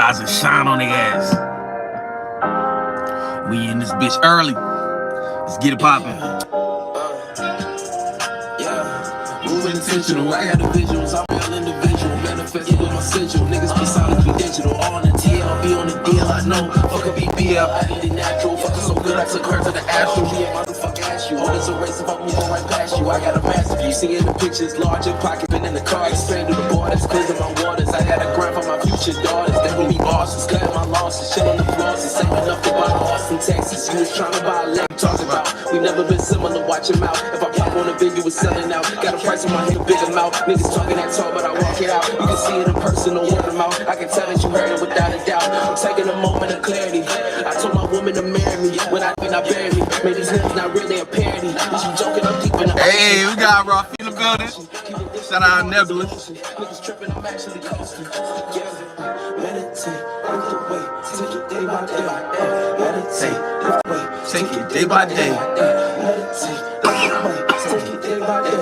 rise and shine on their ass. We in this bitch early. Let's get it poppin'. Moving intentional, I got the visuals, I'm real individual. Manifesting with my sigil, niggas be solid, be digital. All on the TL, be on the deal, I know. Fuck a BBL, I need it natural. Fucking so good, I took her to the astro. Be a motherfucker, ask you. Oh, there's a race if I move on right past you. I got a massive, you see in the pictures, larger pocket, been in the car, expanded the borders, cleansing my waters. I got a grind for my future daughters, they gon' be bosses, cutting my losses, shit on the floors, and saving up to buy Austin, Texas. You was trying to buy a leg, talk about. We never been similar, watch him out. If I pop on a video, it's selling out. Got a price on my head, big amount. Niggas talking that talk, but I walk it out. You can see it in person, no word of mouth. I can tell that you heard it without a doubt. I'm taking a moment of clarity. I told my woman to marry me. When I think I bury me, man, these niggas not really a parody. Is you joking? I'm deep in the Hey, we got Raw in the building. Shout out Nebula. Niggas tripping, I'm actually coasting. Meditate, lift the weight, take it day by day. Meditate, lift the weight, take it day by day. Meditate, lift the weight, take it day by day.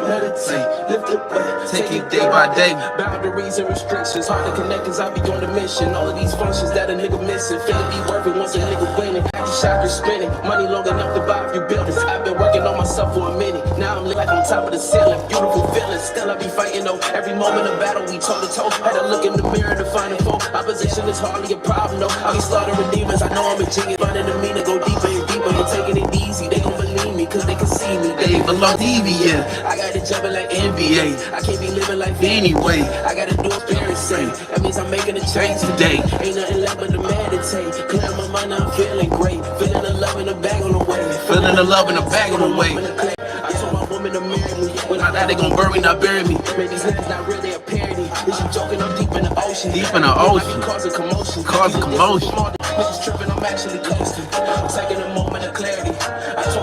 Meditate, lift the weight, take it day by day. Boundaries and restrictions, hard to connect cause I be on the mission. All of these functions that a nigga missing, finna be worth it once a nigga winning. The shot is spinning, money long enough to buy a few buildings. I've been working on myself for a minute. Now I'm lit like on top of the ceiling. Beautiful feelings, still I be fighting though. Every moment of battle we toe to toe. Had to look in the mirror to find a foe. Opposition is hardly a problem though. I be slaughtering demons, I know I'm a genius. Finding the meaning, go deeper and deeper. And taking it easy, they gon' believe me cause they can see me. They belong TV, yeah. I got it jumping like NBA. I can't be living life anyway. I gotta do what parents say. That means I'm making a change today. Ain't nothing left but to meditate. Clear my mind, I'm feeling great. Feeling the love in the bag on the way. Feeling the love in the bag on the way. I told my woman to marry me. When I die, they gon' bury me, not bury me. Man, these niggas not really a parody. Is you joking? I'm deep in the ocean. Deep in the ocean. Causing commotion. Causing commotion. Niggas tripping, I'm actually coasting. I'm taking a moment of clarity.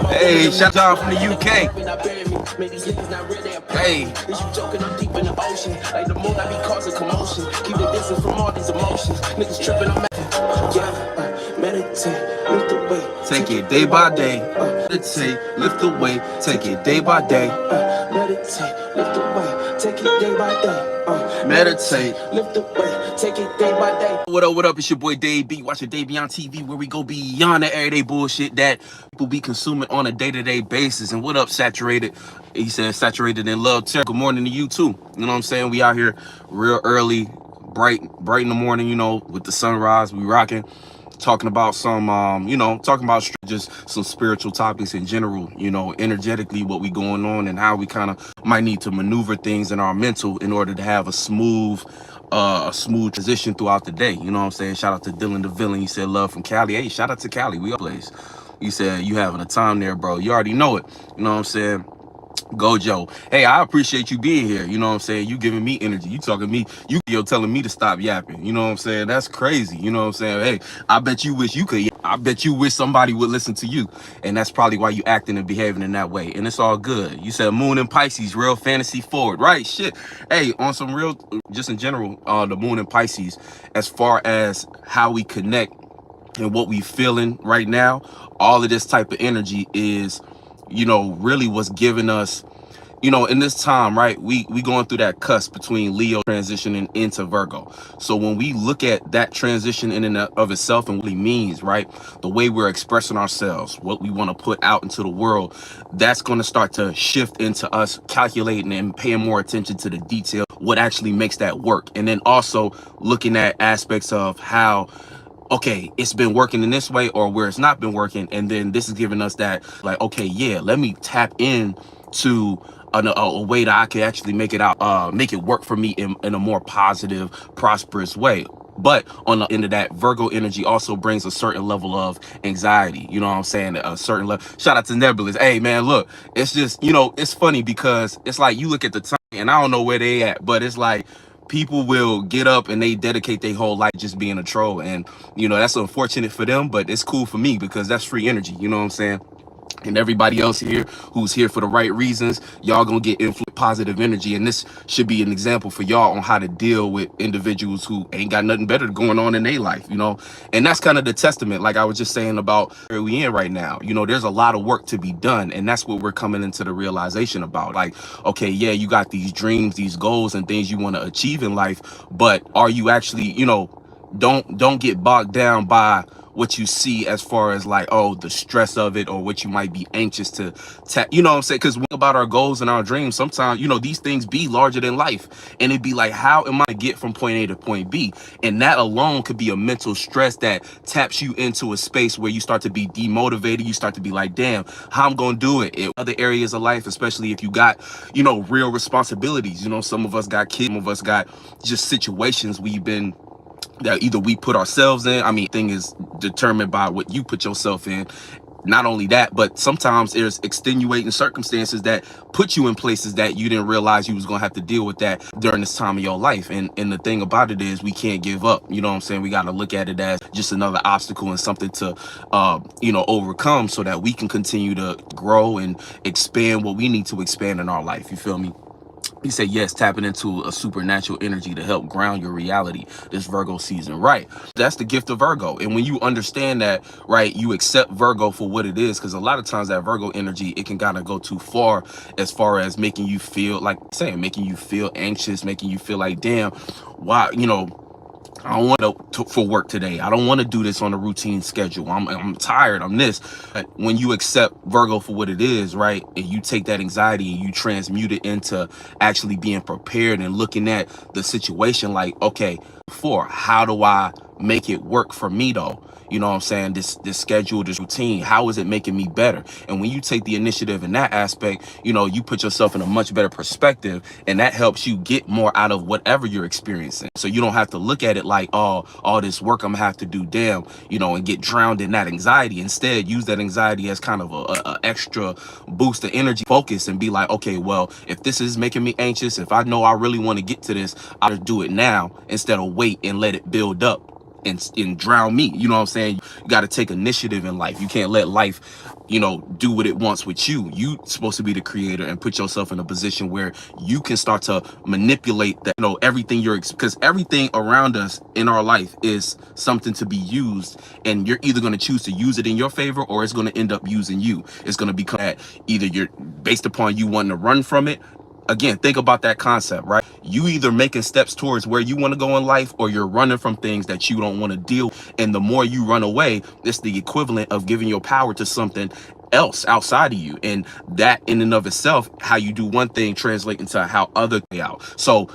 Hey, shout out from the UK. Hey. Is you joking? I'm deep in the ocean. Like the moon, I be causing commotion. Keep the distance from all these emotions. Niggas tripping, I'm meditate, lift the weight. Take it day by day. Meditate, lift the weight. Take it day by day. Meditate, lift the weight. Take it day by day. Meditate, lift the weight. Take it day by day. What up, what up? It's your boy Dave B. Watch your Day Beyond TV where we go beyond the everyday bullshit that people be consuming on a day-to-day basis. And what up, Saturated? He said Saturated in Love. Good morning to you too. You know what I'm saying? We out here real early, bright in the morning, you know, with the sunrise. We rocking. Talking about some, you know, talking about just some spiritual topics in general, you know, energetically what we going on and how we kind of might need to maneuver things in our mental in order to have a smooth transition throughout the day. You know what I'm saying? Shout out to Dylan the Villain. He said love from Cali. Hey, shout out to Cali. We up place. You said you having a time there, bro. You already know it. You know what I'm saying? Gojo, hey, I appreciate you being here. You know what I'm saying? You giving me energy. You talking to me. You're telling me to stop yapping. You know what I'm saying? That's crazy. You know what I'm saying? Hey, I bet you wish you could. I bet you wish somebody would listen to you. And that's probably why you acting and behaving in that way. And it's all good. You said moon and Pisces, real fantasy forward. Right, shit. Hey, on some real, just in general, the moon and Pisces, as far as how we connect and what we feeling right now, all of this type of energy is, you know, really what's giving us, you know, in this time, right, we going through that cusp between Leo transitioning into Virgo. So when we look at that transition in and of itself and what it means, right, the way we're expressing ourselves, what we want to put out into the world, that's going to start to shift into us calculating and paying more attention to the detail, what actually makes that work. And then also looking at aspects of how, okay, it's been working in this way or where it's not been working. And then this is giving us that, like, okay, yeah, let me tap in to a way that I can actually make it work for me in a more positive, prosperous way. But on the end of that, Virgo energy also brings a certain level of anxiety. You know what I'm saying? A certain level. Shout out to Nebulous. Hey, man, look, it's just, you know, it's funny because it's like you look at the time and I don't know where they at, but it's like people will get up and they dedicate their whole life just being a troll. And, you know, that's unfortunate for them, but it's cool for me because that's free energy. You know what I'm saying? And everybody else here who's here for the right reasons, y'all gonna get positive energy. And this should be an example for y'all on how to deal with individuals who ain't got nothing better going on in their life, you know. And that's kind of the testament, like I was just saying about where we in right now. You know, there's a lot of work to be done, and that's what we're coming into the realization about. Like, okay, yeah, you got these dreams, these goals and things you want to achieve in life, but are you actually, you know, don't get bogged down by what you see as far as like, oh, the stress of it, or what you might be anxious to you know what I'm saying? Because we think about our goals and our dreams, sometimes, you know, these things be larger than life, and it'd be like, how am I to get from point A to point B? And that alone could be a mental stress that taps you into a space where you start to be demotivated. You start to be like, damn, how I'm gonna do it in other areas of life, especially if you got, you know, real responsibilities. You know, some of us got kids, some of us got just situations we've been that either we put ourselves in. I mean, thing is determined by what you put yourself in. Not only that, but sometimes there's extenuating circumstances that put you in places that you didn't realize you was gonna have to deal with that during this time of your life. And the thing about it is, we can't give up. You know what I'm saying? We got to look at it as just another obstacle and something to you know, overcome, so that we can continue to grow and expand what we need to expand in our life. You feel me? He said, yes, tapping into a supernatural energy to help ground your reality this Virgo season. Right. That's the gift of Virgo. And when you understand that, right, you accept Virgo for what it is, because a lot of times that Virgo energy, it can kind of go too far as making you feel like making you feel anxious, making you feel like, damn, why, you know, I don't want to for work today. I don't want to do this on a routine schedule. I'm tired. I'm this. But when you accept Virgo for what it is, right, and you take that anxiety and you transmute it into actually being prepared and looking at the situation like, okay, how do I make it work for me though? You know what I'm saying? This schedule, this routine, how is it making me better? And when you take the initiative in that aspect, you know, you put yourself in a much better perspective, and that helps you get more out of whatever you're experiencing. So you don't have to look at it like, oh, all this work I'm gonna have to do, damn, you know, and get drowned in that anxiety. Instead, use that anxiety as kind of a extra boost of energy, focus, and be like, okay, well, if this is making me anxious, if I know I really want to get to this, I'll do it now instead of wait and let it build up and drown me. You know what I'm saying? You got to take initiative in life. You can't let life, you know, do what it wants with you. You supposed to be the creator and put yourself in a position where you can start to manipulate that, you know, everything because everything around us in our life is something to be used, and you're either going to choose to use it in your favor, or it's going to end up using you. It's going to become that either you're based upon you wanting to run from it. Again, think about that concept, right? You either making steps towards where you want to go in life, or you're running from things that you don't want to deal with. And the more you run away, it's the equivalent of giving your power to something else outside of you. And that in and of itself, how you do one thing translate into how other play out. So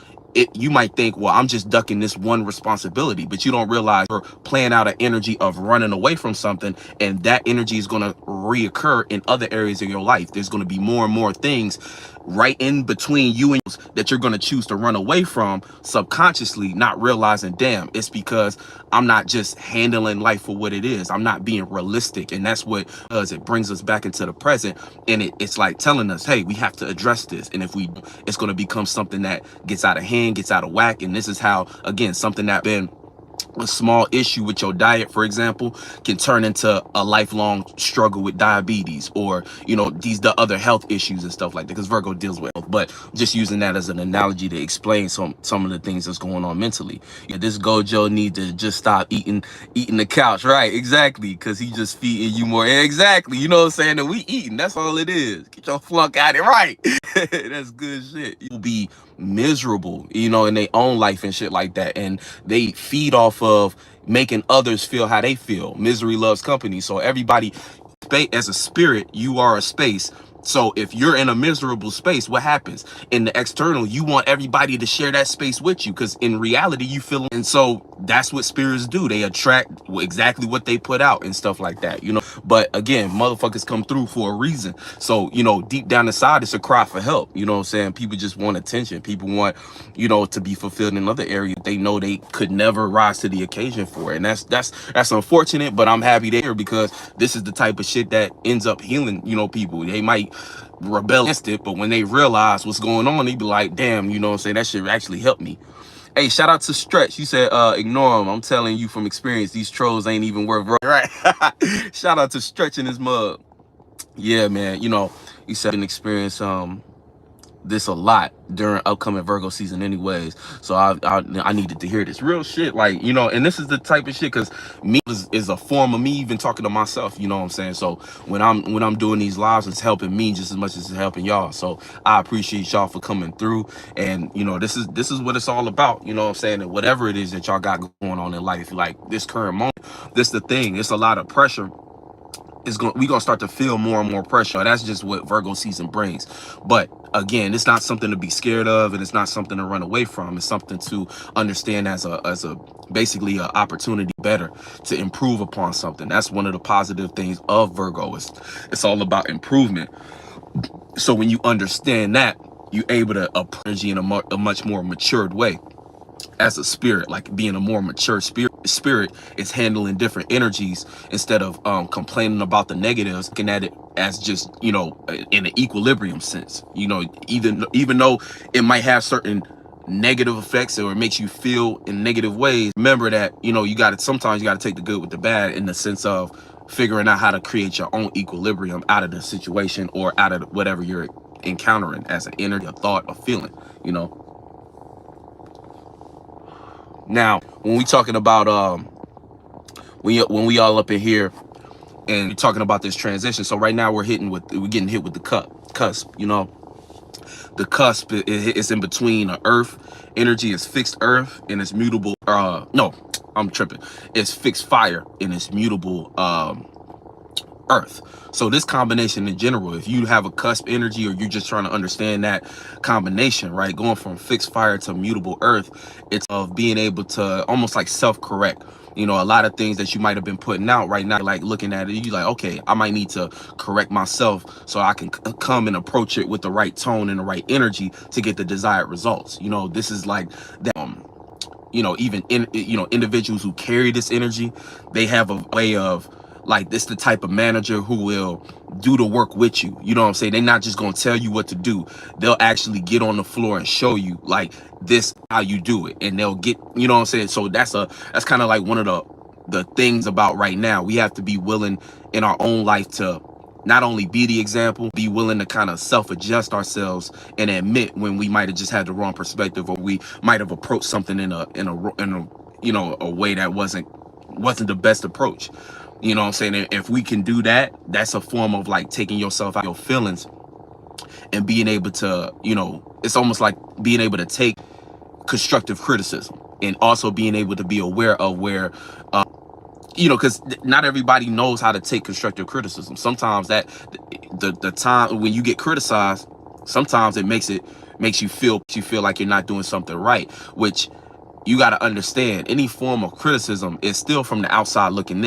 you might think, well, I'm just ducking this one responsibility, but you don't realize you're playing out an energy of running away from something, and that energy is going to reoccur in other areas of your life. There's going to be more and more things right in between you and that you're going to choose to run away from subconsciously, not realizing, damn, it's because I'm not just handling life for what it is. I'm not being realistic. And that's what does. It brings us back into the present, and it's like telling us, hey, we have to address this. And if we, it's going to become something that gets out of hand, gets out of whack. And this is how, again, something that been a small issue with your diet, for example, can turn into a lifelong struggle with diabetes, or, you know, the other health issues and stuff like that, because Virgo deals with health. But just using that as an analogy to explain some of the things that's going on mentally. Yeah, this Gojo need to just stop eating the couch, right? Exactly, because he just feeding you more. Exactly, you know what I'm saying? And we eating, that's all it is. Get your flunk out of it, right? That's good shit. You'll be miserable, you know, in their own life and shit like that, and they feed off of making others feel how they feel. Misery loves company. So everybody, as a spirit, you are a space. So if you're in a miserable space, what happens in the external? You want everybody to share that space with you, because in reality you feel. And so that's what spirits do. They attract exactly what they put out and stuff like that, you know. But again, motherfuckers come through for a reason. So, you know, deep down inside, it's a cry for help. You know what I'm saying? People just want attention. People want, you know, to be fulfilled in other areas they know they could never rise to the occasion for. And that's unfortunate, but I'm happy to hear, because this is the type of shit that ends up healing, you know, people. They might rebel against it, but when they realize what's going on, they be like, damn, you know what I'm saying, that shit actually helped me. Hey, shout out to Stretch. You said ignore them. I'm telling you from experience, these trolls ain't even worth right. Shout out to Stretch in his mug. Yeah, man, you know, he said an experience this a lot during upcoming Virgo season anyways. So I needed to hear this real shit, like, you know. And this is the type of shit, because me is a form of me even talking to myself, you know what I'm saying? So when I'm doing these lives, it's helping me just as much as it's helping y'all. So I appreciate y'all for coming through. And you know, this is what it's all about, you know what I'm saying? And whatever it is that y'all got going on in life, like this current moment, this the thing, it's a lot of pressure. We gonna start to feel more and more pressure. That's just what Virgo season brings. But again, it's not something to be scared of, and it's not something to run away from. It's something to understand as a basically an opportunity better to improve upon something. That's one of the positive things of Virgo. It's all about improvement. So when you understand that, you're able to approach energy in a much more matured way. As a spirit, like being a more mature spirit is handling different energies instead of complaining about the negatives, looking at it as just, you know, in an equilibrium sense. You know, even though it might have certain negative effects or it makes you feel in negative ways, remember that, you know, sometimes you got to take the good with the bad, in the sense of figuring out how to create your own equilibrium out of the situation or out of whatever you're encountering as an energy, a thought, a feeling, you know. Now, when we talking about when we all up in here and we're talking about this transition, so right now we're getting hit with the cusp. You know, the cusp is in between Earth energy is fixed Earth and it's mutable. No, I'm tripping. It's fixed fire and it's mutable Earth. So this combination in general, if you have a cusp energy or you're just trying to understand that combination, right, going from fixed fire to mutable Earth, it's of being able to almost like self-correct. You know, a lot of things that you might have been putting out right now, like looking at it, you like, okay, I might need to correct myself so I can come and approach it with the right tone and the right energy to get the desired results. You know, this is like that. You know, even individuals who carry this energy, they have a way of, like, this the type of manager who will do the work with you. You know what I'm saying? They're not just gonna tell you what to do. They'll actually get on the floor and show you, like, this how you do it, and they'll get, you know what I'm saying? So that's kind of like one of the things about right now. We have to be willing in our own life to not only be the example, be willing to kind of self-adjust ourselves and admit when we might have just had the wrong perspective, or we might have approached something in a you know, a way that wasn't the best approach. You know what I'm saying? And if we can do that, that's a form of like taking yourself out of your feelings and being able to, you know, it's almost like being able to take constructive criticism and also being able to be aware of where you know, because not everybody knows how to take constructive criticism. Sometimes that the time when you get criticized, sometimes it makes you feel like you're not doing something right, which you got to understand. Any form of criticism is still from the outside looking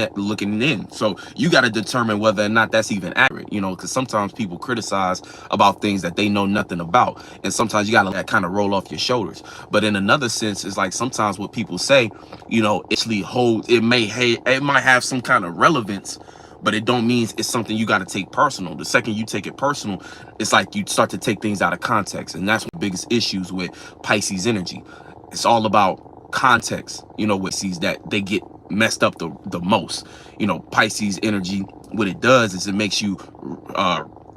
in. So you got to determine whether or not that's even accurate, you know, because sometimes people criticize about things that they know nothing about, and sometimes you got to let that kind of roll off your shoulders. But in another sense, it's like sometimes what people say, you know, actually it might have some kind of relevance, but it don't mean it's something you got to take personal. The second you take it personal, it's like you start to take things out of context, and that's one of the biggest issues with Pisces energy. It's all about context, you know, what sees that they get messed up the most. You know, Pisces energy, what it does is it makes you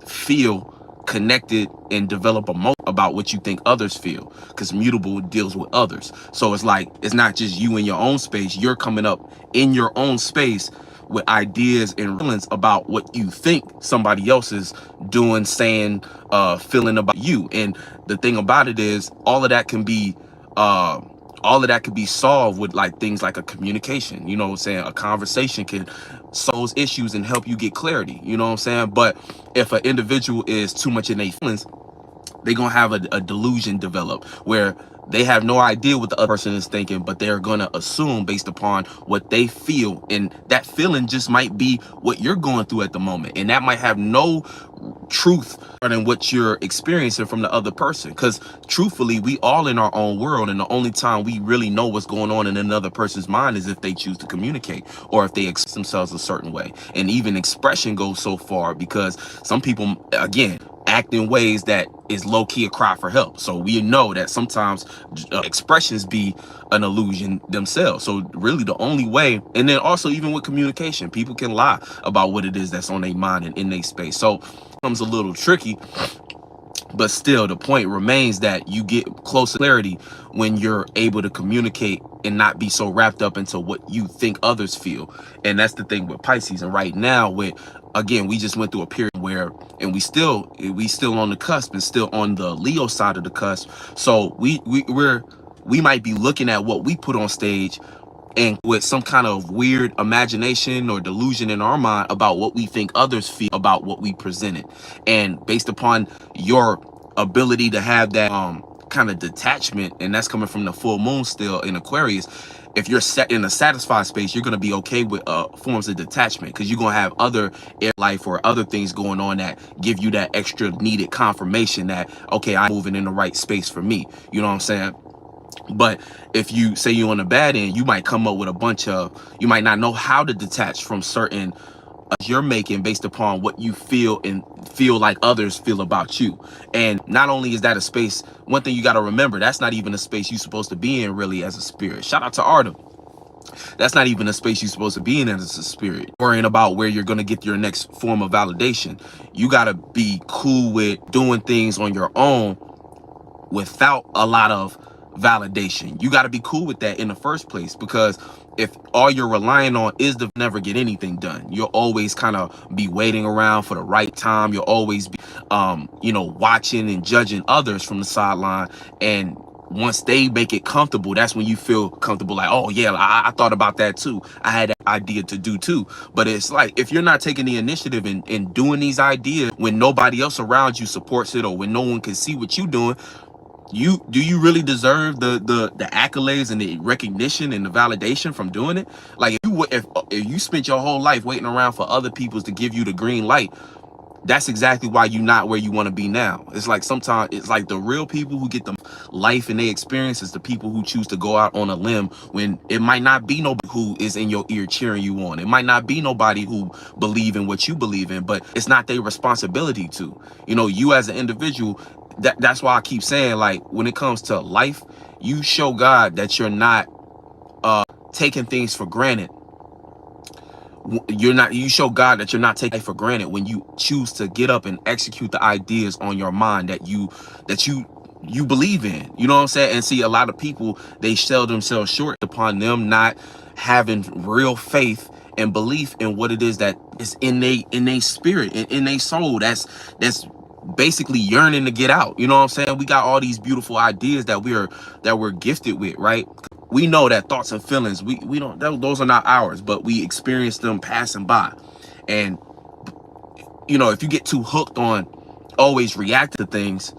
feel connected and develop emotion about what you think others feel, because mutable deals with others. So it's like, it's not just you in your own space. You're coming up in your own space with ideas and feelings about what you think somebody else is doing, saying, feeling about you. And the thing about it is, all of that can be solved with like things like a communication. You know what I'm saying? A conversation can solve issues and help you get clarity. You know what I'm saying? But if an individual is too much in their feelings, they're gonna have a delusion develop where they have no idea what the other person is thinking, but they're gonna assume based upon what they feel, and that feeling just might be what you're going through at the moment, and that might have no truth in what you're experiencing from the other person. Because truthfully, we all in our own world, and the only time we really know what's going on in another person's mind is if they choose to communicate or if they express themselves a certain way. And even expression goes so far, because some people, again, act in ways that is low-key a cry for help. So we know that sometimes expressions be an illusion themselves. So really the only way, and then also even with communication, people can lie about what it is that's on their mind and in their space. So it becomes a little tricky But still, the point remains that you get closer clarity when you're able to communicate and not be so wrapped up into what you think others feel. And that's the thing with Pisces. And right now, with again, we just went through a period where, and we still on the cusp and still on the Leo side of the cusp. So we might be looking at what we put on stage and with some kind of weird imagination or delusion in our mind about what we think others feel about what we presented. And based upon your ability to have that kind of detachment, and that's coming from the full moon still in Aquarius, if you're set in a satisfied space, you're going to be okay with forms of detachment, because you're going to have other air life or other things going on that give you that extra needed confirmation that, okay, I'm moving in the right space for me. You know what I'm saying? But if you say you're on the bad end, you might come up with a bunch of, you might not know how to detach from certain you're making based upon what you feel and feel like others feel about you. And not only is that a space, one thing you got to remember, that's not even a space you're supposed to be in really as a spirit. Shout out to Artem. That's not even a space you're supposed to be in as a spirit. Worrying about where you're going to get your next form of validation. You got to be cool with doing things on your own without a lot of validation. You got to be cool with that in the first place, because if all you're relying on is to never get anything done, you'll always kind of be waiting around for the right time. You'll always be you know, watching and judging others from the sideline, and once they make it comfortable, that's when you feel comfortable, like, oh yeah, I thought about that too, I had that idea to do too. But it's like, if you're not taking the initiative in doing these ideas when nobody else around you supports it, or when no one can see what you're doing, do you really deserve the accolades and the recognition and the validation from doing it? Like, if you spent your whole life waiting around for other people to give you the green light, that's exactly why you're not where you want to be now. It's like, sometimes it's like the real people who get the life and they experience is the people who choose to go out on a limb when it might not be nobody who is in your ear cheering you on. It might not be nobody who believe in what you believe in, but it's not their responsibility to. You know, you as an individual, that's why I keep saying, like, when it comes to life, you show God that you're not taking things for granted. You show God that you're not taking it for granted when you choose to get up and execute the ideas on your mind that you believe in. You know what I'm saying? And see, a lot of people, they sell themselves short upon them not having real faith and belief in what it is that is in they spirit, in their soul, that's basically yearning to get out. You know what I'm saying? We got all these beautiful ideas that we're gifted with, right? We know that thoughts and feelings, we don't, those are not ours, but we experience them passing by. And you know, if you get too hooked on always react to things,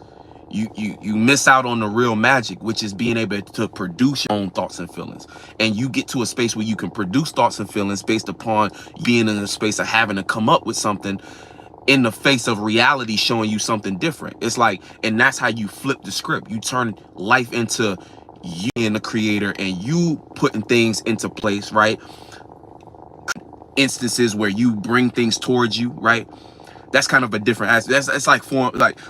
you miss out on the real magic, which is being able to produce your own thoughts and feelings. And you get to a space where you can produce thoughts and feelings based upon being in a space of having to come up with something in the face of reality showing you something different. It's like, and that's how you flip the script. You turn life into you being the creator and you putting things into place, right? Instances where you bring things towards you, right? That's kind of a different aspect. It's like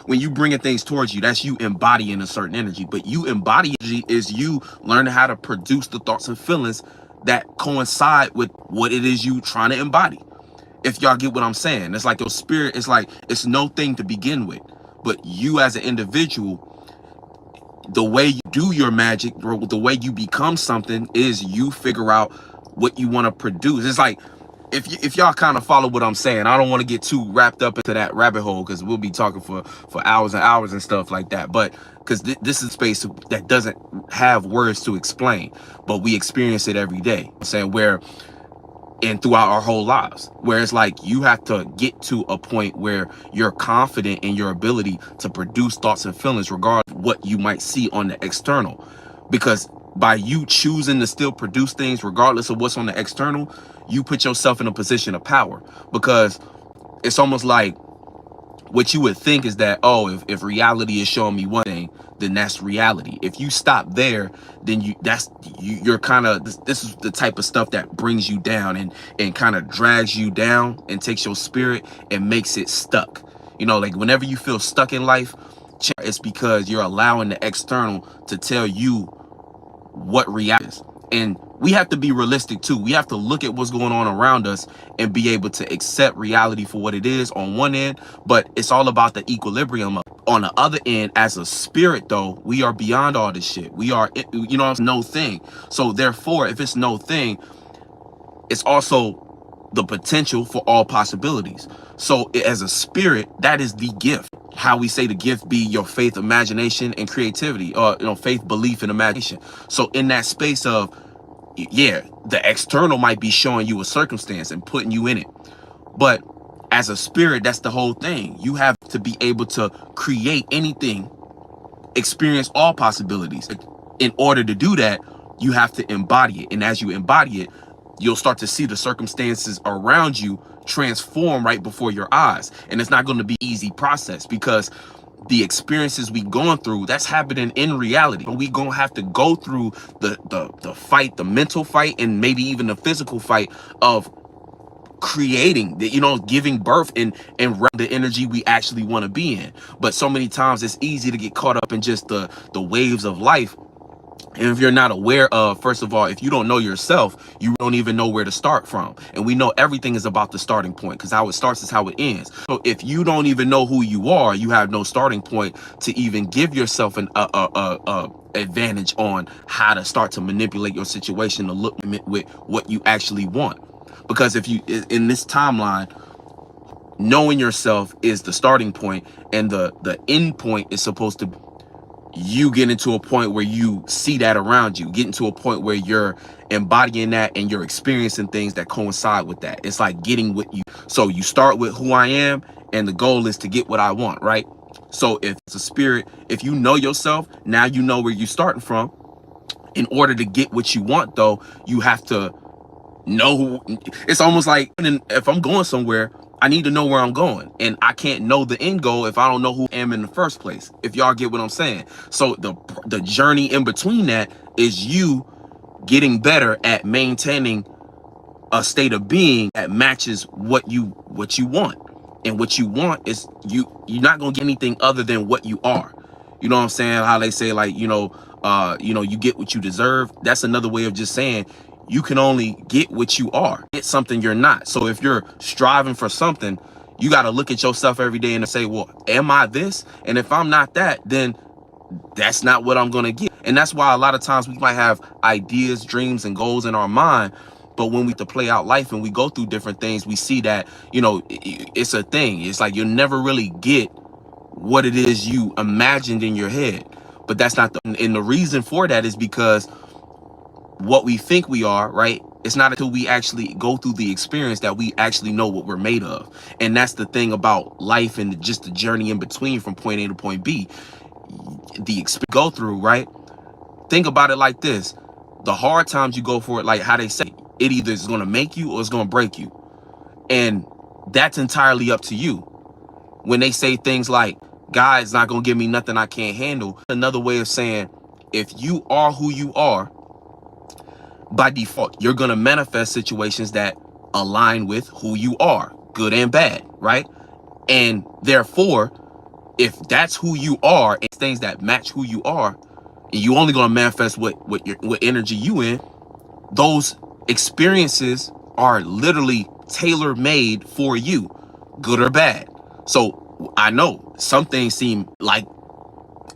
when you bringing things towards you, that's you embodying a certain energy. But you embody energy is you learning how to produce the thoughts and feelings that coincide with what it is you trying to embody. If y'all get what I'm saying, it's like your spirit, it's like, it's no thing to begin with, but you as an individual, the way you do your magic, or the way you become something, is you figure out what you want to produce. It's like, if y'all kind of follow what I'm saying, I don't want to get too wrapped up into that rabbit hole, because we'll be talking for hours and hours and stuff like that. But because this is a space that doesn't have words to explain, but we experience it every day. I'm saying, where and throughout our whole lives, where it's like you have to get to a point where you're confident in your ability to produce thoughts and feelings regardless of what you might see on the external. Because by you choosing to still produce things regardless of what's on the external, you put yourself in a position of power. Because it's almost like, what you would think is that, oh, if reality is showing me one thing, then that's reality. If you stop there, then you're kind of, this is the type of stuff that brings you down and kind of drags you down and takes your spirit and makes it stuck. You know, like whenever you feel stuck in life, it's because you're allowing the external to tell you what reality is. And we have to be realistic too. We have to look at what's going on around us and be able to accept reality for what it is on one end, but it's all about the equilibrium. On the other end, as a spirit though, we are beyond all this shit. We are, you know, no thing. So therefore, if it's no thing, it's also the potential for all possibilities. So as a spirit, that is the gift. How we say the gift be your faith, imagination, and creativity, or faith, belief, and imagination. So in that space of, yeah, the external might be showing you a circumstance and putting you in it, but as a spirit, that's the whole thing. You have to be able to create anything, experience all possibilities. In order to do that, you have to embody it. And as you embody it, you'll start to see the circumstances around you transform right before your eyes. And it's not going to be an easy process, because the experiences we going through, that's happening in reality. But we gonna have to go through the fight, the mental fight, and maybe even the physical fight of creating the, giving birth and the energy we actually want to be in. But so many times it's easy to get caught up in just the waves of life. And if you're not aware of, first of all, if you don't know yourself, you don't even know where to start from. And we know everything is about the starting point, because how it starts is how it ends. So if you don't even know who you are, you have no starting point to even give yourself an advantage on how to start to manipulate your situation to look with what you actually want. Because if you, in this timeline, knowing yourself is the starting point, and the end point is supposed to you get into a point where you see that around you, get into a point where you're embodying that and you're experiencing things that coincide with that. It's like getting what you, so you start with who I am, and the goal is to get what I want, right? So if it's a spirit, if you know yourself, now you know where you're starting from. In order to get what you want though, you have to know who, it's almost like if I'm going somewhere, I need to know where I'm going, and I can't know the end goal if I don't know who I am in the first place, if y'all get what I'm saying. So the journey in between that is you getting better at maintaining a state of being that matches what you want. And what you want is you're not gonna get anything other than what you are. You know what I'm saying? How they say, like, you get what you deserve. That's another way of just saying you can only get what you are. Get something you're not. So if you're striving for something, you got to look at yourself every day and say, well, am I this? And if I'm not that, then that's not what I'm going to get. And that's why a lot of times we might have ideas, dreams, and goals in our mind. But when we have to play out life and we go through different things, we see that, it's a thing. It's like you'll never really get what it is you imagined in your head. But that's not and the reason for that is because what we think we are, right? It's not until we actually go through the experience that we actually know what we're made of. And that's the thing about life and just the journey in between from point A to point B. The experience go through, right? Think about it like this. The hard times you go for it, like how they say, it either is going to make you or it's going to break you. And that's entirely up to you. When they say things like, God's not going to give me nothing I can't handle, another way of saying, if you are who you are, by default, you're going to manifest situations that align with who you are, good and bad, right? And therefore, if that's who you are, and things that match who you are, and you only going to manifest what energy you in, those experiences are literally tailor-made for you, good or bad. So I know some things seem like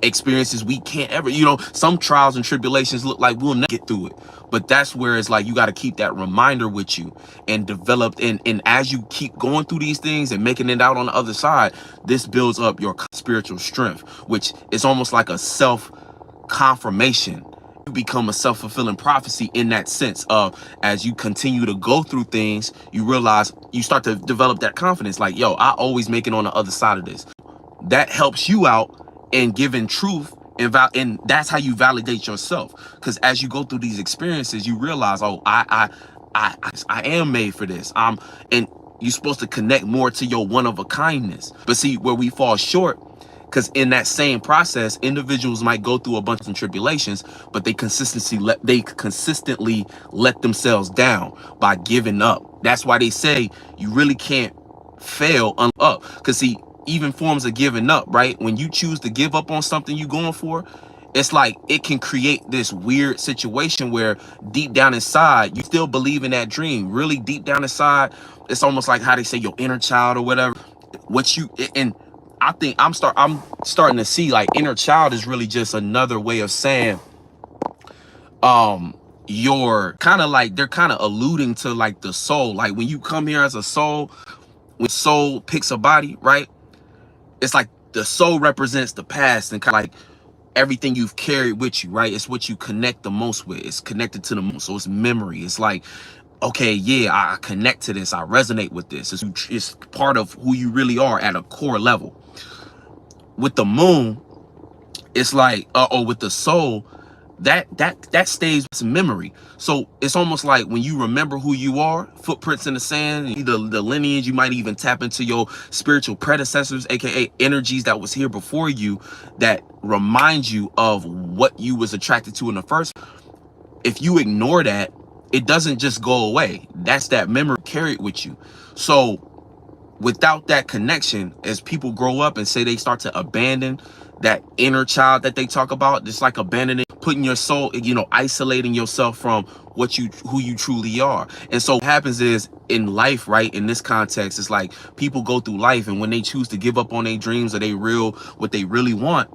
experiences we can't ever, some trials and tribulations look like we'll never get through it. But that's where it's like you got to keep that reminder with you and develop. And as you keep going through these things and making it out on the other side, this builds up your spiritual strength, which is almost like a self-confirmation. You become a self-fulfilling prophecy in that sense of, as you continue to go through things, you realize you start to develop that confidence. Like, yo, I always make it on the other side of this. That helps you out in giving truth. And that's how you validate yourself, because as you go through these experiences, you realize, oh, I am made for this. And you're supposed to connect more to your one of a kindness. But see, where we fall short, because in that same process, individuals might go through a bunch of tribulations, but they consistently let themselves down by giving up. That's why they say you really can't fail up. Because see, even forms of giving up, right? When you choose to give up on something you're going for, it's like it can create this weird situation where deep down inside you still believe in that dream. Really deep down inside, it's almost like how they say your inner child or whatever. What you and I think I'm starting to see like inner child is really just another way of saying you're kind of like, they're kind of alluding to like the soul. Like when you come here as a soul, when soul picks a body, right? It's like the soul represents the past and kind of like everything you've carried with you, right? It's what you connect the most with. It's connected to the most. So it's memory. It's like, okay, yeah, I connect to this. I resonate with this. It's part of who you really are at a core level. With the moon, it's like, or with the soul, that stays with memory. So it's almost like when you remember who you are, footprints in the sand, either the lineage, you might even tap into your spiritual predecessors, aka energies that was here before you, that remind you of what you was attracted to in the first. If you ignore that, it doesn't just go away. That's that memory carried with you. So without that connection, as people grow up and say they start to abandon that inner child that they talk about, just like abandoning, putting your soul, you know, isolating yourself from who you truly are. And so what happens is in life, right, in this context, it's like people go through life, and when they choose to give up on their dreams or what they really want,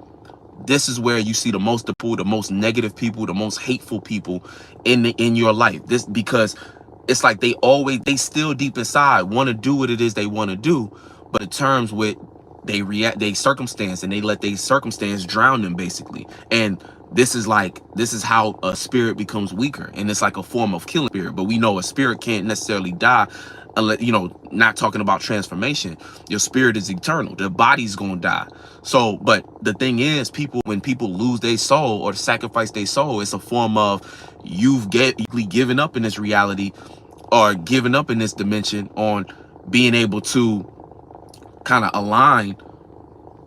this is where you see the most negative people, the most hateful people in your life. This because it's like they still deep inside want to do what it is they want to do, but in terms with they circumstance, and they let their circumstance drown them basically. And this is how a spirit becomes weaker, and it's like a form of killing spirit. But we know a spirit can't necessarily die unless, you know, not talking about transformation. Your spirit is eternal. The body's gonna die. So, but the thing is, when people lose their soul or sacrifice their soul, it's a form of you've given up in this reality, or given up in this dimension, on being able to kind of align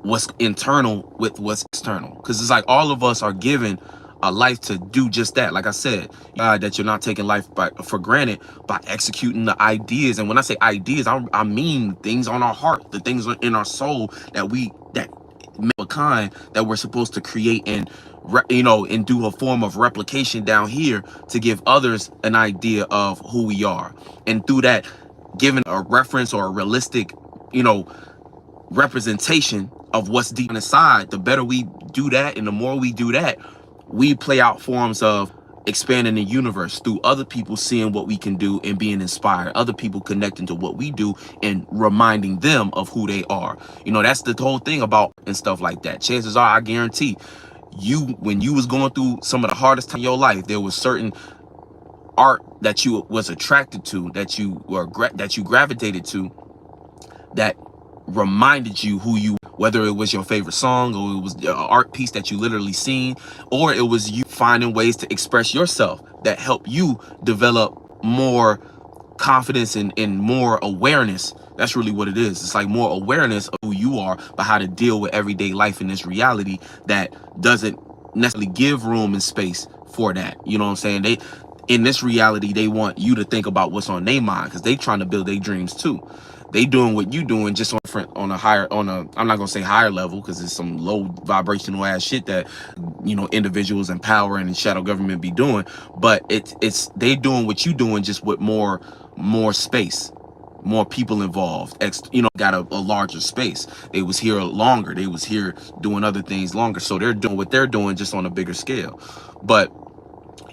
what's internal with what's external. Because it's like all of us are given a life to do just that. Like I said, that you're not taking life for granted by executing the ideas. And when I say ideas, I mean things on our heart, the things in our soul that kind that we're supposed to create and and do a form of replication down here to give others an idea of who we are. And through that, giving a reference or a realistic, representation of what's deep inside, the better we do that, and the more we do that, we play out forms of expanding the universe through other people seeing what we can do and being inspired, other people connecting to what we do and reminding them of who they are. That's the whole thing about and stuff like that. Chances are, I guarantee when you was going through some of the hardest time in your life, there was certain art that you was attracted to, that you gravitated to, that reminded you who you, whether it was your favorite song, or it was an art piece that you literally seen, or it was you finding ways to express yourself that help you develop more confidence and more awareness. That's really what it is. It's like more awareness of who you are, but how to deal with everyday life in this reality that doesn't necessarily give room and space for that. You know what I'm saying? In this reality, they want you to think about what's on their mind, because they trying to build their dreams too. They doing what you doing, just on a higher, I'm not gonna say higher level, because it's some low vibrational ass shit that individuals in power and in shadow government be doing. But it's they doing what you doing, just with more space, more people involved. Got a larger space. They was here longer. They was here doing other things longer. So they're doing what they're doing, just on a bigger scale. But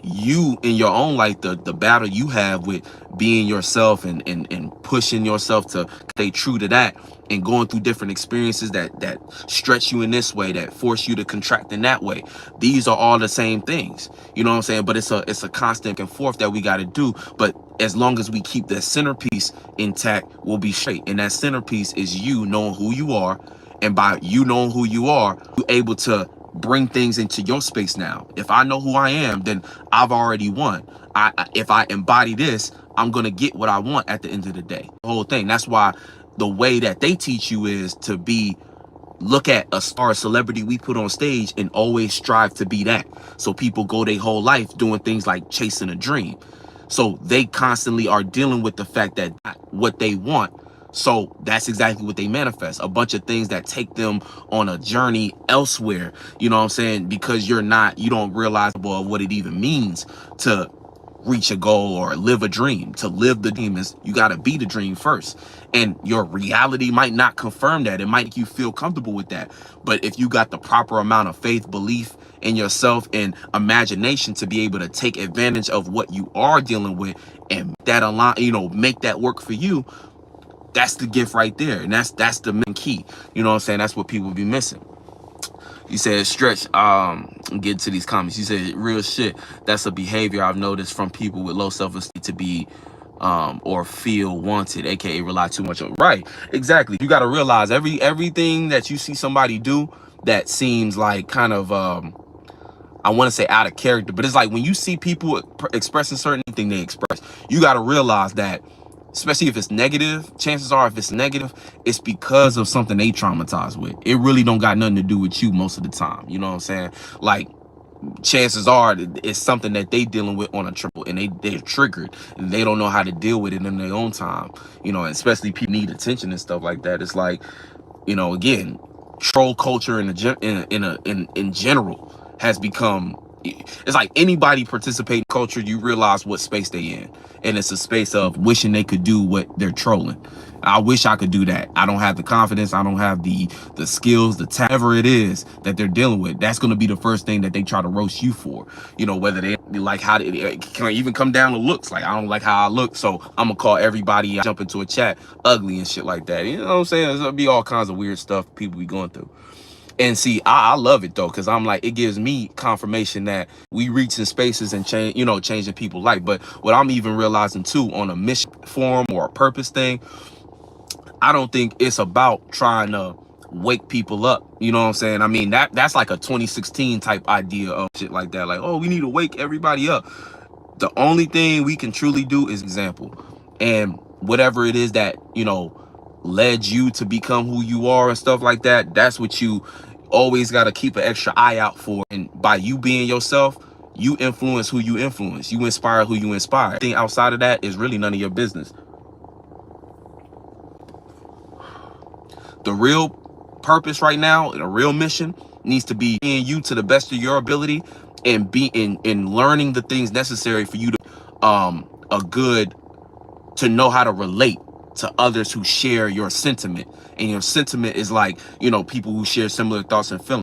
you in your own life, the battle you have with being yourself and pushing yourself to stay true to that, and going through different experiences that stretch you in this way, that force you to contract in that way. These are all the same things, you know what I'm saying? But it's a constant and forth that we got to do. But as long as we keep that centerpiece intact, we'll be straight. And that centerpiece is you knowing who you are. And by you knowing who you are, you're able to bring things into your space now. If I know who I am, then I've already won. If I embody this, I'm gonna get what I want at the end of the day. The whole thing. That's why the way that they teach you is to look at a star, a celebrity we put on stage, and always strive to be that. So people go their whole life doing things like chasing a dream. So they constantly are dealing with the fact that what they want. So that's exactly what they manifest. A bunch of things that take them on a journey elsewhere. You know what I'm saying? Because you don't realize what it even means to reach a goal or live a dream. To live the dream is you got to be the dream first. And your reality might not confirm that. It might make you feel comfortable with that. But if you got the proper amount of faith, belief in yourself, and imagination to be able to take advantage of what you are dealing with and that align, make that work for you, that's the gift right there. And that's the main key. You know what I'm saying? That's what people be missing. You said, Stretch, get to these comments. You said, real shit, that's a behavior I've noticed from people with low self-esteem to be or feel wanted, aka rely too much on. Right, exactly. You got to realize everything that you see somebody do that seems like kind of I want to say out of character, but it's like when you see people expressing certain thing they express, you got to realize that, especially if it's negative, chances are if it's negative, it's because of something they traumatized with. It really don't got nothing to do with you most of the time. You know what I'm saying? Like, chances are it's something that they dealing with on a triple, and they're triggered and they don't know how to deal with it in their own time. And especially people need attention and stuff like that. It's like, again, troll culture in general has become, it's like anybody participating in culture, you realize what space they in, and it's a space of wishing they could do what they're trolling. I wish I could do that. I don't have the confidence, I don't have the skills, whatever it is that they're dealing with. That's going to be the first thing that they try to roast you for. Whether they like how it can even come down to looks. Like, I don't like how I look, so I'm gonna call everybody, jump into a chat ugly and shit like that. You know what I'm saying? There'll be all kinds of weird stuff people be going through. And see, I love it though, because I'm like, it gives me confirmation that we reach in spaces and changing people's life. But what I'm even realizing too, on a mission form or a purpose thing, I don't think it's about trying to wake people up. You know what I'm saying? I mean, that's like a 2016 type idea of shit like that. Like, oh, we need to wake everybody up. The only thing we can truly do is example. And whatever it is that, led you to become who you are and stuff like that, that's what you always got to keep an extra eye out for. And by you being yourself, you influence who you influence. You inspire who you inspire. Anything outside of that is really none of your business. The real purpose right now, the real mission needs to be being you to the best of your ability, and be in learning the things necessary for you to know how to relate to others who share your sentiment. And your sentiment is like, people who share similar thoughts and feelings.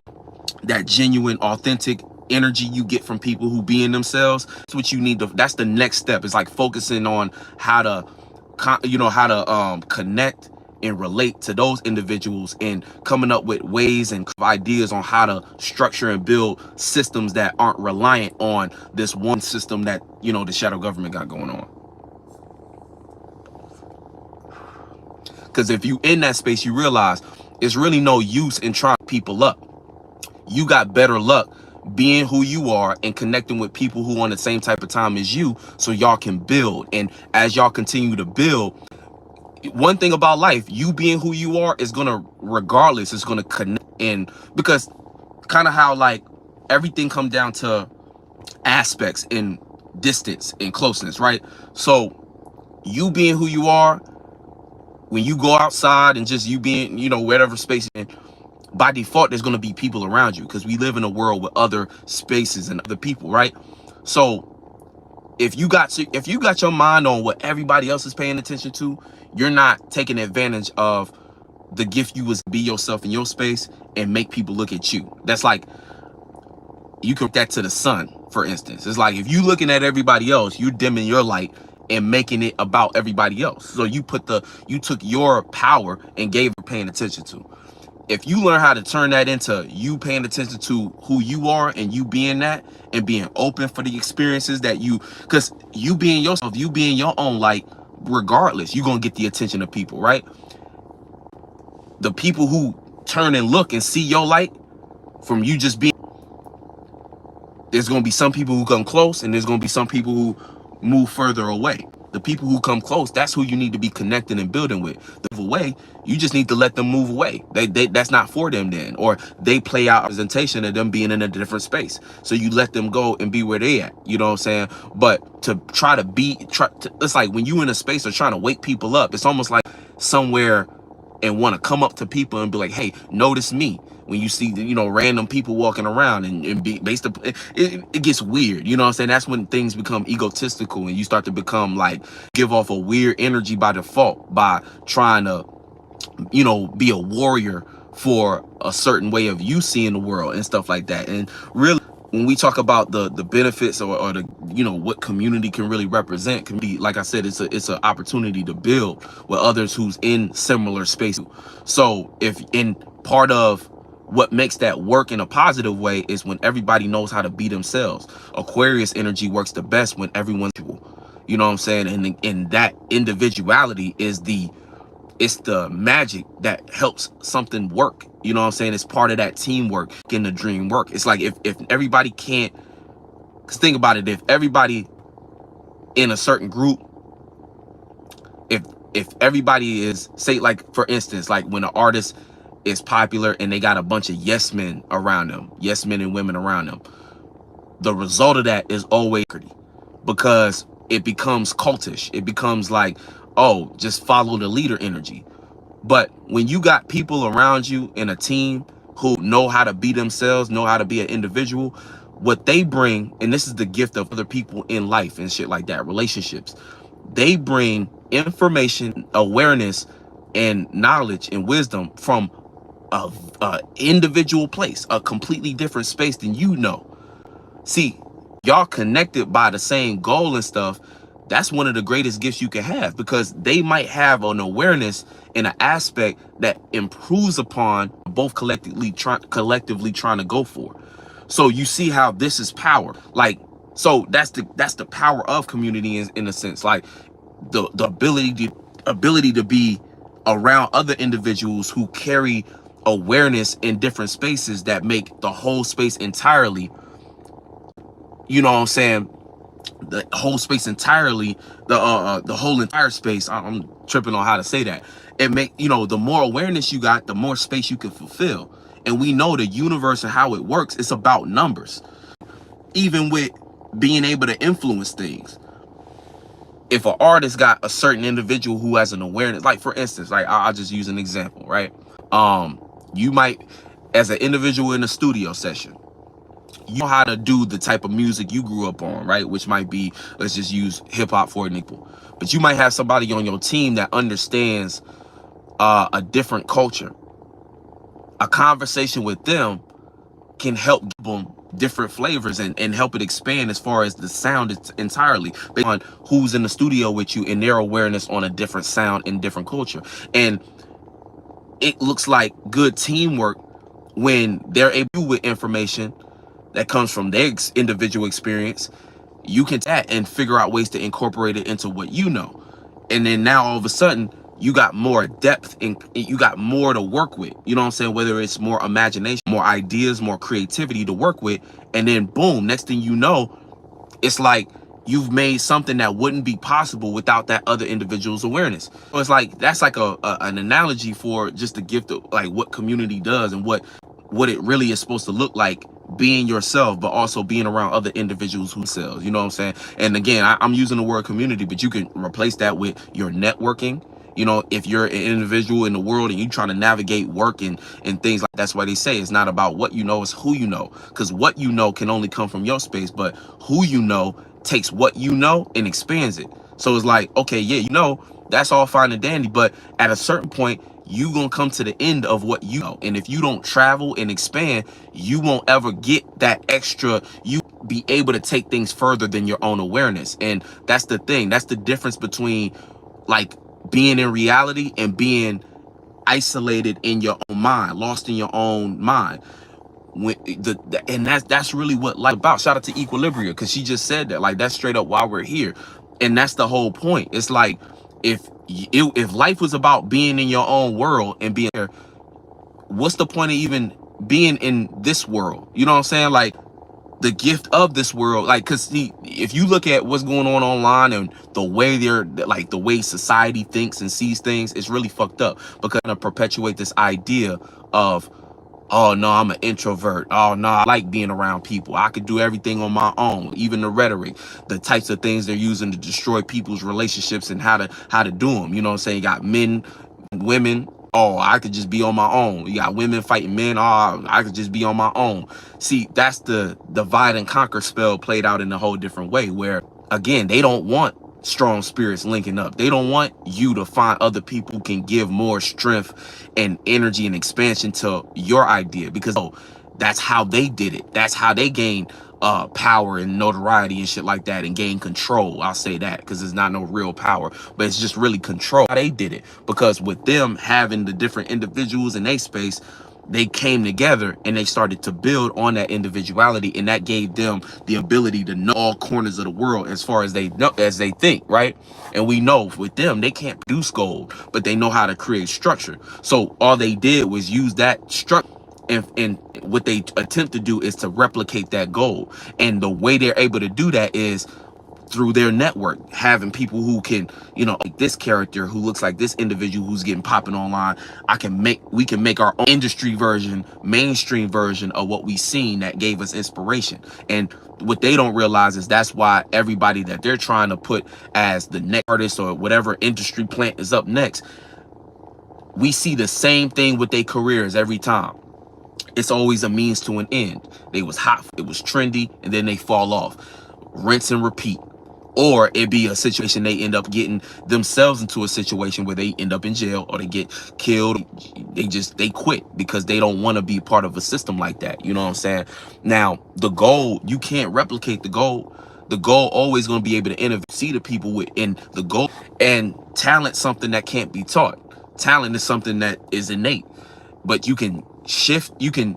That genuine, authentic energy you get from people who be in themselves, that's what you need to, that's the next step. It's like focusing on how to connect and relate to those individuals, and coming up with ways and ideas on how to structure and build systems that aren't reliant on this one system that the shadow government got going on. Because if you in that space, you realize it's really no use in trying to people up. You got better luck being who you are and connecting with people who on the same type of time as you, so y'all can build. And as y'all continue to build, one thing about life, you being who you are is gonna, regardless, it's gonna connect. And because kind of how like everything come down to aspects in distance and closeness, right? So you being who you are, when you go outside and just you being, whatever space you're in, by default, there's going to be people around you, because we live in a world with other spaces and other people, right? So if you got your mind on what everybody else is paying attention to, you're not taking advantage of the gift you was, be yourself in your space and make people look at you. That's like, you compare that to the sun, for instance. It's like, if you looking at everybody else, you're dimming your light and making it about everybody else. So you took your power and gave it paying attention to. If you learn how to turn that into you paying attention to who you are and you being that, and being open for the experiences that because you being yourself, you being your own light, regardless, you're going to get the attention of people, right? The people who turn and look and see your light from you just being, there's going to be some people who come close, and there's going to be some people who move further away. The people who come close, that's who you need to be connecting and building with. The away, you just need to let them move away. That's not for them then, or they play out a representation of them being in a different space. So you let them go and be where they at. You know what I'm saying? But to try to it's like when you in a space of trying to wake people up, it's almost like somewhere and want to come up to people and be like, hey, notice me. When you see, you know, random people walking around and be based up, it gets weird. You know what I'm saying? That's when things become egotistical and you start to become like, give off a weird energy by default by trying to, you know, be a warrior for a certain way of you seeing the world and stuff like that. And really, when we talk about the benefits or the, you know, what community can really represent, can be, like I said, it's an opportunity to build with others who's in similar space. So if in part of what makes that work in a positive way is when everybody knows how to be themselves. Aquarius energy works the best when everyone's, you know what I'm saying? And that individuality is it's the magic that helps something work. You know what I'm saying? It's part of that teamwork in the dream work. It's like if everybody can't, because think about it, if everybody in a certain group, if everybody is, say, like, for instance, like when an artist is popular and they got a bunch of yes men around them, yes men and women around them, the result of that is always because it becomes cultish. It becomes like, oh, just follow the leader energy. But when you got people around you in a team who know how to be themselves, know how to be an individual, what they bring, and this is the gift of other people in life and shit like that, relationships, they bring information, awareness, and knowledge and wisdom from a individual place, a completely different space than you know. See, y'all connected by the same goal and stuff. That's one of the greatest gifts you can have, because they might have an awareness in an aspect that improves upon both collectively trying to go for. So you see how this is power. Like, so that's the power of community in a sense. Like the ability to be around other individuals who carry awareness in different spaces that make the whole space entirely, you know what I'm saying, the whole space entirely, the whole entire space, I'm tripping on how to say that. It make, you know, the more awareness you got, the more space you can fulfill. And we know the universe and how it works, it's about numbers. Even with being able to influence things, if an artist got a certain individual who has an awareness, like for instance, like I'll just use an example, right? You might, as an individual in a studio session, you know how to do the type of music you grew up on, right? Which might be, let's just use hip hop for an example. But you might have somebody on your team that understands a different culture. A conversation with them can help give them different flavors and help it expand as far as the sound entirely, based on who's in the studio with you and their awareness on a different sound and different culture. And it looks like good teamwork when they're able with information that comes from their individual experience. You can tap and figure out ways to incorporate it into what you know. And then now all of a sudden you got more depth and you got more to work with. You know what I'm saying? Whether it's more imagination, more ideas, more creativity to work with. And then boom, next thing you know, it's like you've made something that wouldn't be possible without that other individual's awareness. So it's like, that's like an analogy for just the gift of like what community does and what it really is supposed to look like, being yourself, but also being around other individuals who sells, you know what I'm saying? And again, I'm using the word community, but you can replace that with your networking. You know, if you're an individual in the world and you're trying to navigate work and things like, that's why they say it's not about what you know, it's who you know. Because what you know can only come from your space, but who you know takes what you know and expands it. So it's like, okay, yeah, you know, that's all fine and dandy, but at a certain point, you gonna come to the end of what you know. And if you don't travel and expand, you won't ever get that extra, you be able to take things further than your own awareness. And that's the thing. That's the difference between like being in reality and being isolated in your own mind, lost in your own mind. When and that's really what life about. Shout out to Equilibria, because she just said that. Like, that's straight up why we're here. And that's the whole point. It's like, if life was about being in your own world and being there, what's the point of even being in this world? You know what I'm saying? Like, the gift of this world, like, because if you look at what's going on online and the way the way society thinks and sees things, it's really fucked up, because to perpetuate this idea of, oh no, I'm an introvert. Oh no, I like being around people. I could do everything on my own. Even the rhetoric, the types of things they're using to destroy people's relationships and how to do them. You know what I'm saying? You got men Women, oh, I could just be on my own. You got women fighting men, oh, I could just be on my own. See, that's the divide and conquer spell played out in a whole different way, where again, they don't want strong spirits linking up. They don't want you to find other people who can give more strength and energy and expansion to your idea, because oh, that's how they did it. That's how they gained power and notoriety and shit like that, and gain control. I'll say that, because it's not no real power, but it's just really control. How they did it, because with them having the different individuals in their space, they came together and they started to build on that individuality, and that gave them the ability to know all corners of the world as far as they know, as they think, right? And we know with them, they can't produce gold, but they know how to create structure. So all they did was use that structure, and what they attempt to do is to replicate that goal. And the way they're able to do that is through their network, having people who can, you know, like this character who looks like this individual who's getting popping online. We can make our own industry version, mainstream version of what we seen that gave us inspiration. And what they don't realize is that's why everybody that they're trying to put as the next artist or whatever industry plant is up next, we see the same thing with their careers every time. It's always a means to an end. They was hot, it was trendy, and then they fall off. Rinse and repeat. Or it be a situation they end up getting themselves into a situation where they end up in jail or they get killed. They quit because they don't want to be part of a system like that. You know what I'm saying? Now, the goal, you can't replicate the goal. The goal always going to be able to innovate, see the people within the goal. And talent, something that can't be taught. Talent is something that is innate, but you can shift, you can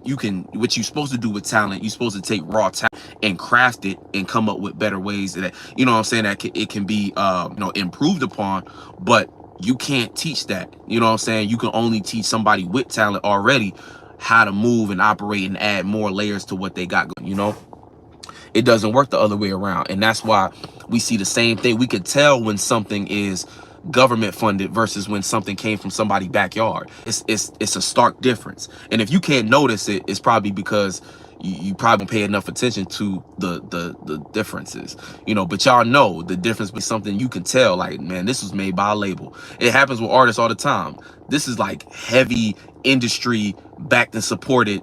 what you're supposed to do with talent, you're supposed to take raw talent and craft it and come up with better ways that, you know what I'm saying, that it can be you know, improved upon. But you can't teach that. You know what I'm saying? You can only teach somebody with talent already how to move and operate and add more layers to what they got going. You know, it doesn't work the other way around. And that's why we see the same thing. We could tell when something is government funded versus when something came from somebody's backyard. It's a stark difference. And if you can't notice it, it's probably because you probably don't pay enough attention to the differences, you know. But y'all know the difference between something you can tell, like, man, this was made by a label. It happens with artists all the time. This is like heavy industry backed and supported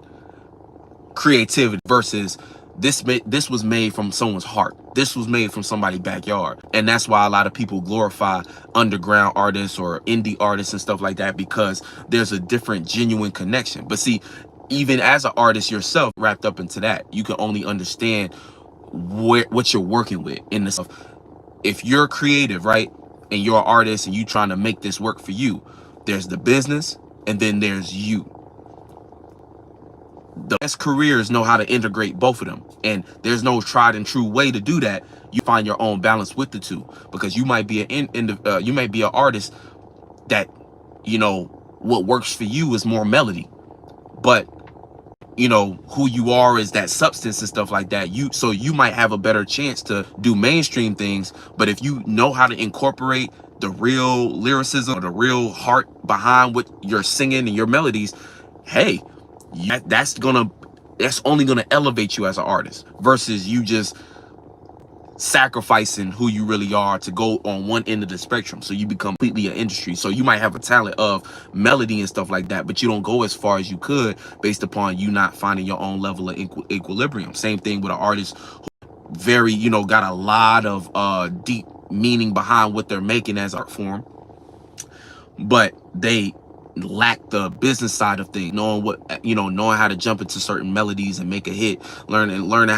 creativity versus this was made from someone's heart. This was made from somebody's backyard. And that's why a lot of people glorify underground artists or indie artists and stuff like that, because there's a different genuine connection. But see, even as an artist yourself, wrapped up into that, you can only understand what you're working with in this. If you're creative, right, and you're an artist and you trying to make this work for you, there's the business and then there's you. The best careers know how to integrate both of them, and there's no tried and true way to do that. You find your own balance with the two, because you might be you might be an artist that, you know, what works for you is more melody, but you know who you are is that substance and stuff like that. So you might have a better chance to do mainstream things, but if you know how to incorporate the real lyricism or the real heart behind what you're singing and your melodies, hey, that's only gonna elevate you as an artist, versus you just sacrificing who you really are to go on one end of the spectrum. So you become completely an industry. So you might have a talent of melody and stuff like that, but you don't go as far as you could based upon you not finding your own level of equilibrium. Same thing with an artist who very, you know, got a lot of deep meaning behind what they're making as art form, but they lack the business side of things, knowing how to jump into certain melodies and make a hit, learning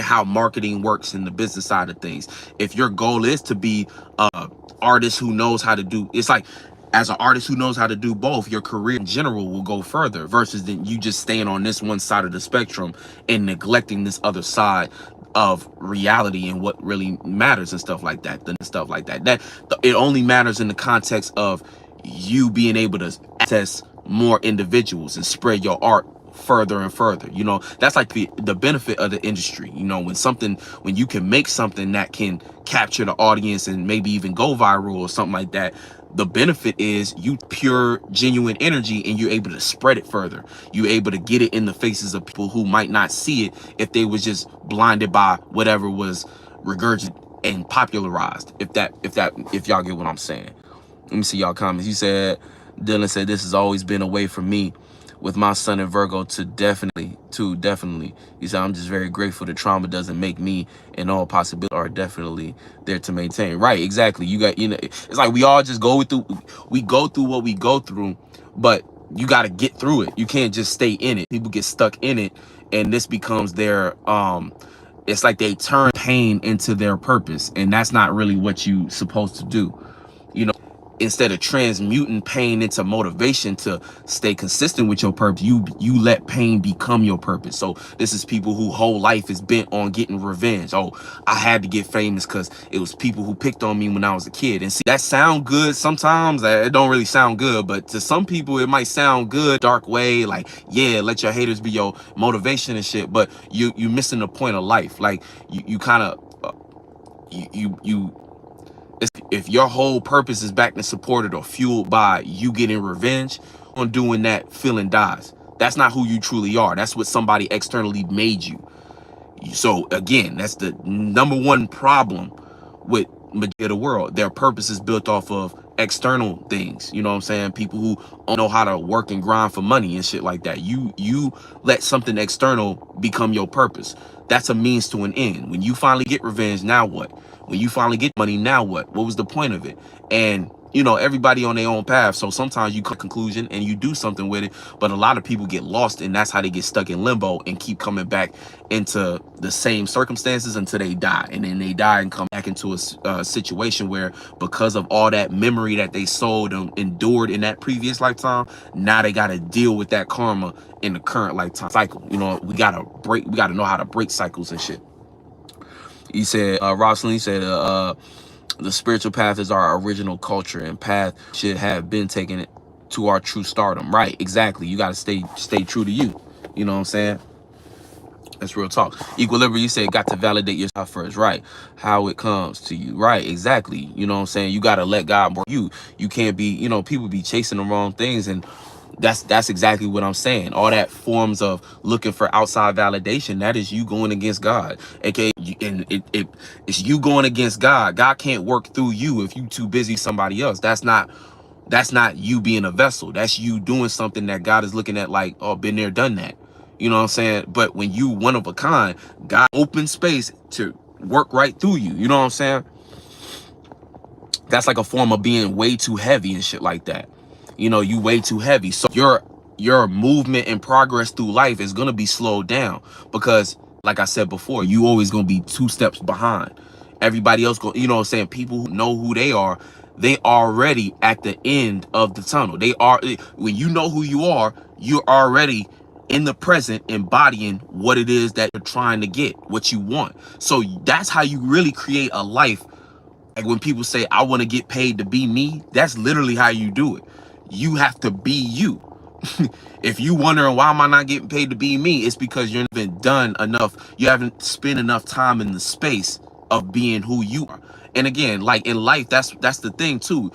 how marketing works in the business side of things. If your goal is to be a artist who knows how to do, it's like, as an artist who knows how to do both, your career in general will go further, versus than you just staying on this one side of the spectrum and neglecting this other side of reality and what really matters and stuff like that. That it only matters in the context of you being able to access more individuals and spread your art further and further. You know, that's like the benefit of the industry. You know, when you can make something that can capture the audience and maybe even go viral or something like that, the benefit is you pure genuine energy and you're able to spread it further. You're able to get it in the faces of people who might not see it if they was just blinded by whatever was regurgitated and popularized. If y'all get what I'm saying. Let me see y'all comments. He said, Dylan said, this has always been a way for me with my son in Virgo to definitely. He said, I'm just very grateful that trauma doesn't make me, and all possibilities are definitely there to maintain. Right, exactly. You got, it's like we all just go through what we go through, but you got to get through it. You can't just stay in it. People get stuck in it, and this becomes their it's like they turn pain into their purpose, and that's not really what you supposed to do. Instead of transmuting pain into motivation to stay consistent with your purpose, you let pain become your purpose. So this is people who whole life is bent on getting revenge. Oh, I had to get famous because it was people who picked on me when I was a kid. And see, that sound good sometimes. It don't really sound good, but to some people it might sound good, dark way, like, yeah, let your haters be your motivation and shit. But you missing the point of life. Like you kind of if your whole purpose is backed and supported or fueled by you getting revenge on doing that, feeling dies. That's not who you truly are. That's what somebody externally made you. So again, that's the number one problem with majority of the world. Their purpose is built off of external things. You know what I'm saying? People who don't know how to work and grind for money and shit like that. You let something external become your purpose. That's a means to an end. When you finally get revenge, now what? When you finally get money, now what? What was the point of it? And everybody on their own path. So sometimes you come to a conclusion and you do something with it, but a lot of people get lost, and that's how they get stuck in limbo and keep coming back into the same circumstances until they die. And then they die and come back into a situation where, because of all that memory that they sold and endured in that previous lifetime, now they got to deal with that karma in the current lifetime cycle. We got to know how to break cycles and shit. He said, Rosalind said, the spiritual path is our original culture, and path should have been taken it to our true stardom. Right, exactly. You got to stay true to you. You know what I'm saying? That's real talk. Equilibrium, you said, got to validate yourself first. Right, how it comes to you. Right, exactly. You know what I'm saying? You got to let God work you. You can't be, people be chasing the wrong things, and that's exactly what I'm saying. All that forms of looking for outside validation, that is you going against God. Okay, and it's you going against God. God can't work through you if you too busy somebody else. That's not you being a vessel. That's you doing something that God is looking at like, oh, been there, done that. You know what I'm saying? But when you one of a kind, God open space to work right through you. You know what I'm saying? That's like a form of being way too heavy and shit like that. You way too heavy. So your movement and progress through life is going to be slowed down because, like I said before, you always going to be 2 steps behind. Everybody else you know what I'm saying? People who know who they are, they already at the end of the tunnel. When you know who you are, you're already in the present embodying what it is that you're trying to get, what you want. So that's how you really create a life. Like when people say, I want to get paid to be me, that's literally how you do it. You have to be you. If you wondering why am I not getting paid to be me, it's because you haven't done enough. You haven't spent enough time in the space of being who you are. And again, like in life, that's the thing too.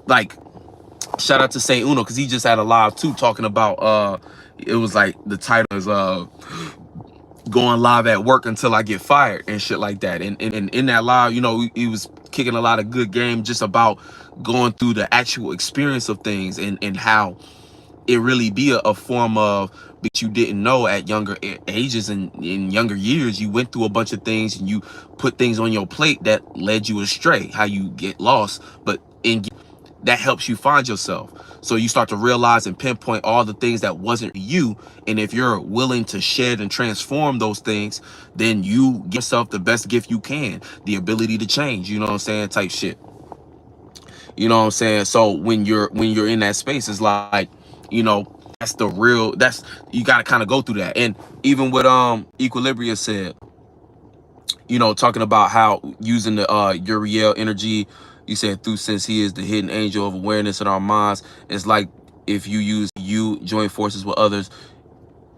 Like shout out to Saint Uno, because he just had a live too talking about it was like the title is going live at work until I get fired and shit like that. And in that live, he was kicking a lot of good game just about going through the actual experience of things and how it really be a form of, but you didn't know at younger ages and in younger years, you went through a bunch of things and you put things on your plate that led you astray, how you get lost, but that helps you find yourself. So you start to realize and pinpoint all the things that wasn't you. And if you're willing to shed and transform those things, then you give yourself the best gift you can, the ability to change, you know what I'm saying, type shit. You know what I'm saying? So when you're in that space, it's like, that's the real, you got to kind of go through that. And even what Equilibria said, talking about how using the Uriel energy, you said, through, since he is the hidden angel of awareness in our minds, it's like if you join forces with others,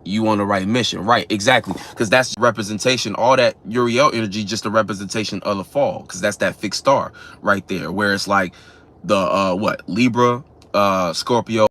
you on the right mission. Right, exactly, because that's representation. All that Uriel energy, just a representation of the fall, because that's that fixed star right there, where it's like the Libra, Scorpio.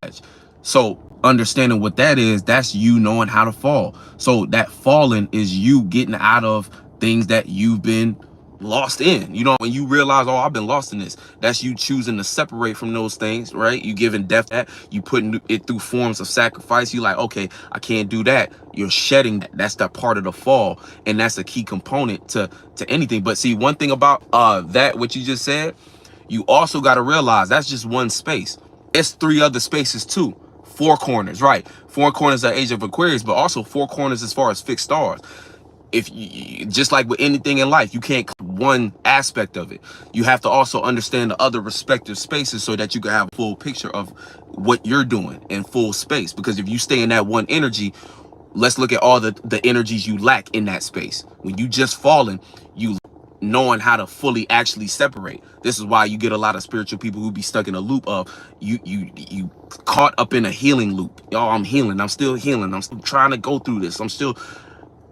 So understanding what that is, that's you knowing how to fall. So that falling is you getting out of things that you've been lost in. You know, when you realize, oh, I've been lost in this, that's you choosing to separate from those things, right? You giving death that, you putting it through forms of sacrifice. You like, okay, I can't do that. You're shedding that. That's that part of the fall, and that's a key component to anything. But see, one thing about that, what you just said, you also got to realize that's just one space. It's 3 other spaces too. 4 corners, right? 4 corners are Age of Aquarius, but also 4 corners as far as fixed stars. If you, just like with anything in life, you can't one aspect of it. You have to also understand the other respective spaces so that you can have a full picture of what you're doing in full space. Because if you stay in that one energy, let's look at all the energies you lack in that space. When you just fallen, you knowing how to fully actually separate. This is why you get a lot of spiritual people who be stuck in a loop of you caught up in a healing loop. Y'all, I'm healing, I'm still healing, I'm still trying to go through this, I'm still.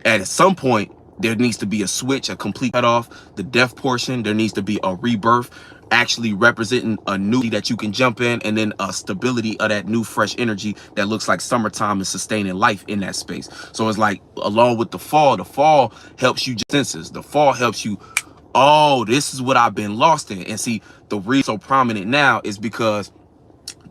At some point, there needs to be a switch, a complete cutoff. The death portion, there needs to be a rebirth, actually representing a new that you can jump in, and then a stability of that new fresh energy that looks like summertime and sustaining life in that space. So it's like, along with the fall helps you senses. The fall helps you, oh, this is what I've been lost in. And see, the reason so prominent now is because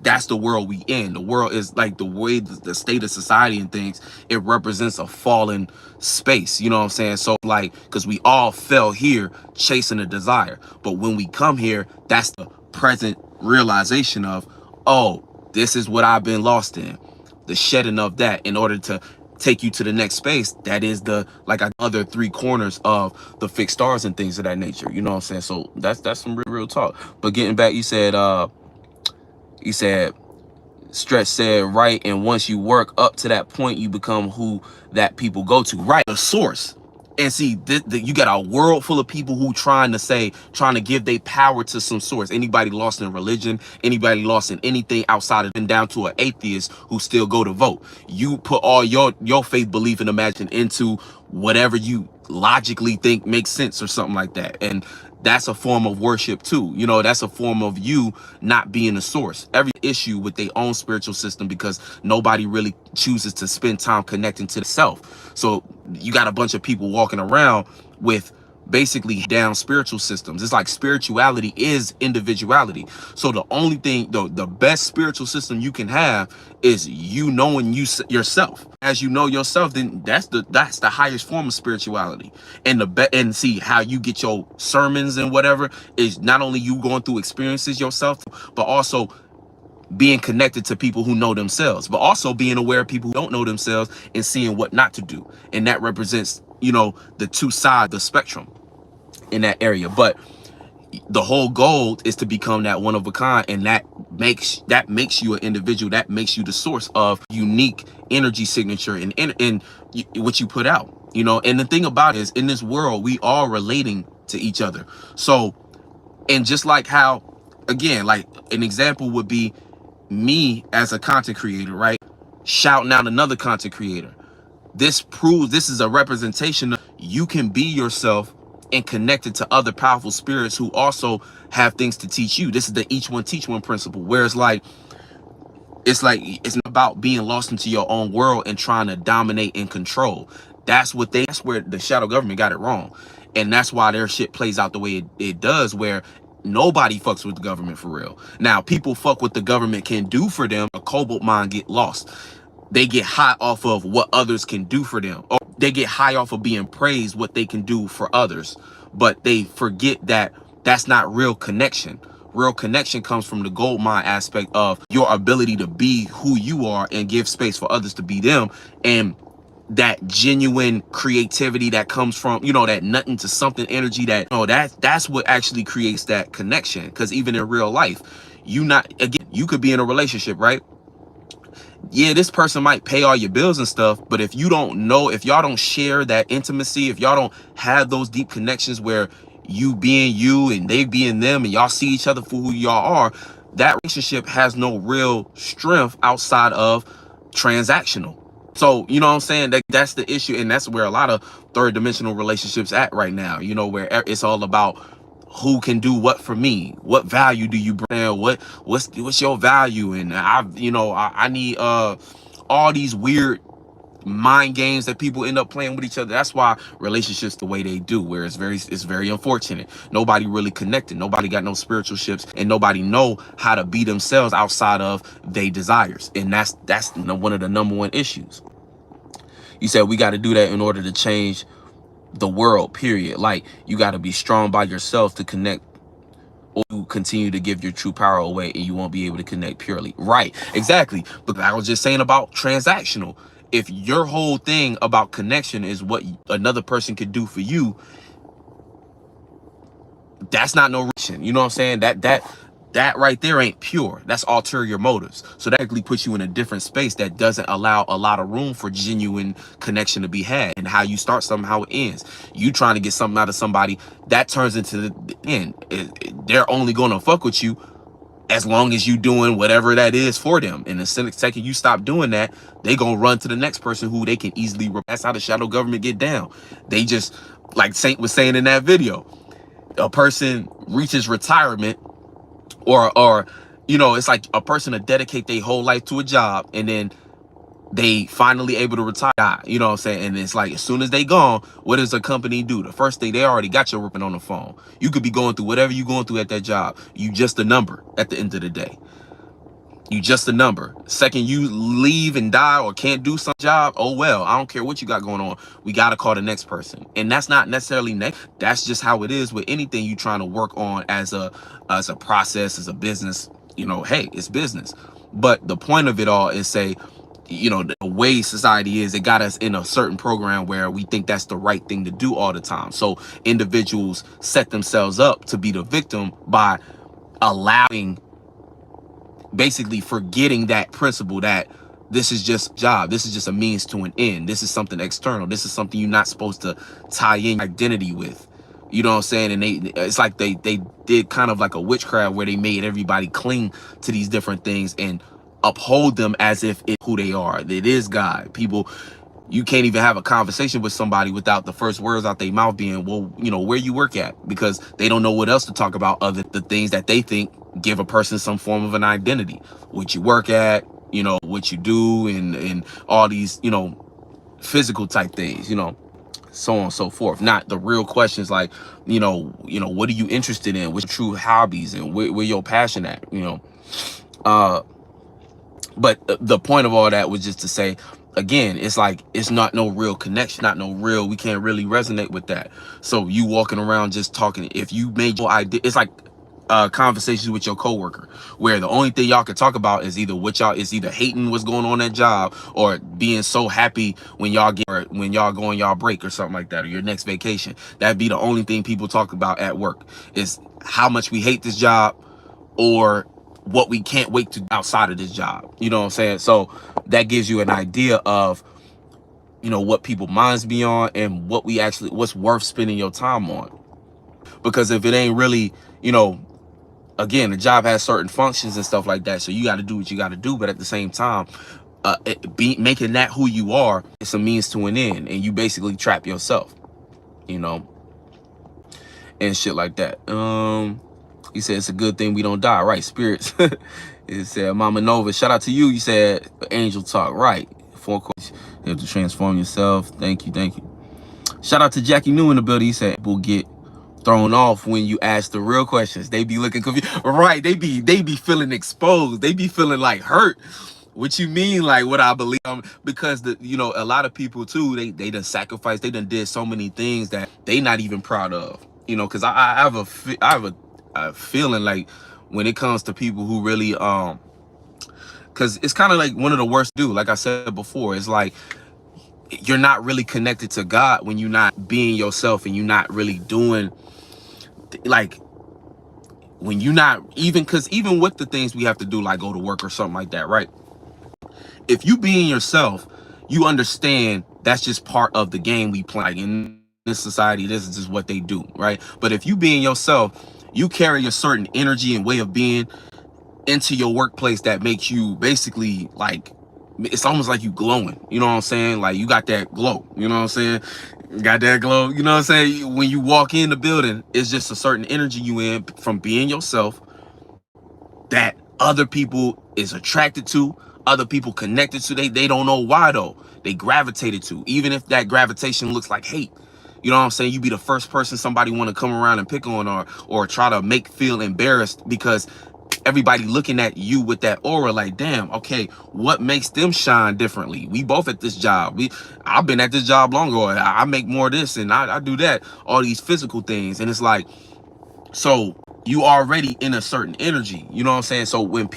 that's the world we in. The world is like the way the state of society and things, it represents a fallen space. You know what I'm saying? So like, because we all fell here chasing a desire. But when we come here, that's the present realization of, oh, this is what I've been lost in. The shedding of that in order to take you to the next space. That is the, like, other 3 corners of the fixed stars and things of that nature. You know what I'm saying? So that's some real talk. But getting back, you said, Stretch said, right, and once you work up to that point, you become who that people go to, right? The source. And see, you got a world full of people who trying to give their power to some source. Anybody lost in religion, anybody lost in anything outside of, and down to an atheist who still go to vote. You put all your faith, belief, and imagine into whatever you logically think makes sense or something like that. And that's a form of worship too. You know, that's a form of you not being the source. Every issue with their own spiritual system, because nobody really chooses to spend time connecting to the self. So you got a bunch of people walking around with basically down spiritual systems. It's like spirituality is individuality. So the only thing, the best spiritual system you can have is you knowing yourself. As you know yourself, then that's the highest form of spirituality. And and see how you get your sermons and whatever is not only you going through experiences yourself, but also being connected to people who know themselves, but also being aware of people who don't know themselves and seeing what not to do. And that represents, you know, the 2 sides of the spectrum in that area. But the whole goal is to become that one of a kind, and that makes you an individual. That makes you the source of unique energy signature and what you put out, you know. And the thing about it is, in this world, we are relating to each other. So, and just like how, again, like an example would be me as a content creator, right? Shouting out another content creator. This proves, this is a representation of you can be yourself and connected to other powerful spirits who also have things to teach you. This is the each one teach one principle, where it's not about being lost into your own world and trying to dominate and control. That's where the shadow government got it wrong. And that's why their shit plays out the way it does, where nobody fucks with the government for real. Now, people fuck what the government can do for them. A cobalt mind get lost. They get high off of what others can do for them. Or they get high off of being praised what they can do for others. But they forget that that's not real connection. Real connection comes from the gold mine aspect of your ability to be who you are and give space for others to be them. And that genuine creativity that comes from, you know, that nothing to something energy, that, you know, that's what actually creates that connection. Because even in real life, you could be in a relationship, right? Yeah, this person might pay all your bills and stuff, but if you don't know, if y'all don't share that intimacy, if y'all don't have those deep connections where you being you and they being them and y'all see each other for who y'all are, that relationship has no real strength outside of transactional. So, you know what I'm saying? That's the issue. And that's where a lot of 3rd dimensional relationships at right now, you know, where it's all about who can do what for me. What value do you bring? What's your value? And I need all these weird mind games that people end up playing with each other. That's why relationships the way they do, where it's very unfortunate. Nobody really connected. Nobody got no spiritual ships, and nobody know how to be themselves outside of their desires. And that's one of the number one issues. You said we got to do that in order to change the world, period. Like, you got to be strong by yourself to connect, or you continue to give your true power away and you won't be able to connect purely. Right, exactly. But I was just saying about transactional. If your whole thing about connection is what another person could do for you, that's not no relation. You know what I'm saying? That right there ain't pure. That's ulterior motives. So that actually puts you in a different space that doesn't allow a lot of room for genuine connection to be had. And how you start something, how it ends. You trying to get something out of somebody, that turns into the end. They're only going to fuck with you as long as you doing whatever that is for them. And the second you stop doing that, they gonna run to the next person who they can easily. That's how the shadow government get down. They just, like Saint was saying in that video, a person reaches retirement, or you know, it's like a person to dedicate their whole life to a job, and then they finally able to retire. You know what I'm saying? And it's like, as soon as they gone, what does a company do? The first thing, they already got your ripping on the phone. You could be going through whatever you going through at that job. You just a number at the end of the day. You just a number. Second you leave and die or can't do some job, oh well, I don't care what you got going on. We got to call the next person. And that's not necessarily that's just how it is with anything you trying to work on as a process, as a business. You know, hey, it's business. But the point of it all is, say, you know, the way society is, it got us in a certain program where we think that's the right thing to do all the time. So individuals set themselves up to be the victim by allowing, basically forgetting that principle, that this is just a job. This is just a means to an end. This is something external. This is something you're not supposed to tie in identity with. You know what I'm saying? And it's like they did kind of like a witchcraft where they made everybody cling to these different things and uphold them as if it's who they are. It is God. People, you can't even have a conversation with somebody without the first words out their mouth being, well, you know, where you work at, because they don't know what else to talk about other than the things that they think give a person some form of an identity. What you work at, you know, what you do, and all these, you know, physical type things, you know, so on and so forth. Not the real questions like, you know, what are you interested in? What's your true hobbies, and where your passion at, you know? But the point of all that was just to say, again, it's like, it's not no real connection, not no real, we can't really resonate with that. So you walking around just talking, if you made your idea, it's like conversations with your coworker, where the only thing y'all can talk about is either either hating what's going on at job, or being so happy when y'all go on y'all break or something like that, or your next vacation. That'd be the only thing people talk about at work, is how much we hate this job, or what we can't wait to outside of this job. You know what I'm saying? So that gives you an idea of, you know, what people minds be on, and what's worth spending your time on. Because if it ain't really, you know, again, the job has certain functions and stuff like that, so you got to do what you got to do. But at the same time, making that who you are, it's a means to an end, and you basically trap yourself, you know, and shit like that. He said it's a good thing we don't die, right? Spirits. It said, Mama Nova, shout out to you. You said angel talk, right? 4 questions. You have to transform yourself. Thank you. Shout out to Jackie New in the building. He said people get thrown off when you ask the real questions. They be looking confused, right? They be feeling exposed. They be feeling like hurt. What you mean, like what I believe? Because you know, a lot of people too, they done sacrificed, they done did so many things that they not even proud of. You know, because I have a feeling like when it comes to people who really because it's kind of like one of the worst do. Like I said before, it's like you're not really connected to God when you're not being yourself, and you're not really doing, like, when you're not even, because even with the things we have to do, like go to work or something like that, right? If you being yourself, you understand that's just part of the game we play. Like, in this society, this is just what they do, right? But if you being yourself, you carry a certain energy and way of being into your workplace that makes you basically, like, it's almost like you glowing. You know what I'm saying? Like, you got that glow. You know what I'm saying? Got that glow. You know what I'm saying? When you walk in the building, it's just a certain energy you in from being yourself that other people is attracted to, other people connected to. They don't know why though. they gravitated to, even if that gravitation looks like hate. You know what I'm saying? You be the first person somebody want to come around and pick on, or try to make feel embarrassed, because everybody looking at you with that aura like, damn, okay, what makes them shine differently? We both at this job. I've been at this job longer, or I make more of this and I do that, all these physical things. And it's like, so you already in a certain energy, you know what I'm saying? So when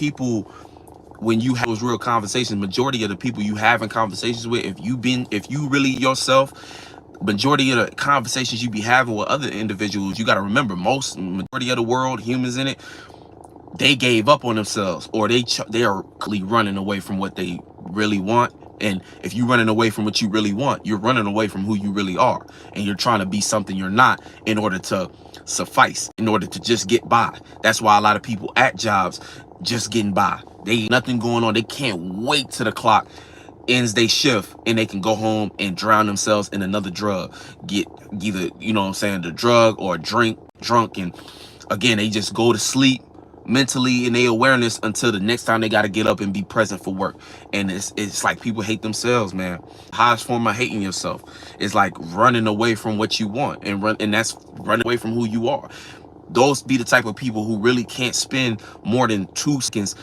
you have those real conversations, majority of the people you having conversations with, if you really yourself, majority of the conversations you be having with other individuals, you got to remember, majority of the world, humans in it, they gave up on themselves, or they are running away from what they really want. And if you're running away from what you really want, you're running away from who you really are, and you're trying to be something you're not in order to suffice, in order to just get by. That's why a lot of people at jobs just getting by. They ain't nothing going on. They can't wait till the clock ends they shift and they can go home and drown themselves in another drug, get either, you know what I'm saying, the drug or drunk, and again, they just go to sleep mentally in their awareness until the next time they got to get up and be present for work. And it's like people hate themselves, man. Highest form of hating yourself is like running away from what you want, and that's running away from who you are. Those be the type of people who really can't spend more than 2 seconds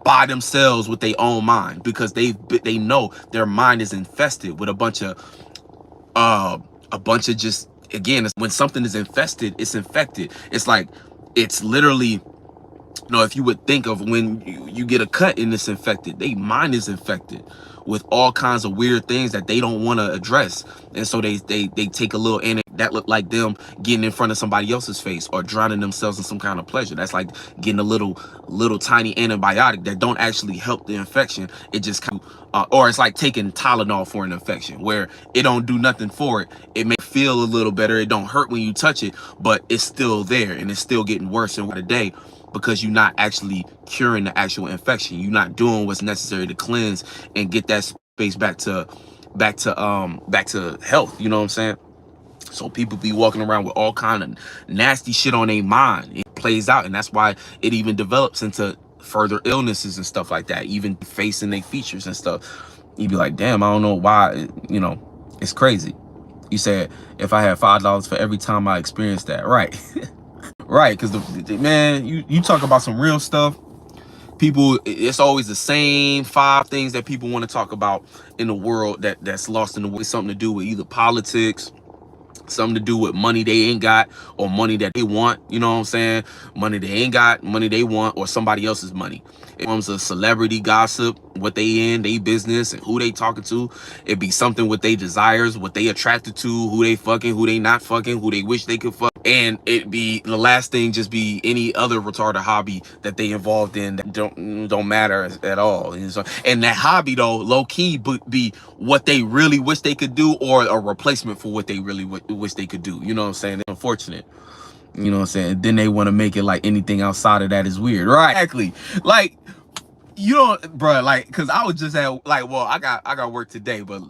by themselves with their own mind, because they know their mind is infested with a bunch of just, again, when something is infested, it's infected. It's like, it's literally, you know, if you would think of when you get a cut and it's infected, their mind is infected with all kinds of weird things that they don't want to address. And so they take a little anecdote that look like them getting in front of somebody else's face, or drowning themselves in some kind of pleasure. That's like getting a little tiny antibiotic that don't actually help the infection. It just kind of, or it's like taking Tylenol for an infection, where it don't do nothing for it. It may feel a little better. It don't hurt when you touch it, but it's still there, and it's still getting worse in the day, because you're not actually curing the actual infection. You're not doing what's necessary to cleanse and get that space back to health. You know what I'm saying? So people be walking around with all kind of nasty shit on their mind. It plays out, and that's why it even develops into further illnesses and stuff like that, even facing their features and stuff. You'd be like, damn, I don't know why, you know, it's crazy. You said, if I had $5 for every time I experienced that, right? Right, because man, you talk about some real stuff. People, it's always the same 5 things that people want to talk about in the world that's lost in the way. Something to do with either politics, something to do with money they ain't got, or money that they want. You know what I'm saying? Money they ain't got, money they want, or somebody else's money. It comes to celebrity gossip, what they in, they business, and who they talking to. It be something with they desires, what they attracted to, who they fucking, who they not fucking, who they wish they could fuck. And it be the last thing, just be any other retarded hobby that they involved in that don't matter at all. And, so, and that hobby though, low key, be what they really wish they could do, or a replacement for what they really wish they could do. You know what I'm saying? They're unfortunate. You know what I'm saying? Then they want to make it like anything outside of that is weird, right? Exactly. Like, you don't, bro. Like, cause I was just at, like, well, I got work today, but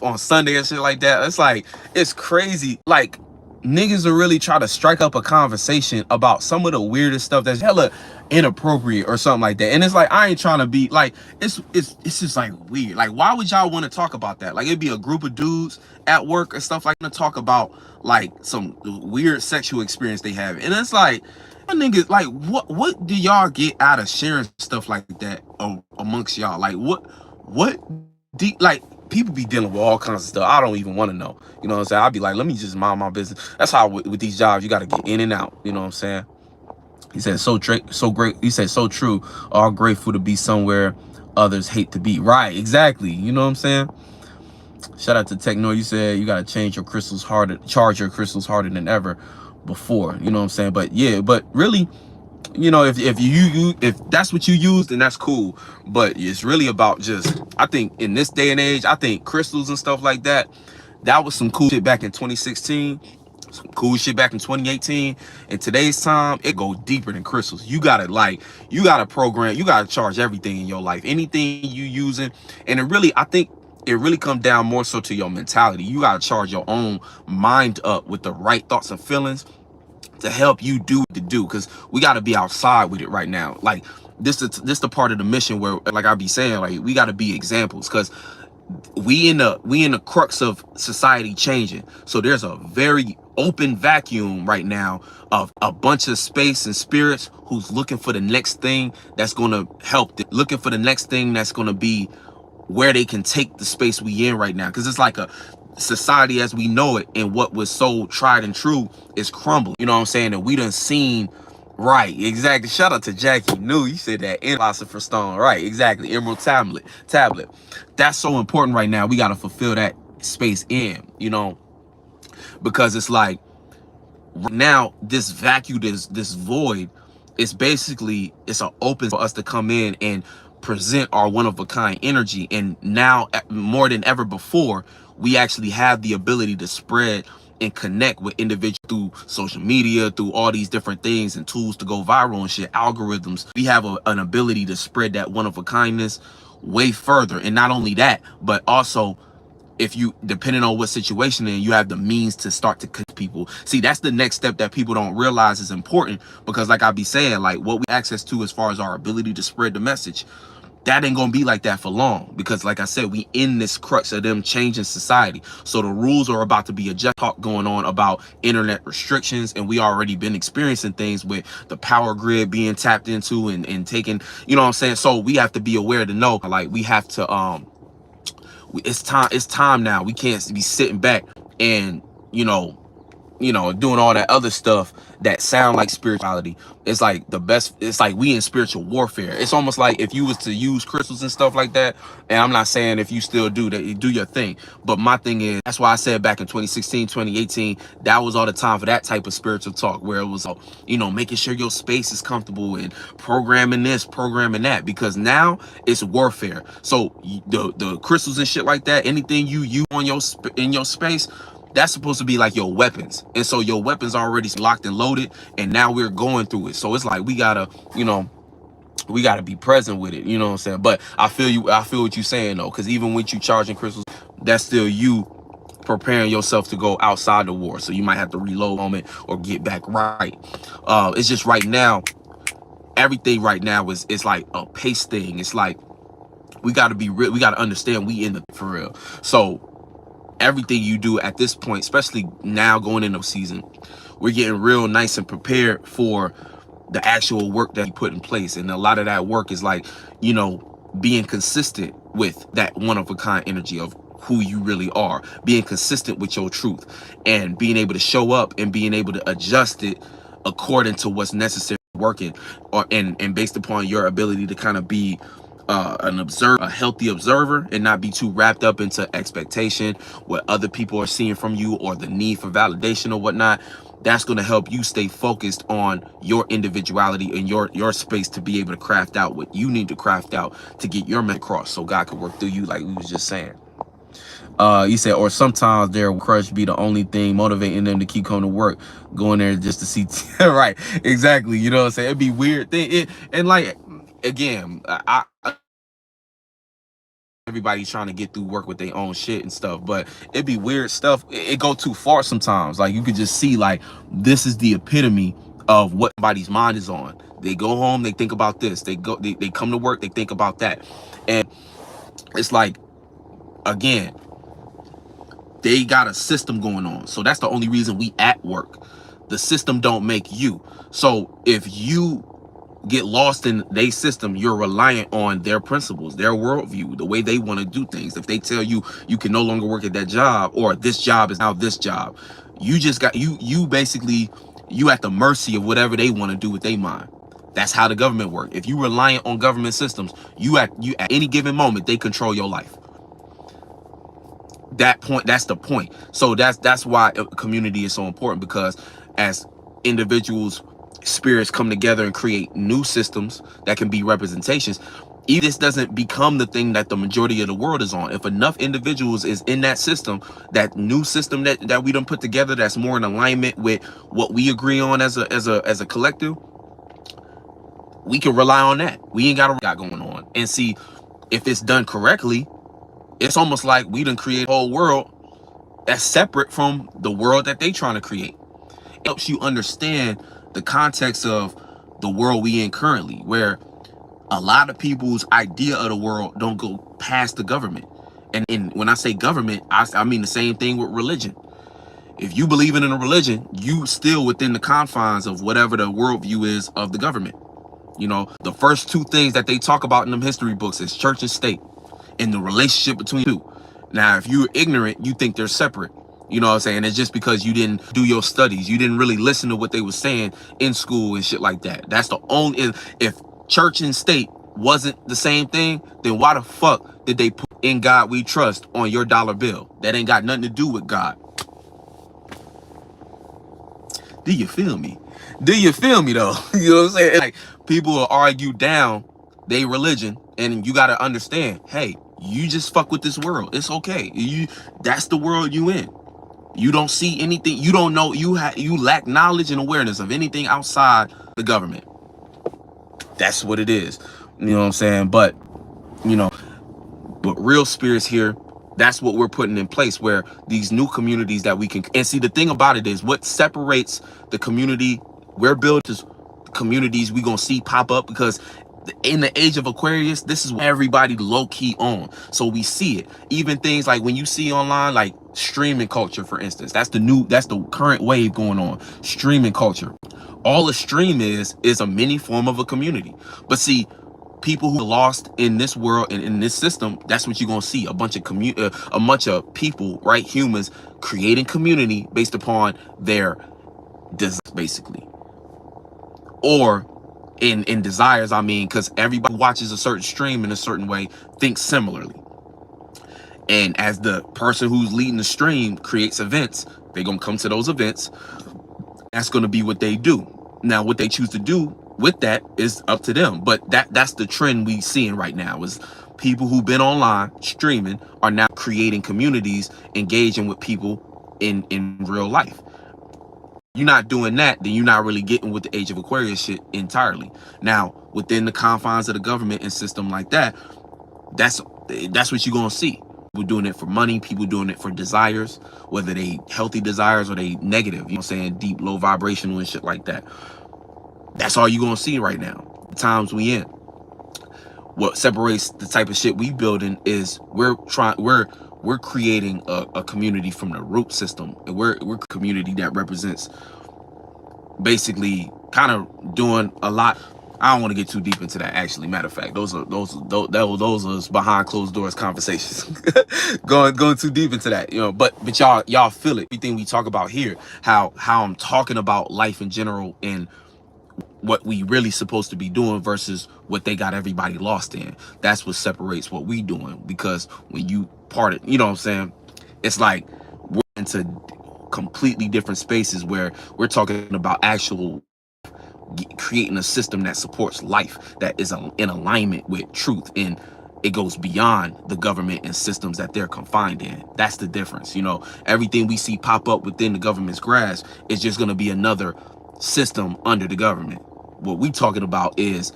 on Sunday and shit like that, it's like, it's crazy. Like, niggas will really try to strike up a conversation about some of the weirdest stuff that's hella inappropriate or something like that. And it's like, I ain't trying to be like, it's just like weird. Like, why would y'all want to talk about that? Like, it'd be a group of dudes at work or stuff like that, to talk about like some weird sexual experience they have. And it's like, niggas, like, what do y'all get out of sharing stuff like that amongst y'all? Like, what like, people be dealing with all kinds of stuff I don't even want to know. You know what I'm saying? I'll be like, let me just mind my business. That's how with these jobs, you got to get in and out. You know what I'm saying? He said, so great. He said, so true. All grateful to be somewhere others hate to be. Right, exactly. You know what I'm saying? Shout out to Techno. You said you got to change your crystals harder, charge your crystals harder than ever before. You know what I'm saying? But yeah, but really, you know, if that's what you use, then that's cool. But it's really about just, I think in this day and age, I think crystals and stuff like that was some cool shit back in 2016, some cool shit back in 2018. In today's time, it go deeper than crystals. You gotta program, you gotta charge everything in your life, anything you using. And it really, I think it really comes down more so to your mentality. You gotta charge your own mind up with the right thoughts and feelings to help you do what to do, because we got to be outside with it right now. Like, this the part of the mission where, like I be saying, like, we got to be examples, because we in the crux of society changing. So there's a very open vacuum right now of a bunch of space and spirits who's looking for the next thing that's going to help them, looking for the next thing that's going to be where they can take the space we in right now. Because it's like a society as we know it, and what was so tried and true is crumbling. You know what I'm saying? And we done seen. Right, exactly. Shout out to Jackie. Knew you said that. Philosopher Stone. Right, exactly. Emerald tablet. That's so important right now. We got to fulfill that space in, you know, because it's like right now this vacuum, this void, is basically, it's an open for us to come in and present our one of a kind energy. And now more than ever before, we actually have the ability to spread and connect with individuals through social media, through all these different things and tools to go viral and shit, algorithms. We have an ability to spread that one of a kindness way further. And not only that, but also, if you, depending on what situation, and you have the means to start to connect people. See, that's the next step that people don't realize is important, because like I be saying, like what we access to as far as our ability to spread the message, that ain't gonna be like that for long, because like I said, we in this crux of them changing society. So the rules are about to be adjusted. Talk going on about internet restrictions, and we already been experiencing things with the power grid being tapped into and taken, you know what I'm saying? So we have to be aware to know, like, we have to it's time now. We can't be sitting back and doing all that other stuff that sound like spirituality. It's like the best. It's like we in spiritual warfare. It's almost like if you was to use crystals and stuff like that. And I'm not saying if you still do that, you do your thing. But my thing is, that's why I said back in 2016, 2018, that was all the time for that type of spiritual talk, where it was, making sure your space is comfortable and programming this, programming that. Because now it's warfare. So the crystals and shit like that, anything you use on in your space, that's supposed to be like your weapons. And so your weapons are already locked and loaded, and now we're going through it. So it's like we gotta be present with it, you know what I'm saying? But I feel what you're saying though, because even with you charging crystals, that's still you preparing yourself to go outside the war. So you might have to reload moment or get back right. It's just right now, everything right now is like a pace thing. It's like we gotta be real, we gotta understand we in the for real. So everything you do at this point, especially now going into season, we're getting real nice and prepared for the actual work that you put in place. And a lot of that work is like, being consistent with that one of a kind energy of who you really are, being consistent with your truth, and being able to show up and being able to adjust it according to what's necessary working, and based upon your ability to kind of be a healthy observer, and not be too wrapped up into expectation, what other people are seeing from you, or the need for validation or whatnot. That's going to help you stay focused on your individuality and your space to be able to craft out what you need to craft out to get your message across, so God can work through you, like we was just saying. You said, or sometimes their crush be the only thing motivating them to keep coming to work, going there just to see. Right, exactly. You know what I'm saying? It'd be weird thing. And like, again, everybody's trying to get through work with their own shit and stuff, but it'd be weird stuff. It go too far sometimes. Like, you could just see, like, this is the epitome of what somebody's mind is on. They go home, they think about this. They come to work, they think about that. And it's like, again, they got a system going on. So that's the only reason we at work. The system don't make you. So if you get lost in their system, you're reliant on their principles, their worldview, the way they want to do things. If they tell you you can no longer work at that job, or this job is now this job, you just got you basically, you at the mercy of whatever they want to do with their mind. That's how the government works. If you reliant on government systems, you at any given moment, they control your life. That's the point. So that's why community is so important, because as individuals, spirits come together and create new systems that can be representations, even this doesn't become the thing that the majority of the world is on. If enough individuals is in that system, that new system that we done put together, that's more in alignment with what we agree on as a collective, we can rely on that. We ain't got going on. And see, if it's done correctly, it's almost like we done create a whole world that's separate from the world that they trying to create. It helps you understand the context of the world we in currently, where a lot of people's idea of the world don't go past the government. And when I say government, I mean the same thing with religion. If you believe in a religion, you still within the confines of whatever the worldview is of the government. You know, the first two things that they talk about in them history books is church and state and the relationship between the two. Now, if you're ignorant, you think they're separate. You know what I'm saying? It's just because you didn't do your studies. You didn't really listen to what they were saying in school and shit like that. That's the only, if church and state wasn't the same thing, then why the fuck did they put "In God We Trust" on your dollar bill? That ain't got nothing to do with God. Do you feel me? Do you feel me though? You know what I'm saying? Like, people will argue down their religion, and you got to understand, hey, you just fuck with this world. It's okay. That's the world you in. You don't see anything. You don't know. You lack knowledge and awareness of anything outside the government. That's what it is. You know what I'm saying? But, you know, but real spirits here, that's what we're putting in place, where these new communities that we can, and see, the thing about it is what separates the community we're building is communities we gonna see pop up, because in the age of Aquarius, this is what everybody low-key on. So we see it. Even things like when you see online, like streaming culture, for instance, that's the current wave going on. Streaming culture. All a stream is a mini form of a community. But see, people who are lost in this world and in this system, that's what you're gonna see. A bunch of people, right? Humans creating community based upon their desires, basically. Or in desires, I mean, because everybody who watches a certain stream in a certain way thinks similarly. And as the person who's leading the stream creates events, they're gonna come to those events. That's gonna be what they do. Now, what they choose to do with that is up to them. But that's the trend we seeing right now, is people who've been online streaming are now creating communities, engaging with people in real life. You're not doing that, then you're not really getting with the age of Aquarius shit entirely. Now, within the confines of the government and system like that, that's what you're gonna see. People doing it for money, people doing it for desires, whether they healthy desires or they negative, you know what I'm saying, deep, low vibrational and shit like that. That's all you're gonna see right now, the times we in. What separates the type of shit we building is we're creating a community from the root system, and we're a community that represents basically kind of doing a lot. I don't want to get too deep into that, actually. Matter of fact, those are behind closed doors conversations. going too deep into that, you know. But y'all feel it. Everything we talk about here, how I'm talking about life in general and what we really supposed to be doing versus what they got everybody lost in. That's what separates what we doing. Because when you part it, you know what I'm saying, it's like we're into completely different spaces where we're talking about actual creating a system that supports life, that is in alignment with truth, and it goes beyond the government and systems that they're confined in. That's the difference. You know, everything we see pop up within the government's grasp is just going to be another system under the government. What we talking about is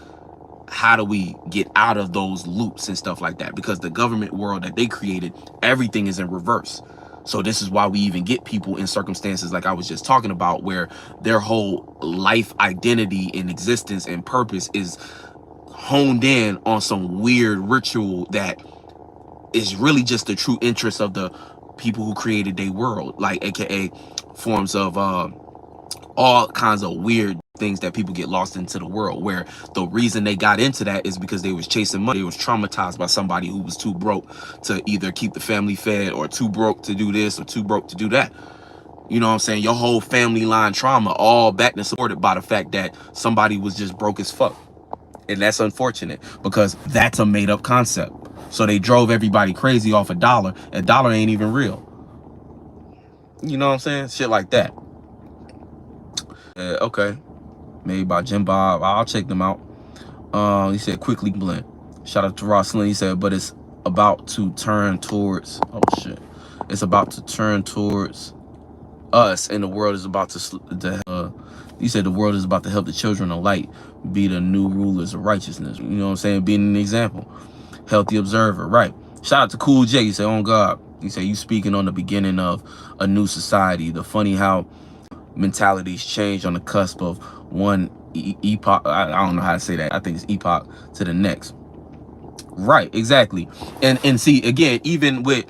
how do we get out of those loops and stuff like that, because the government world that they created, everything is in reverse. So this is why we even get people in circumstances like I was just talking about, where their whole life identity and existence and purpose is honed in on some weird ritual that is really just the true interest of the people who created their world, like aka forms of all kinds of weird things that people get lost into the world, where the reason they got into that is because they was chasing money. They was traumatized by somebody who was too broke to either keep the family fed, or too broke to do this, or too broke to do that. You know what I'm saying? Your whole family line trauma all backed and supported by the fact that somebody was just broke as fuck. And that's unfortunate, because that's a made up concept. So they drove everybody crazy off a dollar. A dollar ain't even real. You know what I'm saying? Shit like that. Okay. Made by Jim Bob. I'll check them out. He said, quickly blend. Shout out to Ross Lynn. He said, but it's about to turn towards, oh shit. It's about to turn towards us, and the world is about to, he said the world is about to help the children of light be the new rulers of righteousness. You know what I'm saying? Being an example. Healthy observer. Right. Shout out to Cool J. He said, on God. He said, you speaking on the beginning of a new society. The funny how mentalities change on the cusp of one epoch. I don't know how to say that. I think it's epoch to the next. Right, exactly. And see, again, even with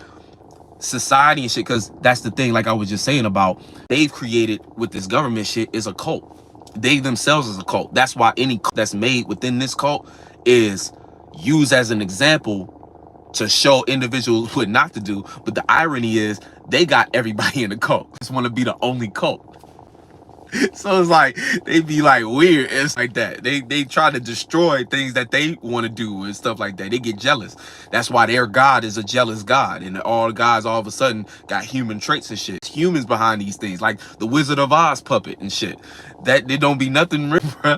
society and shit, because that's the thing, like I was just saying about, they've created with this government shit is a cult. They themselves is a cult. That's why any cult that's made within this cult is used as an example to show individuals what not to do. But the irony is they got everybody in the cult. Just want to be the only cult. So it's like they be like weird. It's like that. They try to destroy things that they want to do and stuff like that. They get jealous. That's why their God is a jealous God, and all gods all of a sudden got human traits and shit. It's humans behind these things, like the Wizard of Oz puppet and shit. That there don't be nothing real, bro.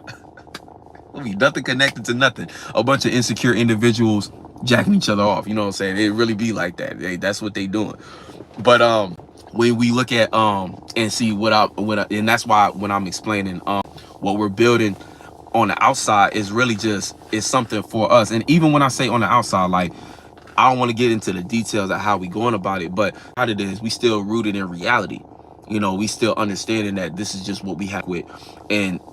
There'll be nothing connected to nothing. A bunch of insecure individuals jacking each other off. You know what I'm saying? It really be like that. That's what they doing. But when we look at and see and that's why when I'm explaining what we're building on the outside is really just is something for us. And even when I say on the outside, like, I don't want to get into the details of how we going about it, but how it is, we still rooted in reality. You know, we still understanding that this is just what we have with,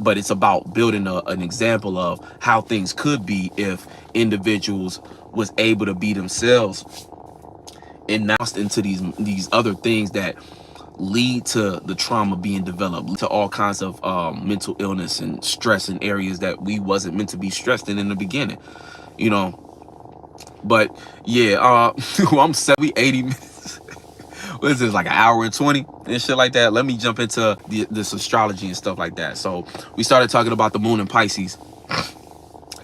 but it's about building an example of how things could be if individuals was able to be themselves and now into these other things that lead to the trauma being developed, lead to all kinds of mental illness and stress in areas that we wasn't meant to be stressed in the beginning, you know. But yeah, I'm 80 minutes. What is this, like an hour and 20 and shit like that? Let me jump into this astrology and stuff like that. So we started talking about the moon in Pisces,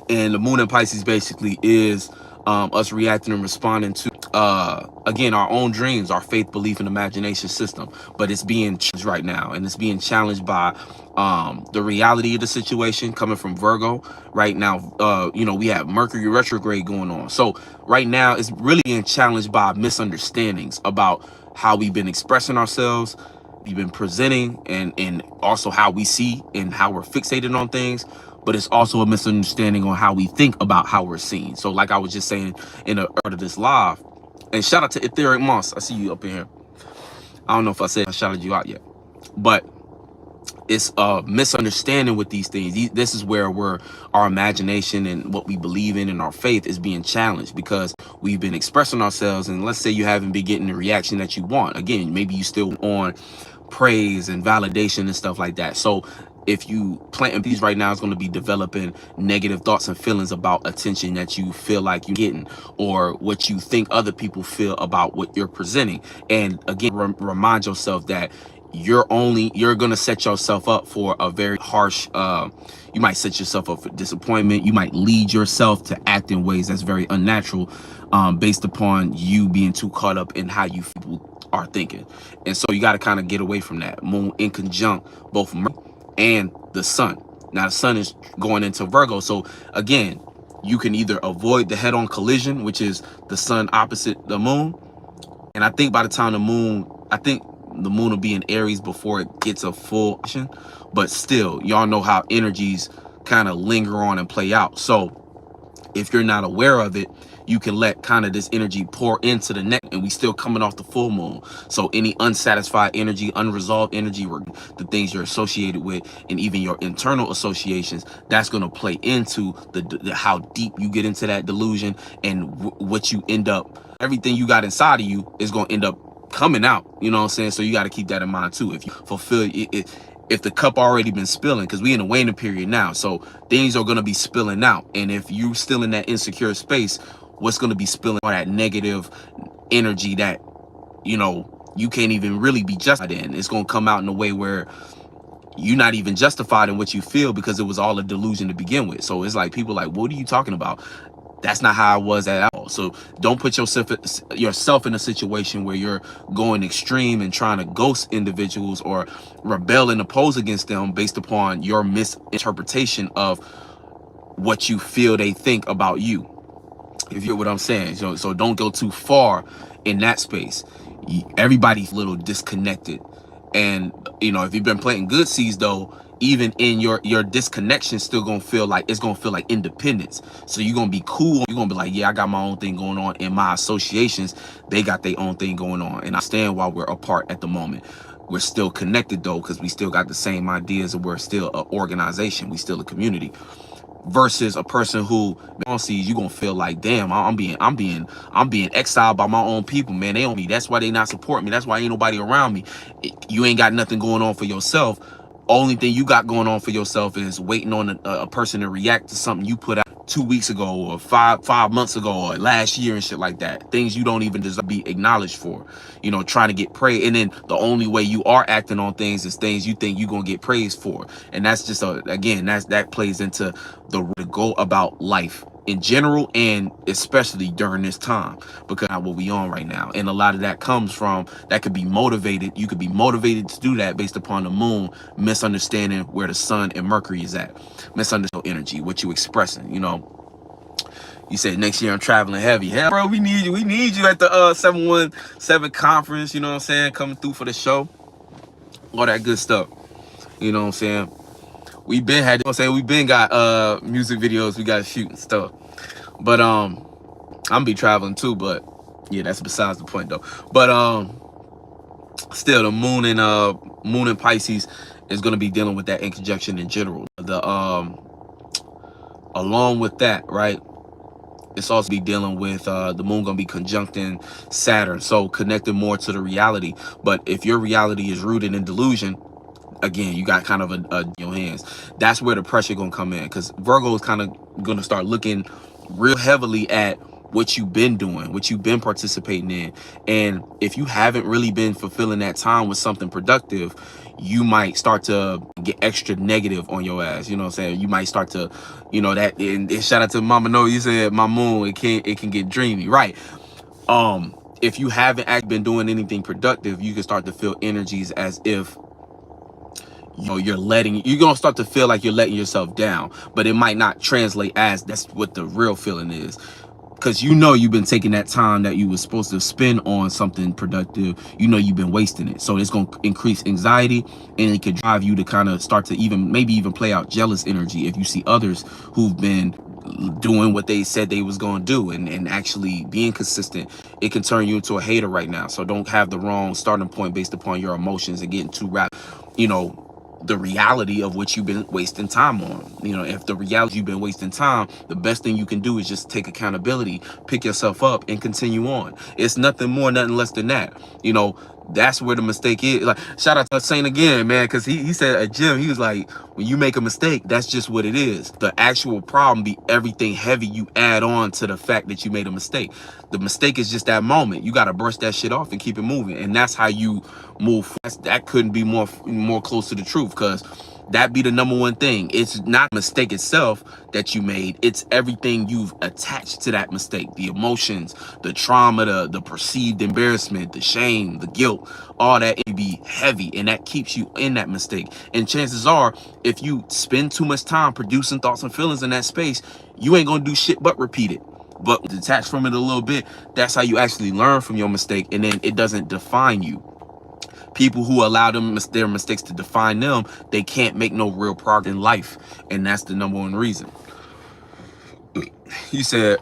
and the moon in Pisces basically is us reacting and responding to again, our own dreams, our faith, belief, and imagination system. But it's being challenged right now, and it's being challenged by the reality of the situation coming from Virgo right now. You know, we have Mercury retrograde going on, so right now it's really being challenged by misunderstandings about how we've been expressing ourselves, we've been presenting, and also how we see and how we're fixated on things. But it's also a misunderstanding on how we think about how we're seen. So like I was just saying in the earlier of this live, and shout out to Etheric Moss. I see you up in here. I don't know if I shouted you out yet, but it's a misunderstanding with these things. This is where our imagination and what we believe in and our faith is being challenged, because we've been expressing ourselves, and let's say you haven't been getting the reaction that you want. Again, maybe you still on praise and validation and stuff like that. So if you planting these right now, is going to be developing negative thoughts and feelings about attention that you feel like you're getting, or what you think other people feel about what you're presenting. And again, remind yourself that you're going to set yourself up for a very harsh, you might set yourself up for disappointment. You might lead yourself to act in ways that's very unnatural, based upon you being too caught up in how you are thinking. And so you got to kind of get away from that. Moon in conjunct both Mercury and the sun. Now the sun is going into Virgo, so again, you can either avoid the head-on collision, which is the sun opposite the moon, and I think by the time the moon will be in Aries before it gets a full action. But still, y'all know how energies kind of linger on and play out. So if you're not aware of it, you can let kind of this energy pour into the next, and we still coming off the full moon. So any unsatisfied energy, unresolved energy, the things you're associated with, and even your internal associations, that's going to play into the how deep you get into that delusion, and what you end up, everything you got inside of you is going to end up coming out. You know what I'm saying? So you got to keep that in mind too. If you fulfill it, if the cup already been spilling, because we in a waning period now, so things are going to be spilling out. And if you still in that insecure space, what's going to be spilling all that negative energy that, you know, you can't even really be justified in. It's going to come out in a way where you're not even justified in what you feel, because it was all a delusion to begin with. So it's like, people like, what are you talking about? That's not how I was at all. So don't put yourself in a situation where you're going extreme and trying to ghost individuals or rebel and oppose against them based upon your misinterpretation of what you feel they think about you. If you hear what I'm saying. So don't go too far in that space. Everybody's a little disconnected. And, you know, if you've been planting good seeds, though, even in your disconnection, still gonna feel like independence. So you're gonna be cool. You're gonna be like, yeah, I got my own thing going on, and my associations, they got their own thing going on. And I stand while we're apart at the moment. We're still connected though, because we still got the same ideas, and we're still an organization. We still a community. versus a person who sees, you gonna feel like, damn, I'm being exiled by my own people, man. They on me. That's why they not support me. That's why ain't nobody around me. You ain't got nothing going on for yourself. Only thing you got going on for yourself is waiting on a person to react to something you put out 2 weeks ago or five months ago or last year and shit like that. Things you don't even deserve to be acknowledged for, you know, trying to get praised. And then the only way you are acting on things is things you think you're gonna get praised for. And that's just again, that plays into the go about life in general, and especially during this time, because what we on right now. And a lot of that comes from, that could be motivated. You could be motivated to do that based upon the moon misunderstanding where the sun and Mercury is at. Misunderstanding energy, what you expressing, you know. You said next year I'm traveling heavy. Hell, bro, we need you. We need you at the 717 conference, you know what I'm saying, coming through for the show. All that good stuff. You know what I'm saying? We've been had, you know what I'm saying, we've been got music videos we gotta shoot and stuff. But I'm gonna be traveling too, but yeah, that's besides the point though. But still, the moon in Pisces is gonna be dealing with that in conjunction in general. The along with that, right, it's also be dealing with the moon gonna be conjuncting Saturn, so connected more to the reality. But if your reality is rooted in delusion, again, you got kind of a your hands. That's where the pressure gonna come in, because Virgo is kind of gonna start looking real heavily at what you've been doing, what you've been participating in. And if you haven't really been fulfilling that time with something productive, you might start to get extra negative on your ass. You know what I'm saying? You might start to, you know, that, and shout out to Mama No, you said my moon, it can get dreamy, right? If you haven't actually been doing anything productive, you can start to feel energies as if, you know, you're gonna start to feel like you're letting yourself down, but it might not translate as that's what the real feeling is, because you know you've been taking that time that you were supposed to spend on something productive, you know you've been wasting it. So it's going to increase anxiety, and it could drive you to kind of start to maybe even play out jealous energy if you see others who've been doing what they said they was going to do and actually being consistent. It can turn you into a hater right now. So don't have the wrong starting point based upon your emotions and getting too wrapped, you know, the reality of what you've been wasting time on. You know, if the reality you've been wasting time, the best thing you can do is just take accountability, pick yourself up, and continue on. It's nothing more, nothing less than that. You know, that's where the mistake is. Like, shout out to Saint again, man, because he said at gym, he was like, when you make a mistake, that's just what it is. The actual problem be everything heavy you add on to the fact that you made a mistake. The mistake is just that moment. You got to brush that shit off and keep it moving. And that's how you move. That couldn't be more close to the truth, because that be the number one thing. It's not a mistake itself that you made. It's everything you've attached to that mistake. The emotions, the trauma, the perceived embarrassment, the shame, the guilt, all that can be heavy, and that keeps you in that mistake. And chances are, if you spend too much time producing thoughts and feelings in that space, you ain't gonna do shit but repeat it. But detach from it a little bit, that's how you actually learn from your mistake, and then it doesn't define you. People who allow their mistakes to define them, they can't make no real progress in life, and that's the number one reason. He said,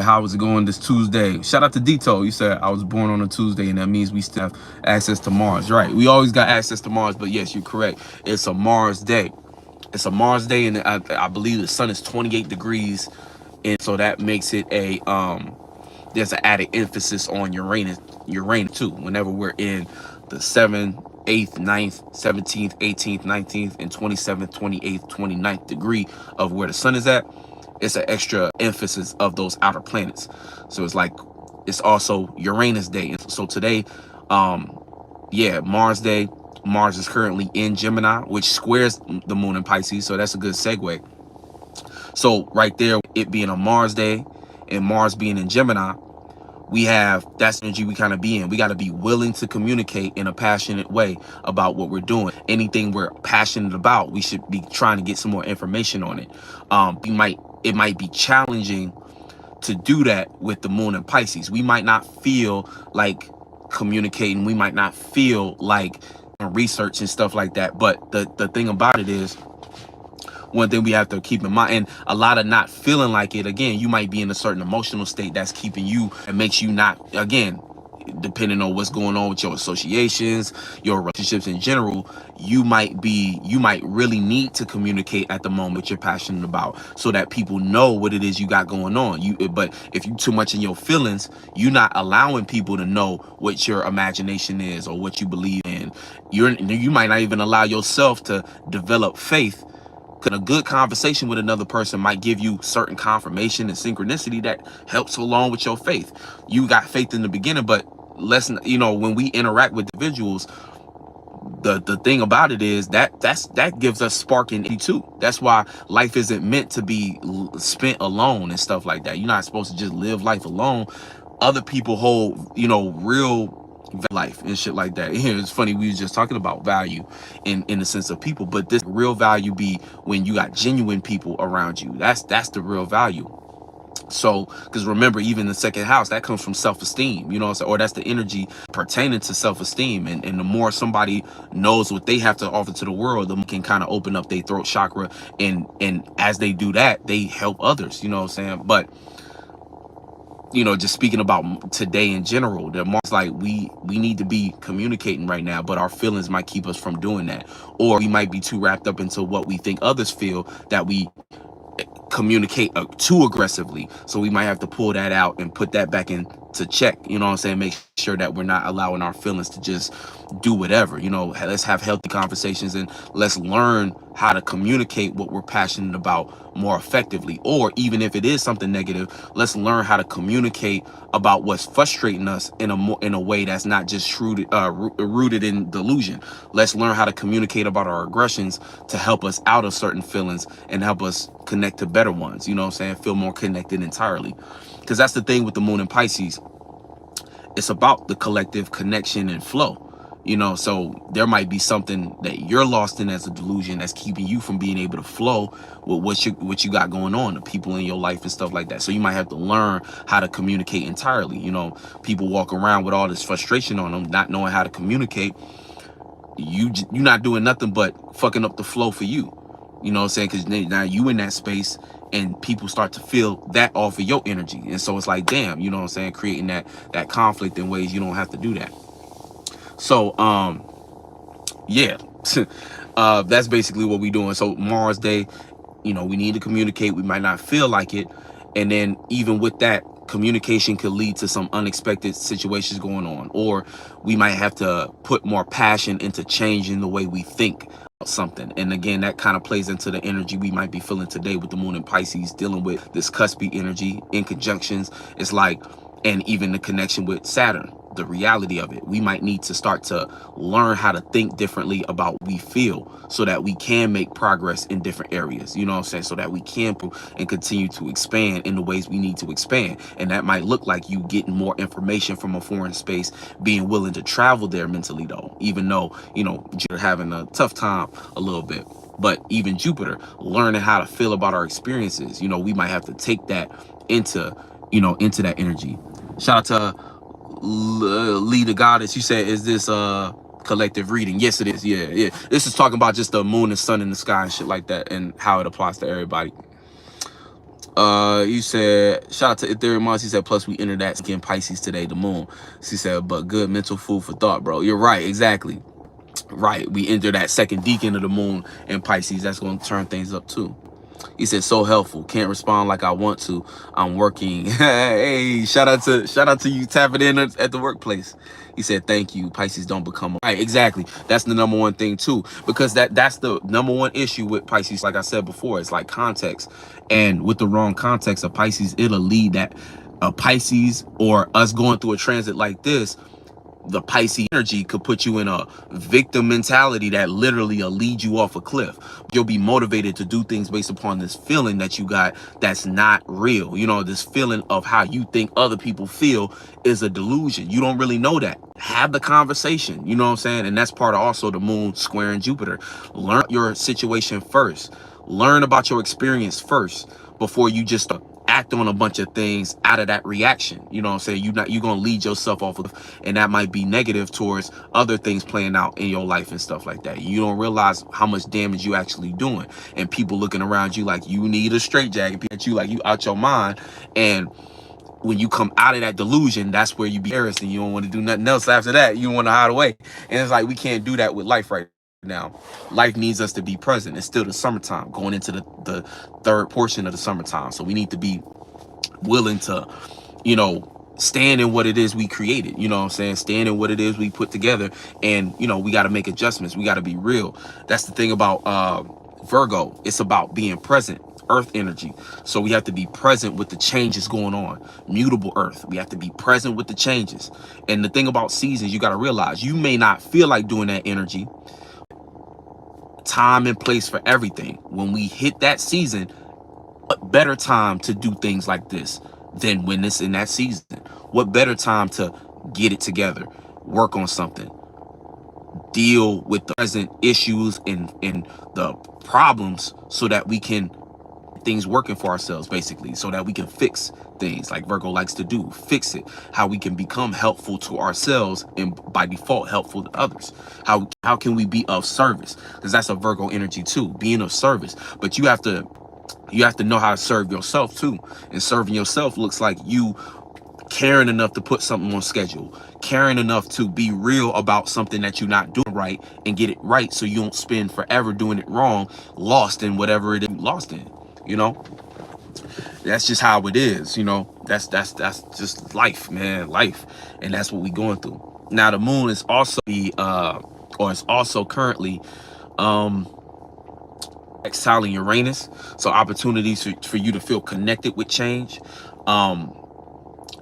how was it going this Tuesday? Shout out to Dito. He said, I was born on a Tuesday, and that means we still have access to Mars. Right, we always got access to Mars, but yes, you're correct. It's a Mars day. It's a Mars day, and I believe the sun is 28 degrees, and so that makes it a there's an added emphasis on Uranus too. Whenever we're in the 7th, 8th, 9th, 17th, 18th, 19th, and 27th, 28th, 29th degree of where the sun is at, it's an extra emphasis of those outer planets. So it's like, it's also Uranus day. And so today, yeah, Mars day. Mars is currently in Gemini, which squares the moon in Pisces. So that's a good segue. So right there, it being a Mars day and Mars being in Gemini, we have, that's energy we kind of be in. We got to be willing to communicate in a passionate way about what we're doing. Anything we're passionate about, we should be trying to get some more information on it. It might be challenging to do that with the moon in Pisces. We might not feel like communicating. We might not feel like research and stuff like that. But the thing about it is, one thing we have to keep in mind, and a lot of not feeling like it, again, you might be in a certain emotional state that's keeping you and makes you not, again, depending on what's going on with your associations, your relationships in general, you might really need to communicate at the moment you're passionate about, so that people know what it is you got going on. But if you too much in your feelings, you're not allowing people to know what your imagination is or what you believe in. You might not even allow yourself to develop faith. Because a good conversation with another person might give you certain confirmation and synchronicity that helps along with your faith. You got faith in the beginning, but when we interact with individuals, the thing about it is that gives us spark and energy too. That's why life isn't meant to be spent alone and stuff like that. You're not supposed to just live life alone. Other people hold, real life and shit like that. It's funny, we was just talking about value in the sense of people, but this real value be when you got genuine people around you. That's the real value. So, because remember, even the second house, that comes from self-esteem, or that's the energy pertaining to self-esteem. And the more somebody knows what they have to offer to the world, the more can kind of open up their throat chakra. And as they do that, they help others, But just speaking about today in general, the more like we need to be communicating right now, but our feelings might keep us from doing that. Or we might be too wrapped up into what we think others feel that we communicate too aggressively. So we might have to pull that out and put that back into check, make sure that we're not allowing our feelings to just do whatever. Let's have healthy conversations, and let's learn how to communicate what we're passionate about more effectively. Or even if it is something negative, let's learn how to communicate about what's frustrating us in a way that's not just rooted in delusion. Let's learn how to communicate about our aggressions to help us out of certain feelings and help us connect to better ones, feel more connected entirely. Because that's the thing with the moon in Pisces. It's about the collective connection and flow. So there might be something that you're lost in as a delusion that's keeping you from being able to flow with what you got going on, the people in your life and stuff like that. So you might have to learn how to communicate entirely. People walk around with all this frustration on them, not knowing how to communicate. You're not doing nothing but fucking up the flow for you. Because now you in that space, and people start to feel that off of your energy. And so it's like, damn, creating that conflict in ways you don't have to do that. So, yeah, that's basically what we're doing. So Mars Day, we need to communicate. We might not feel like it. And then even with that, communication could lead to some unexpected situations going on, or we might have to put more passion into changing the way we think something. And again, that kind of plays into the energy we might be feeling today with the moon in Pisces, dealing with this Cusp energy in conjunctions. It's like, and even the connection with Saturn, the reality of it. We might need to start to learn how to think differently about what we feel, so that we can make progress in different areas, so that we can and continue to expand in the ways we need to expand. And that might look like you getting more information from a foreign space, being willing to travel there mentally though, even though, you're having a tough time a little bit. But even Jupiter, learning how to feel about our experiences, we might have to take that into that energy. Shout out to Lee the Goddess. You said, is this collective reading? Yes, it is. Yeah. This is talking about just the moon and sun in the sky and shit like that, and how it applies to everybody. You said, shout out to Ethereum Mars. He said, plus we entered that again Pisces today, the moon. She said, but good mental food for thought, bro. You're right, exactly. Right, we enter that second decan of the moon in Pisces. That's going to turn things up too. He said, so helpful. Can't respond like I want to. I'm working. Hey, shout out to you tapping in at the workplace. He said, thank you. Pisces don't become right. Exactly. That's the number one thing too, because that's the number one issue with Pisces. Like I said before, it's like context, and with the wrong context of Pisces, it'll lead that a Pisces or us going through a transit like this. The Pisces energy could put you in a victim mentality that literally will lead you off a cliff. You'll be motivated to do things based upon this feeling that you got that's not real. This feeling of how you think other people feel is a delusion. You don't really know that. Have the conversation, you know what I'm saying? And that's part of also the moon squaring Jupiter. Learn your situation first. Learn about your experience first before you just act on a bunch of things out of that reaction. You know what I'm saying? You're gonna lead yourself off of, and that might be negative towards other things playing out in your life and stuff like that. You don't realize how much damage you actually doing, and people looking around you like you need a straitjacket, at you like you out your mind. And when you come out of that delusion, that's where you be embarrassed and you don't want to do nothing else after that. You want to hide away. And it's like, we can't do that with life right now. Life needs us to be present. It's still the summertime, going into the third portion of the summertime. So we need to be willing to, you know, stand in what it is we created, you know what I'm saying? Stand in what it is we put together. And, you know, we got to make adjustments. We got to be real. That's the thing about Virgo. It's about being present, earth energy. So we have to be present with the changes going on. Mutable earth. We have to be present with the changes. And the thing about seasons, you got to realize you may not feel like doing that energy. Time and place for everything. When we hit that season, what better time to do things like this than when it's in that season? What better time to get it together, work on something, deal with the present issues and the problems, so that we can things working for ourselves, basically, so that we can fix things like Virgo likes to do. Fix it. How we can become helpful to ourselves and by default helpful to others. How can we be of service? Because that's a Virgo energy too, being of service. But you have to know how to serve yourself too. And serving yourself looks like you caring enough to put something on schedule, caring enough to be real about something that you're not doing right and get it right, so you don't spend forever doing it wrong, lost in whatever it is lost in. You know, that's just how it is. You know, that's just life, man, life. And that's what we going through. Now the moon is also is also currently exiling Uranus, so opportunities for you to feel connected with change,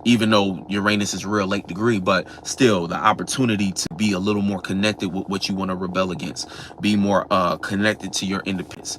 even though Uranus is real late degree, but still the opportunity to be a little more connected with what you want to rebel against, be more connected to your independence.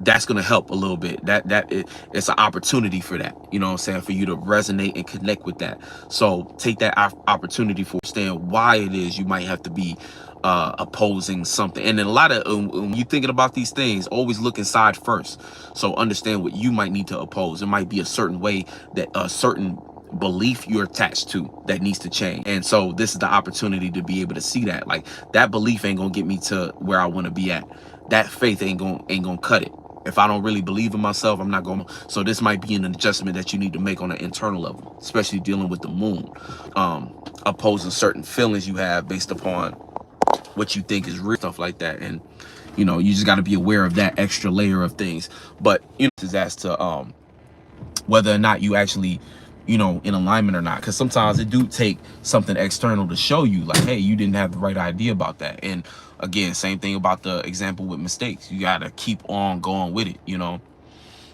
That's going to help a little bit. It's an opportunity for that, you know what I'm saying, for you to resonate and connect with that. So take that opportunity for understand why it is you might have to be opposing something. And then a lot of when you're thinking about these things, always look inside first. So understand what you might need to oppose. It might be a certain way, that a certain belief you're attached to that needs to change. And so this is the opportunity to be able to see that, like, that belief ain't gonna get me to where I want to be at. That faith ain't gonna cut it. If I don't really believe in myself, I'm not going to. So this might be an adjustment that you need to make on an internal level, especially dealing with the moon, opposing certain feelings you have based upon what you think is real, stuff like that. And, you know, you just got to be aware of that extra layer of things. But, you know, is as to whether or not you actually, you know, in alignment or not. Because sometimes it do take something external to show you, like, hey, you didn't have the right idea about that. And again, same thing about the example with mistakes. You got to keep on going with it, you know.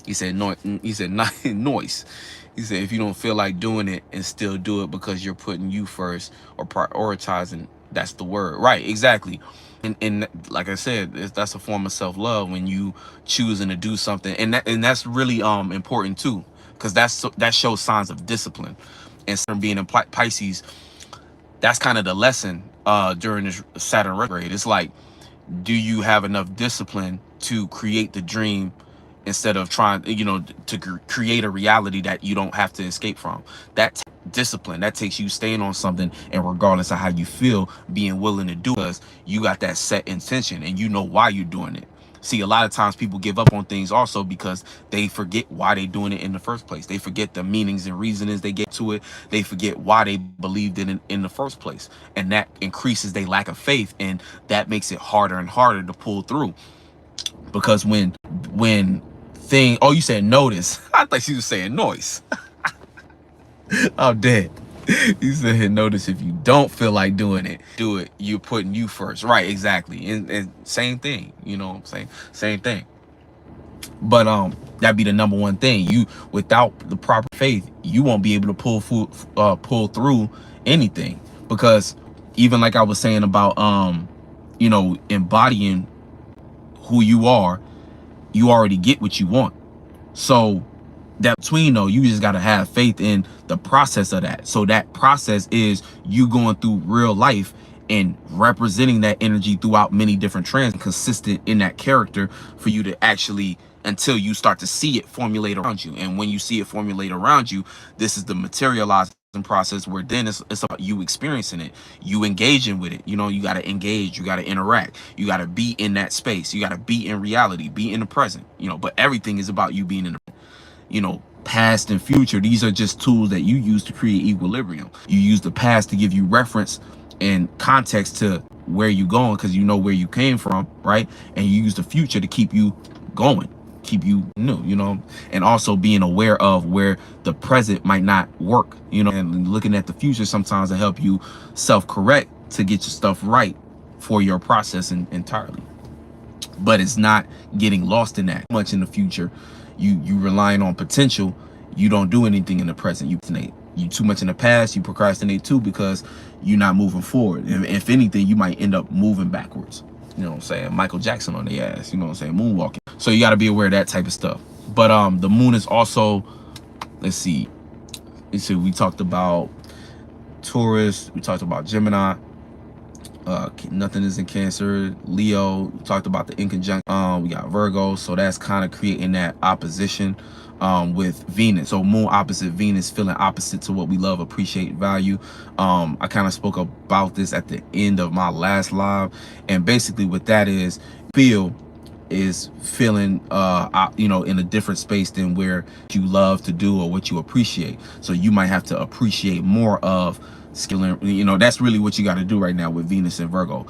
He said noise. He said noise. He said if you don't feel like doing it and still do it because you're putting you first or prioritizing, that's the word. Right, exactly. And like I said, that's a form of self-love when you choosing to do something. And that's really important too, because that shows signs of discipline. And from being in Pisces, that's kind of the lesson during this Saturn retrograde. It's like, do you have enough discipline to create the dream instead of trying, you know, to create a reality that you don't have to escape from? That discipline, that takes you staying on something, and regardless of how you feel, being willing to do it, because you got that set intention and you know why you're doing it. See, a lot of times people give up on things also because they forget why they're doing it in the first place. They forget the meanings and reasonings they get to it. They forget why they believed in the first place. And that increases their lack of faith, and that makes it harder and harder to pull through. Because when oh, you said notice. I thought you were saying noise. I'm dead. You said notice if you don't feel like doing it, do it. You're putting you first. Right, exactly. And same thing, you know what I'm saying? Same thing. But that'd be the number one thing. You, without the proper faith, you won't be able to pull through anything. Because even like I was saying about you know, embodying who you are, you already get what you want. So that between, though, you just got to have faith in the process of that. So that process is you going through real life and representing that energy throughout many different trends, consistent in that character for you to actually, until you start to see it formulate around you. And when you see it formulate around you, this is the materializing process, where then it's about you experiencing it, you engaging with it. You know, you got to engage, you got to interact, you got to be in that space, you got to be in reality, be in the present, you know. But everything is about you being in the, you know, past and future, these are just tools that you use to create equilibrium. You use the past to give you reference and context to where you're going, because you know where you came from, right? And you use the future to keep you going, keep you new, you know, and also being aware of where the present might not work, you know, and looking at the future sometimes to help you self-correct to get your stuff right for your process entirely. But it's not getting lost in that much in the future. You relying on potential. You don't do anything in the present. You procrastinate. You too much in the past. You procrastinate too because you're not moving forward. And if anything, you might end up moving backwards. You know what I'm saying? Michael Jackson on the ass. You know what I'm saying? Moonwalking. So you got to be aware of that type of stuff. But the moon is also, let's see. We talked about Taurus. We talked about Gemini. Nothing is in Cancer. Leo, we talked about the in conjunction. We got Virgo, so that's kind of creating that opposition with Venus. So moon opposite Venus, feeling opposite to what we love, appreciate, value. I kind of spoke about this at the end of my last live, and basically what that is feeling you know, in a different space than where you love to do or what you appreciate. So you might have to appreciate more of scheduling. You know, that's really what you got to do right now with Venus and Virgo.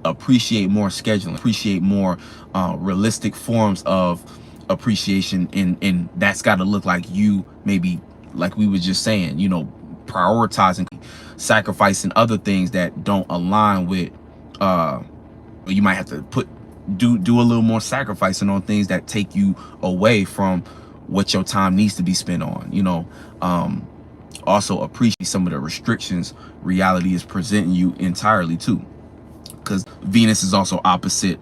Appreciate more scheduling, appreciate more realistic forms of appreciation, and that's got to look like you, maybe like we were just saying, you know, prioritizing, sacrificing other things that don't align with you might have to do a little more sacrificing on things that take you away from what your time needs to be spent on, you know. Also appreciate some of the restrictions reality is presenting you entirely too, because Venus is also opposite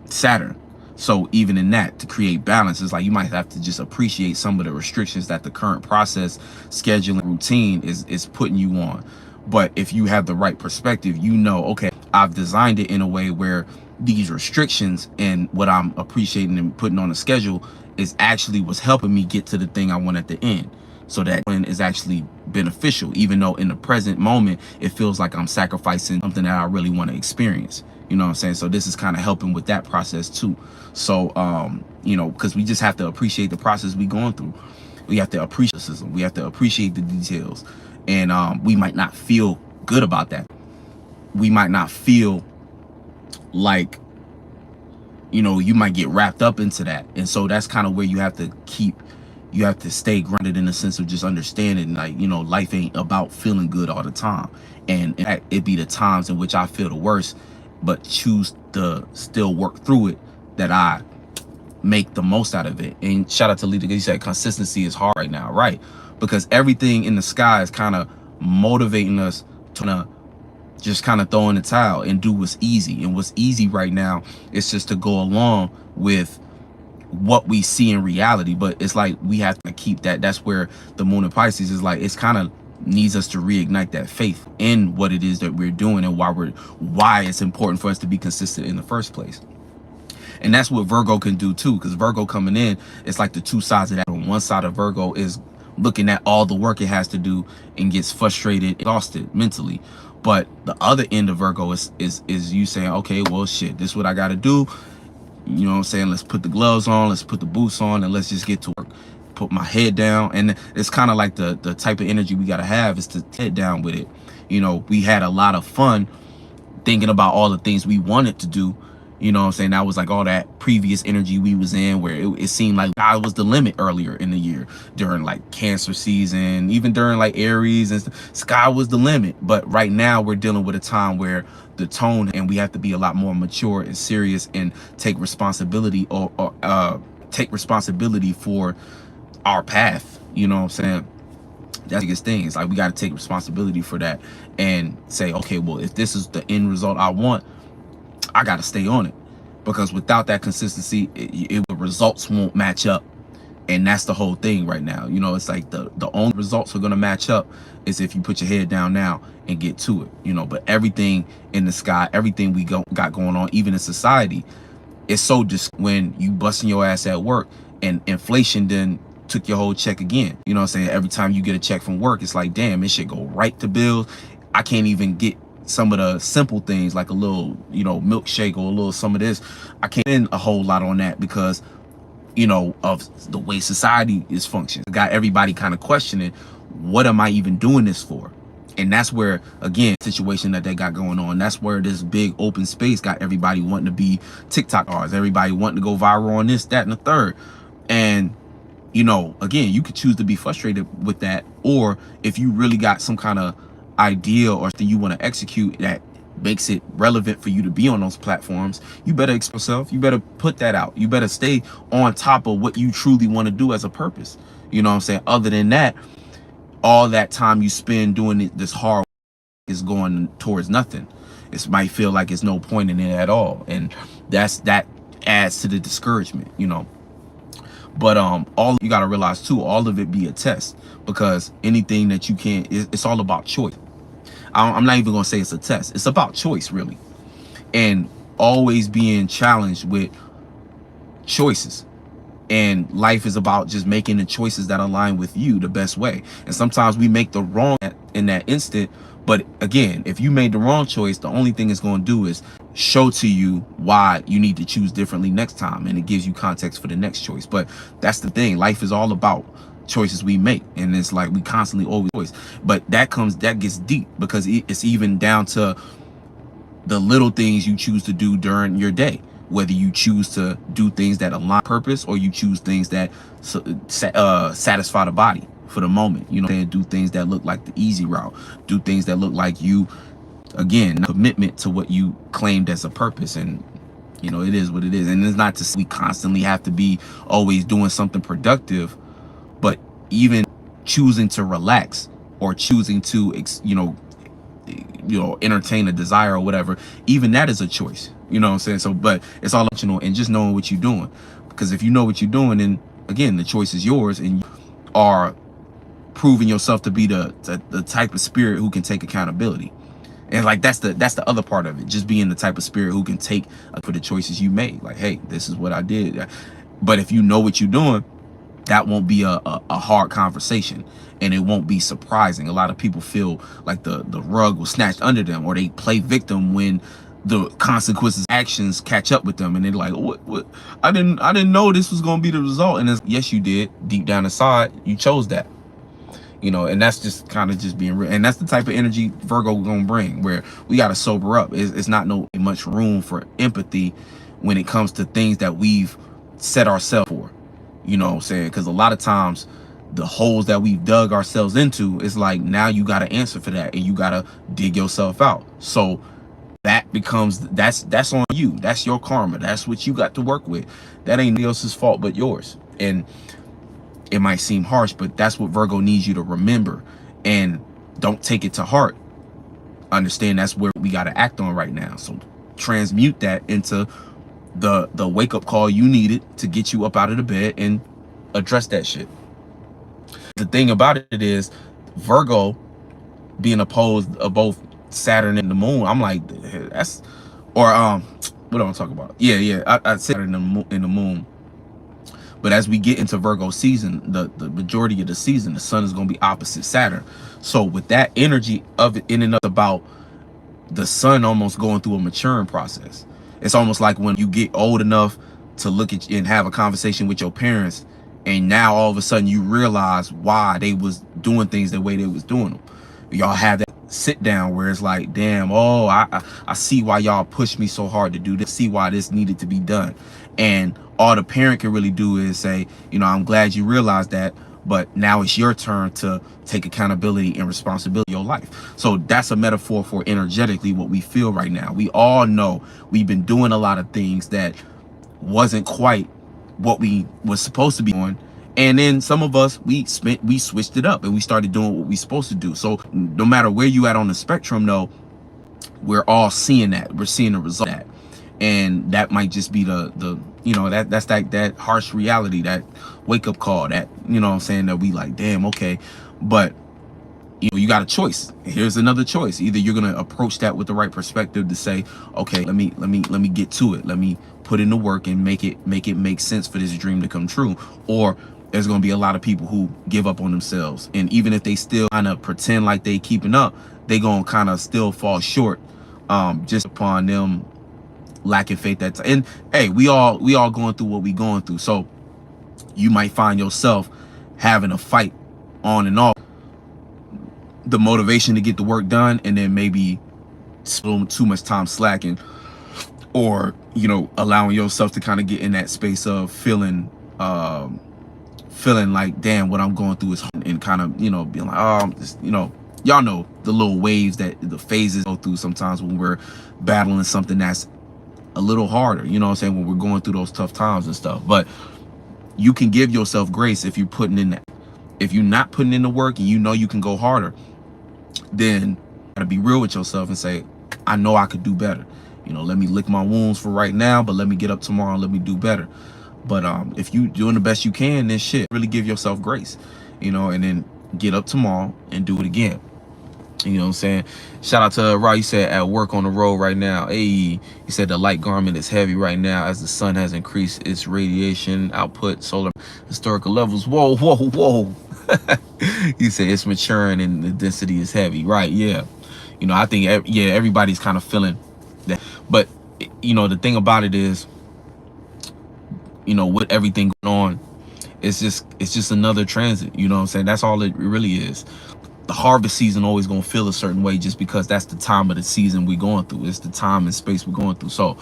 Saturn. So even in that, to create balance, it's like you might have to just appreciate some of the restrictions that the current process, scheduling, routine is putting you on. But if you have the right perspective, you know, okay, I've designed it in a way where these restrictions and what I'm appreciating and putting on a schedule is actually what's helping me get to the thing I want at the end. So that is actually beneficial, even though in the present moment, it feels like I'm sacrificing something that I really want to experience. You know what I'm saying? So this is kind of helping with that process too. So, you know, because we just have to appreciate the process we going through. We have to appreciate the system. We have to appreciate the details. And we might not feel good about that. We might not feel like, you know, you might get wrapped up into that. And so that's kind of where you have to stay grounded in the sense of just understanding, like, you know, life ain't about feeling good all the time. And it be the times in which I feel the worst, but choose to still work through it, that I make the most out of it. And shout out to Lita, he said consistency is hard right now, right? Because everything in the sky is kind of motivating us to just kind of throw in the towel and do what's easy. And what's easy right now is just to go along with what we see in reality. But it's like we have to keep that. That's where the moon in Pisces is like, it's kind of needs us to reignite that faith in what it is that we're doing and why it's important for us to be consistent in the first place. And that's what Virgo can do too, because Virgo coming in, it's like the two sides of that. On one side of Virgo is looking at all the work it has to do and gets frustrated, exhausted mentally. But the other end of Virgo is you saying, okay, well, shit, this is what I got to do. You know what I'm saying? Let's put the gloves on, let's put the boots on, and let's just get to work. Put my head down. And it's kind of like the type of energy we got to have is to head down with it. You know, we had a lot of fun thinking about all the things we wanted to do. You know what I'm saying? That was like all that previous energy we was in, where it seemed like I was the limit earlier in the year during like Cancer season, even during like Aries, and sky was the limit. But right now we're dealing with a time where the tone, and we have to be a lot more mature and serious and take responsibility or take responsibility for our path. You know what I'm saying? That's the biggest thing. It's like we got to take responsibility for that and say, okay, well, if this is the end result I want, I got to stay on it, because without that consistency, the results won't match up. And that's the whole thing right now. You know, it's like the only results are going to match up is if you put your head down now and get to it, you know. But everything in the sky, everything we got going on, even in society, it's so just when you busting your ass at work and inflation then took your whole check again. You know what I'm saying? Every time you get a check from work, it's like, damn, it should go right to bills. I can't even get some of the simple things like a little, you know, milkshake or a little some of this. I can't spend a whole lot on that because, you know, of the way society is functioning. Got everybody kind of questioning, what am I even doing this for? And that's where, again, situation that they got going on, that's where this big open space got everybody wanting to be TikTokers, everybody wanting to go viral on this, that, and the third. And, you know, again, you could choose to be frustrated with that, or if you really got some kind of idea or thing you want to execute that makes it relevant for you to be on those platforms, you better express yourself, you better put that out, you better stay on top of what you truly want to do as a purpose. You know what I'm saying? Other than that, all that time you spend doing this hard is going towards nothing. It might feel like it's no point in it at all, and that adds to the discouragement, you know. But all you got to realize too, all of it be a test, because anything that you can't, it's all about choice. I'm not even gonna say it's a test, it's about choice, really, and always being challenged with choices. And life is about just making the choices that align with you the best way. And sometimes we make the wrong in that instant. But again, if you made the wrong choice, the only thing it's going to do is show to you why you need to choose differently next time. And it gives you context for the next choice. But that's the thing. Life is all about choices we make. And it's like we constantly always choice. But that gets deep, because it's even down to the little things you choose to do during your day. Whether you choose to do things that align purpose, or you choose things that satisfy the body for the moment, you know, and do things that look like the easy route, do things that look like you, again, commitment to what you claimed as a purpose. And you know, it is what it is. And it's not to say we constantly have to be always doing something productive, but even choosing to relax, or choosing to entertain a desire or whatever, even that is a choice. You know what I'm saying? So, but it's all optional, and just knowing what you're doing. Because if you know what you're doing, then again, the choice is yours, and you are proving yourself to be the type of spirit who can take accountability. And like that's the other part of it, just being the type of spirit who can take for the choices you made. Like, hey, this is what I did. But if you know what you're doing, that won't be a hard conversation, and it won't be surprising. A lot of people feel like the rug was snatched under them, or they play victim when the consequences, actions catch up with them, and they're like, what I didn't know this was going to be the result. And it's, yes, you did. Deep down inside, you chose that, you know. And that's just kind of just being real. And that's the type of energy Virgo gonna bring, where we got to sober up. It's not no much room for empathy when it comes to things that we've set ourselves for. You know what I'm saying? Because a lot of times the holes that we've dug ourselves into, is like, now you got to answer for that, and you got to dig yourself out. So that becomes, that's on you. That's your karma. That's what you got to work with. That ain't anybody else's fault but yours. And it might seem harsh, but that's what Virgo needs you to remember. And don't take it to heart. Understand that's where we got to act on right now. So transmute that into the wake-up call you needed to get you up out of the bed and address that shit. The thing about it is, Virgo being opposed of both Saturn and the moon, I'm like, that's, or what am I talking about? Yeah, I said Saturn in the moon. But as we get into Virgo season, the majority of the season, the sun is going to be opposite Saturn. So with that energy of it in and of about the sun almost going through a maturing process. It's almost like when you get old enough to look at and have a conversation with your parents, and now all of a sudden you realize why they was doing things the way they was doing them. Y'all have that sit down where it's like, damn, oh, I see why y'all pushed me so hard to do this, see why this needed to be done. And all the parent can really do is say, you know, I'm glad you realized that, but now it's your turn to take accountability and responsibility of your life. So that's a metaphor for energetically what we feel right now. We all know we've been doing a lot of things that wasn't quite what we was supposed to be doing. And then some of us, we switched it up and we started doing what we supposed to do. So no matter where you at on the spectrum, though, we're all seeing that. We're seeing the result of that. And that might just be the you know, that's that harsh reality, that wake up call, that, you know what I'm saying, that we like, damn, okay. But you know, you got a choice. Here's another choice. Either you're gonna approach that with the right perspective to say, okay, let me get to it. Let me put in the work and make it make sense for this dream to come true. Or there's gonna be a lot of people who give up on themselves, and even if they still kind of pretend like they keeping up, they gonna kind of still fall short, just upon them lacking faith. And hey, we all going through what we going through. So you might find yourself having a fight on and off, the motivation to get the work done, and then maybe too much time slacking, or allowing yourself to kind of get in that space of feeling like, damn, what I'm going through is hard, and kind of being like, oh, y'all know the little waves that the phases go through sometimes when we're battling something that's a little harder, you know what I'm saying, when we're going through those tough times and stuff. But you can give yourself grace if you're putting in that. If you're not putting in the work and you can go harder, then you gotta be real with yourself and say, I know I could do better. Let me lick my wounds for right now, but let me get up tomorrow and let me do better. But if you doing the best you can, then shit, really give yourself grace, and then get up tomorrow and do it again. You know what I'm saying? Shout out to Rob. You said at work on the road right now. Hey, he said the light garment is heavy right now as the sun has increased its radiation output, solar historical levels. Whoa, whoa, whoa. He said it's maturing and the density is heavy. Right? Yeah. I think everybody's kind of feeling that. But the thing about it is, with everything going on, it's just another transit. You know what I'm saying? That's all it really is. The harvest season always gonna feel a certain way just because that's the time of the season we're going through. It's the time and space we're going through. So,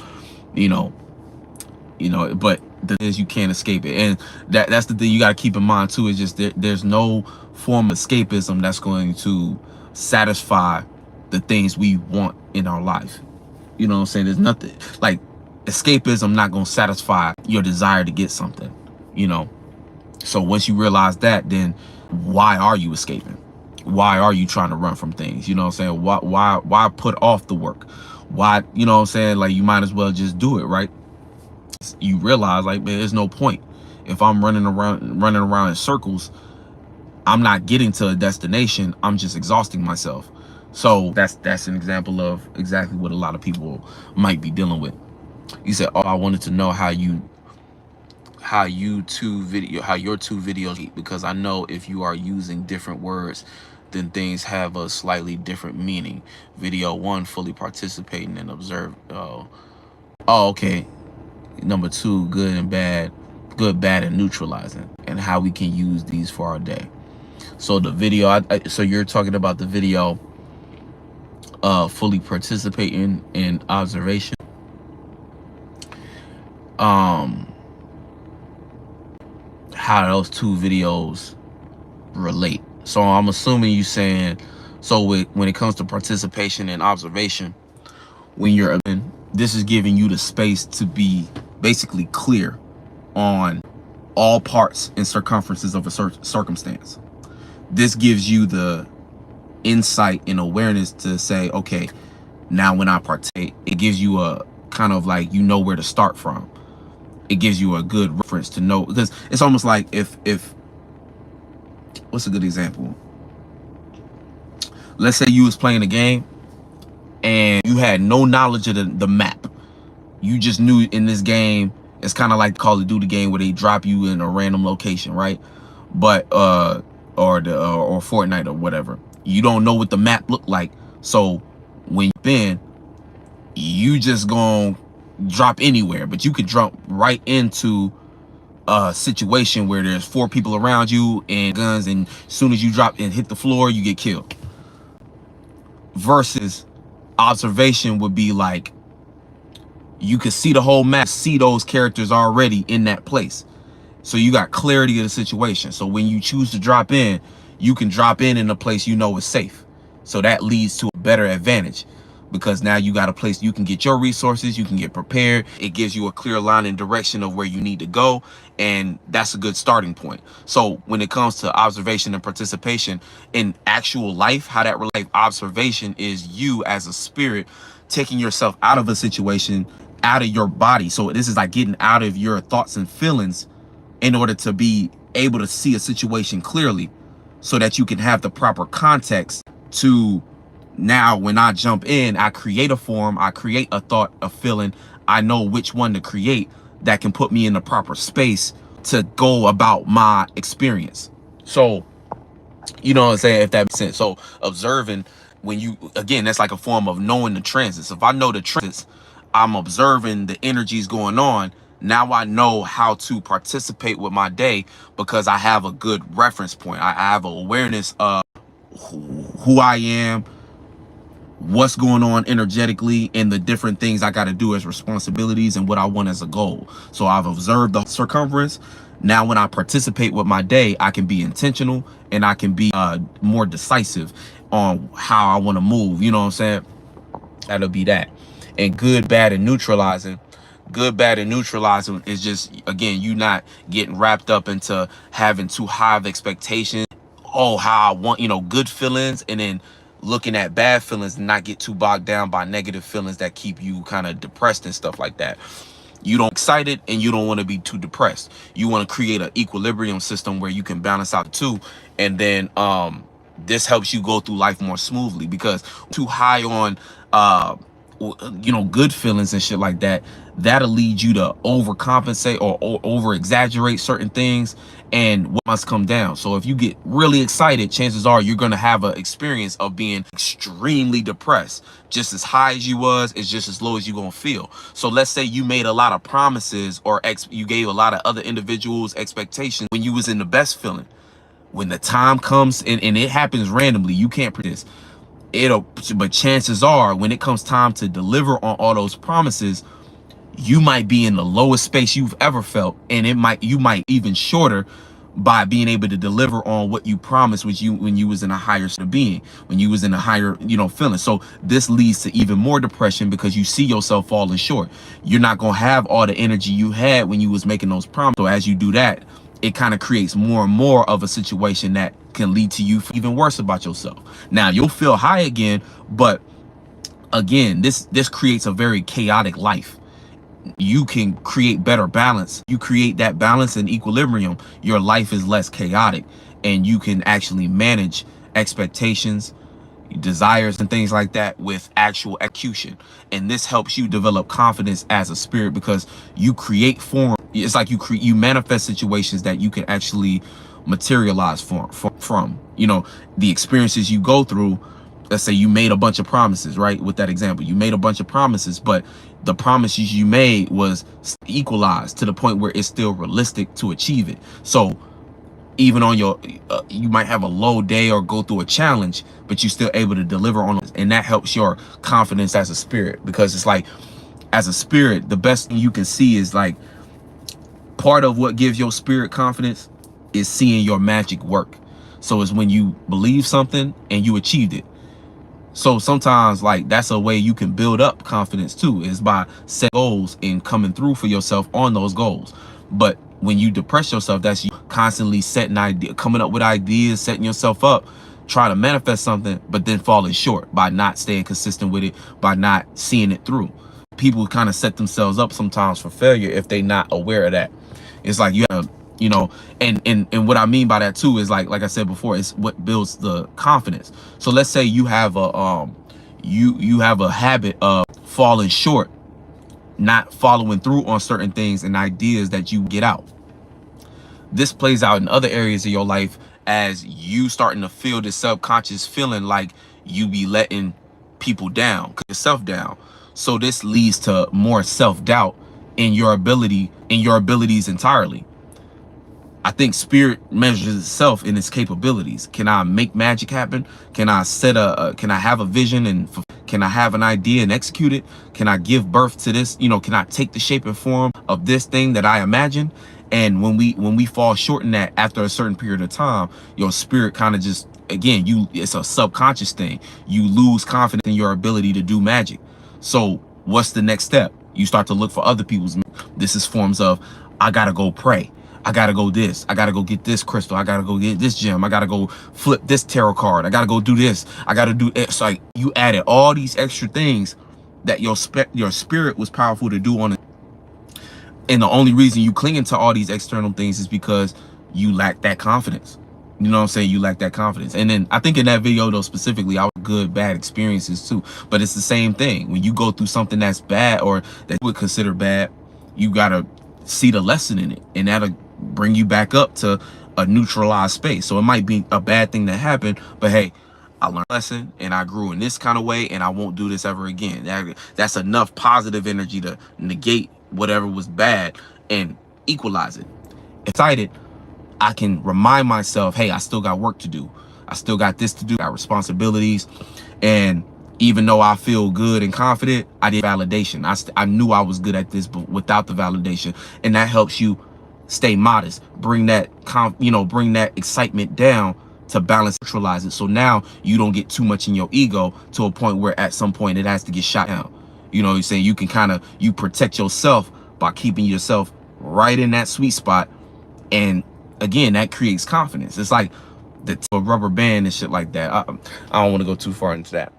but the thing is, you can't escape it. And that's the thing you gotta keep in mind too, is just there's no form of escapism that's going to satisfy the things we want in our life. You know what I'm saying? There's nothing like escapism not gonna satisfy your desire to get something, So once you realize that, then why are you escaping? Why are you trying to run from things? You know what I'm saying? Why put off the work? Why, you know what I'm saying? Like, you might as well just do it, right? You realize, like, man, there's no point. If I'm running around in circles, I'm not getting to a destination. I'm just exhausting myself. So that's an example of exactly what a lot of people might be dealing with. You said, oh, I wanted to know how your two videos, because I know if you are using different words, then things have a slightly different meaning. Video 1, fully participating and observe. Oh, okay. Number 2, good, bad, and neutralizing, and how we can use these for our day. So the video, so you're talking about the video, fully participating in observation. How those two videos relate. So I'm assuming you saying, so when it comes to participation and observation, when you're in, this is giving you the space to be basically clear on all parts and circumferences of a circumstance. This gives you the insight and awareness to say, okay, now when I partake, it gives you a kind of like, where to start from. It gives you a good reference to know, because it's almost like if what's a good example? Let's say you was playing a game and you had no knowledge of the map. You just knew in this game, it's kind of like the Call of Duty game where they drop you in a random location, right? But or Fortnite or whatever. You don't know what the map looked like. So when you just gonna drop anywhere, but you could drop right into a situation where there's 4 people around you and guns, and as soon as you drop and hit the floor, you get killed. Versus observation would be like, you could see the whole map, see those characters already in that place. So you got clarity of the situation. So when you choose to drop in, you can drop in a place is safe. So that leads to a better advantage, because now you got a place you can get your resources, you can get prepared. It gives you a clear line and direction of where you need to go, and that's a good starting point. So when it comes to observation and participation in actual life, how that relates, observation is you as a spirit taking yourself out of a situation, out of your body. So this is like getting out of your thoughts and feelings in order to be able to see a situation clearly, so that you can have the proper context to, now when I jump in, I create a form, I create a thought, a feeling. I know which one to create that can put me in the proper space to go about my experience. So, you know what I'm saying, if that makes sense. So observing, when you, again, that's like a form of knowing the transits. If I know the transits, I'm observing the energies going on. Now I know how to participate with my day because I have a good reference point. I have an awareness of who I am, what's going on energetically, and the different things I got to do as responsibilities and what I want as a goal. So I've observed the circumference. Now when I participate with my day, I can be intentional and I can be more decisive on how I want to move. You know what I'm saying? That'll be that. And good, bad, and neutralizing. Good, bad, and neutralizing is just, again, you not getting wrapped up into having too high of expectations. Oh, how I want, good feelings, and then looking at bad feelings and not get too bogged down by negative feelings that keep you kind of depressed and stuff like that. You don't excited and you don't want to be too depressed. You want to create an equilibrium system where you can balance out the two, and then this helps you go through life more smoothly, because too high on good feelings and shit like that, that'll lead you to overcompensate or over exaggerate certain things, and what must come down. So if you get really excited, chances are you're going to have an experience of being extremely depressed. Just as high as you was, it's just as low as you're going to feel. So let's say you made a lot of promises, or you gave a lot of other individuals expectations when you was in the best feeling. When the time comes, and it happens randomly, you can't predict this, but chances are when it comes time to deliver on all those promises, you might be in the lowest space you've ever felt, and you might even shorter by being able to deliver on what you promised, when you was in a higher state of being, when you was in a higher feeling. So this leads to even more depression because you see yourself falling short. You're not gonna have all the energy you had when you was making those promises. So as you do that, it kind of creates more and more of a situation that can lead to you even worse about yourself. Now you'll feel high again, but again, this creates a very chaotic life. You can create better balance. You create that balance and equilibrium, your life is less chaotic, and you can actually manage expectations, desires, and things like that with actual execution. And this helps you develop confidence as a spirit, because you create form. It's like you manifest situations that you can actually materialize from the experiences you go through. Let's say you made a bunch of promises, right? With that example, you made a bunch of promises, but the promises you made was equalized to the point where it's still realistic to achieve it. So even on your, you might have a low day or go through a challenge, but you're still able to deliver on it. And that helps your confidence as a spirit, because it's like, as a spirit, the best thing you can see is like, part of what gives your spirit confidence is seeing your magic work. So it's when you believe something and you achieved it. So sometimes, like, that's a way you can build up confidence too, is by setting goals and coming through for yourself on those goals. But when you depress yourself, that's you constantly coming up with ideas, setting yourself up, trying to manifest something, but then falling short by not staying consistent with it, by not seeing it through. People kind of set themselves up sometimes for failure if they're not aware of that. It's like you have, and what I mean by that too is like I said before, it's what builds the confidence. So let's say you have a you have a habit of falling short, not following through on certain things and ideas that you get out. This plays out in other areas of your life as you starting to feel this subconscious feeling like you be letting people down, yourself down. So this leads to more self-doubt in your abilities entirely. I think spirit measures itself in its capabilities. Can I make magic happen? Can I can I have a vision, and can I have an idea and execute it? Can I give birth to this? Can I take the shape and form of this thing that I imagine? And when we fall short in that after a certain period of time, your spirit kind of just, again, it's a subconscious thing. You lose confidence in your ability to do magic. So what's the next step? You start to look for other people's. This is forms of, I gotta go pray. I gotta go this. I gotta go get this crystal. I gotta go get this gem. I gotta go flip this tarot card. I gotta go do this. I gotta do it. So like, you added all these extra things that your spirit was powerful to do on it. And the only reason you clinging to all these external things is because you lack that confidence. You know what I'm saying? You lack that confidence. And then I think in that video though, specifically, I was good, bad experiences too. But it's the same thing. When you go through something that's bad or that you would consider bad, you gotta see the lesson in it. And that'll bring you back up to a neutralized space. So it might be a bad thing that happened, but hey, I learned a lesson and I grew in this kind of way, and I won't do this ever again. That's enough positive energy to negate whatever was bad and equalize it. Excited, I can remind myself, hey, I still got work to do. I still got this to do, I got responsibilities. And even though I feel good and confident, I did validation. I knew I was good at this, but without the validation. And that helps you stay modest, bring that, bring that excitement down to balance, neutralize it. So now you don't get too much in your ego to a point where at some point it has to get shot down. You know what I'm saying? You can you protect yourself by keeping yourself right in that sweet spot. And again, that creates confidence. It's like the rubber band and shit like that. I don't want to go too far into that,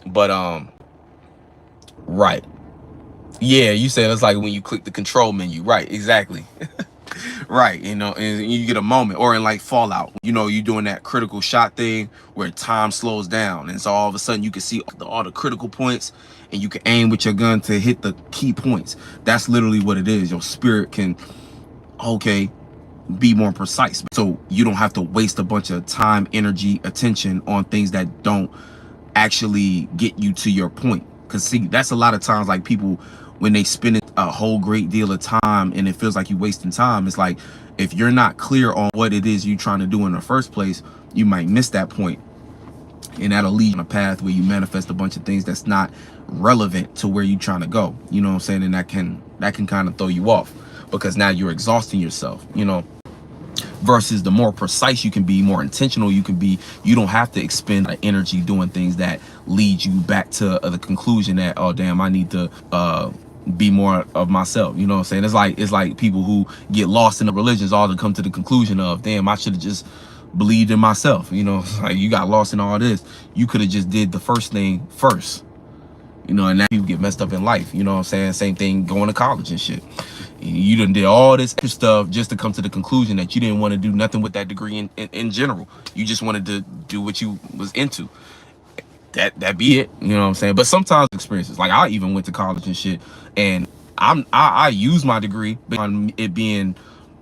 but right, yeah, you said it's like when you click the control menu, right? Exactly. Right, and you get a moment, or in like Fallout, you're doing that critical shot thing where time slows down, and so all of a sudden you can see all the critical points, and you can aim with your gun to hit the key points. That's literally what it is. Your spirit can, be more precise, so you don't have to waste a bunch of time, energy, attention on things that don't actually get you to your point. Because see, that's a lot of times, like, people, when they spend a whole great deal of time and it feels like you're wasting time, it's like, if you're not clear on what it is you're trying to do in the first place, you might miss that point, and that'll lead you on a path where you manifest a bunch of things that's not relevant to where you're trying to go. You know what I'm saying? And that can kind of throw you off, because now you're exhausting yourself, versus the more precise you can be, more intentional you can be, you don't have to expend energy doing things that lead you back to the conclusion that, oh damn, I need to be more of myself. You know what I'm saying? It's like people who get lost in the religions all to come to the conclusion of, damn, I should have just believed in myself. Like, you got lost in all this. You could have just did the first thing first. And now people get messed up in life. You know what I'm saying? Same thing going to college and shit. You done did all this extra stuff just to come to the conclusion that you didn't want to do nothing with that degree in general. You just wanted to do what you was into. That be it. You know what I'm saying? But sometimes experiences, like, I even went to college and shit, and I use my degree on it being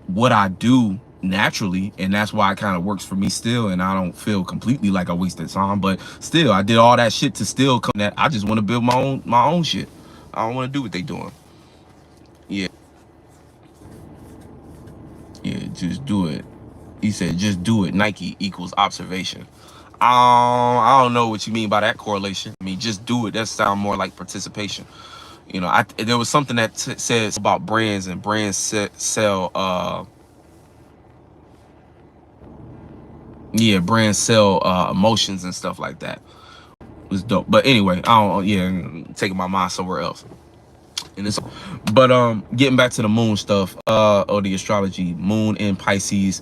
what I do naturally, and that's why it kind of works for me still, and I don't feel completely like I wasted time. But still, I did all that shit to still come that I just want to build my own shit. I don't want to do what they doing. Yeah, just do it. He said, just do it. Nike equals observation. I don't know what you mean by that correlation. I mean, just do it. That sounds more like participation. There was something that says about brands, and brands sell brands sell emotions and stuff like that. It was dope. But anyway, taking my mind somewhere else. But getting back to the moon stuff, or the astrology, moon in Pisces.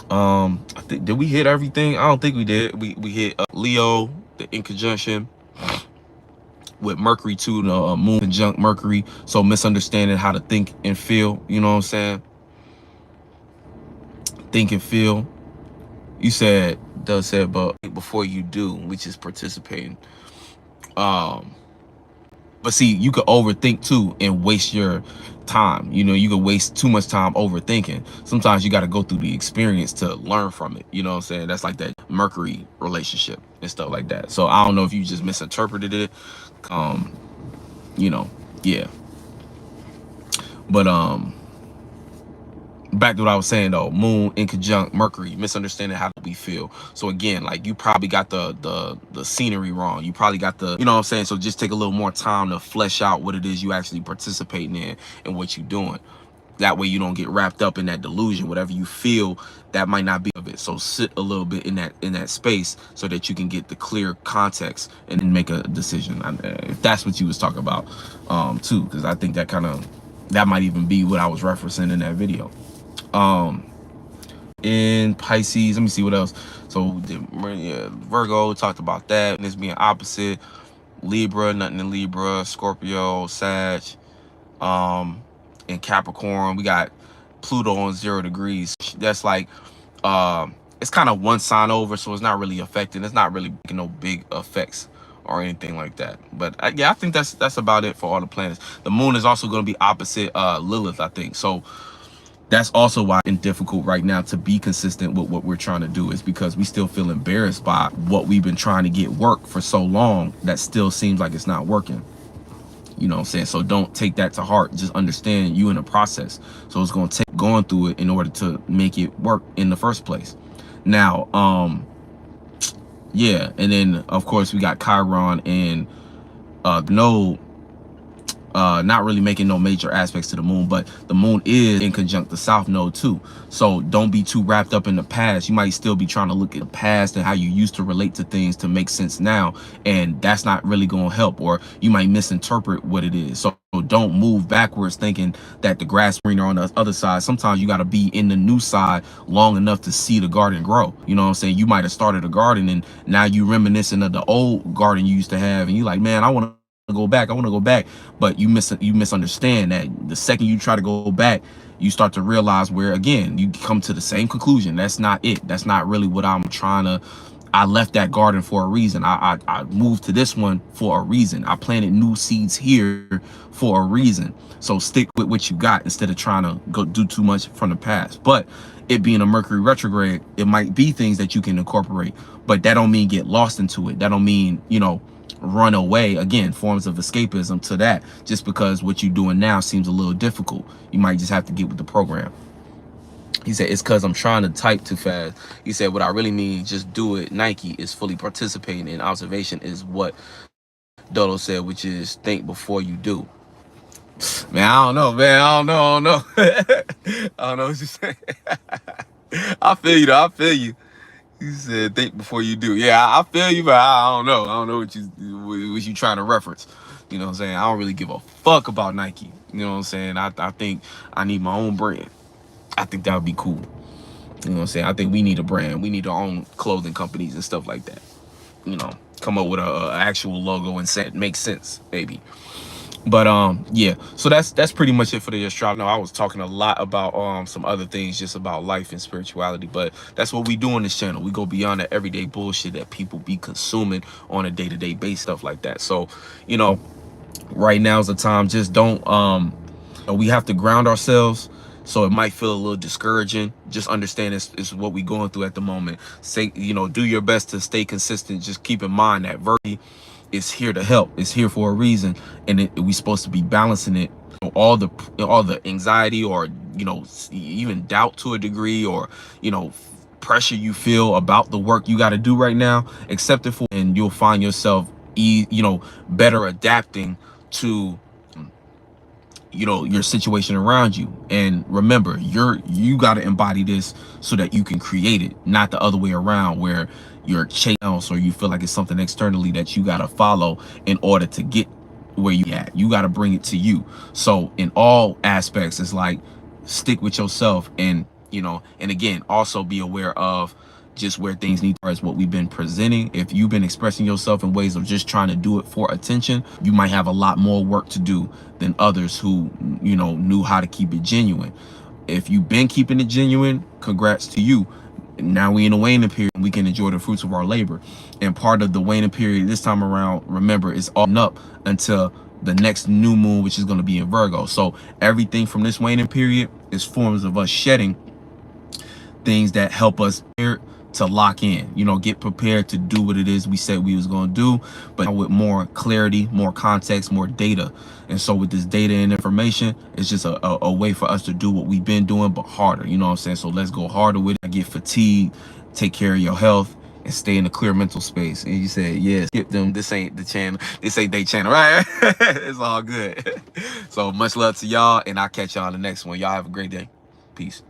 I think, did we hit everything? I don't think we did. We hit Leo, in conjunction with Mercury too, the moon conjunct Mercury. So misunderstanding how to think and feel. You know what I'm saying? Think and feel. You said, Doug said, but before you do, which is participating. But see, you could overthink too and waste your time. You could waste too much time overthinking. Sometimes you got to go through the experience to learn from it. You know what I'm saying? That's like that Mercury relationship and stuff like that. So I don't know if you just misinterpreted it. Yeah. But back to what I was saying though, moon in conjunct Mercury, misunderstanding how we feel. So again, like, you probably got the scenery wrong. You probably got the, you know what I'm saying? So just take a little more time to flesh out what it is you actually participating in and what you're doing. That way you don't get wrapped up in that delusion. Whatever you feel, that might not be of it. So sit a little bit in that space so that you can get the clear context and then make a decision. If that's what you was talking about too, because I think that might even be what I was referencing in that video. In Pisces, let me see what else. So Virgo, talked about that, and it's being opposite. Libra, nothing in Libra. Scorpio, Sag, in Capricorn, we got Pluto on 0 degrees. That's like, it's kind of one sign over, so it's not really affecting. It's not really making no big effects or anything like that. But I think that's about it for all the planets. The moon is also going to be opposite Lilith, I think. So that's also why it's difficult right now to be consistent with what we're trying to do, is because we still feel embarrassed by what we've been trying to get work for so long that still seems like it's not working. You know what I'm saying? So don't take that to heart. Just understand you in the process. So it's going to take going through it in order to make it work in the first place. Now, yeah, and then of course we got Chiron and node not really making no major aspects to the moon, but the moon is in conjunct the south node too. So don't be too wrapped up in the past. You might still be trying to look at the past and how you used to relate to things to make sense now, and that's not really going to help, or you might misinterpret what it is. So don't move backwards thinking that the grass greener on the other side. Sometimes you got to be in the new side long enough to see the garden grow. You know what I'm saying? You might have started a garden and now you reminiscing of the old garden you used to have, and you like, man, I want to go back, but you misunderstand that the second you try to go back, you start to realize where again you come to the same conclusion. That's not it. That's not really what I'm trying to. I left that garden for a reason. I moved to this one for a reason. I planted new seeds here for a reason. So stick with what you got instead of trying to go do too much from the past. But it being a Mercury retrograde, it might be things that you can incorporate, but that don't mean get lost into it. That don't mean, you know, run away. Again, forms of escapism to that, just because what you're doing now seems a little difficult. You might just have to get with the program. He said, it's because I'm trying to type too fast. He said, what I really mean, just do it. Nike is fully participating in observation is what Dodo said, which is think before you do. Man, I don't know, man. I don't know. I don't know what you saying. I feel you, though. I feel you. He said, think before you do. Yeah, I feel you, but I don't know. I don't know what you trying to reference. You know what I'm saying? I don't really give a fuck about Nike. You know what I'm saying? I think I need my own brand. I think that would be cool. You know what I'm saying? I think we need a brand. We need our own clothing companies and stuff like that. You know, come up with a actual logo and say it makes sense, maybe. But yeah, so that's pretty much it for the astrology. I was talking a lot about some other things, just about life and spirituality, but that's what we do on this channel. We go beyond the everyday bullshit that people be consuming on a day-to-day basis, stuff like that. So, you know, right now is the time. Just don't we have to ground ourselves. So it might feel a little discouraging. Just understand it's what we're going through at the moment. Say, you know, do your best to stay consistent. Just keep in mind that Virgo is here to help. It's here for a reason, and we're supposed to be balancing it. All the anxiety, or you know, even doubt to a degree, or you know, pressure you feel about the work you got to do right now, accept it for, and you'll find yourself you know, better adapting to, you know, your situation around you. And remember, you got to embody this so that you can create it, not the other way around where you're chasing else, or you feel like it's something externally that you got to follow in order to get where you at. You got to bring it to you. So in all aspects, it's like stick with yourself, and you know, and again, also be aware of just where things need to, as what we've been presenting. If you've been expressing yourself in ways of just trying to do it for attention, you might have a lot more work to do than others who, you know, knew how to keep it genuine. If you've been keeping it genuine, congrats to you. Now we in a waning period, we can enjoy the fruits of our labor. And part of the waning period this time around, remember, is all up until the next new moon, which is going to be in Virgo. So everything from this waning period is forms of us shedding things that help us to lock in, you know, get prepared to do what it is we said we was going to do, but with more clarity, more context, more data. And so with this data and information, it's just a way for us to do what we've been doing, but harder. You know what I'm saying? So let's go harder with it. Get fatigued, take care of your health, and stay in a clear mental space. And you said, yeah, skip them. This ain't the channel. This ain't they channel, right? It's all good. So much love to y'all, and I'll catch y'all on the next one. Y'all have a great day. Peace.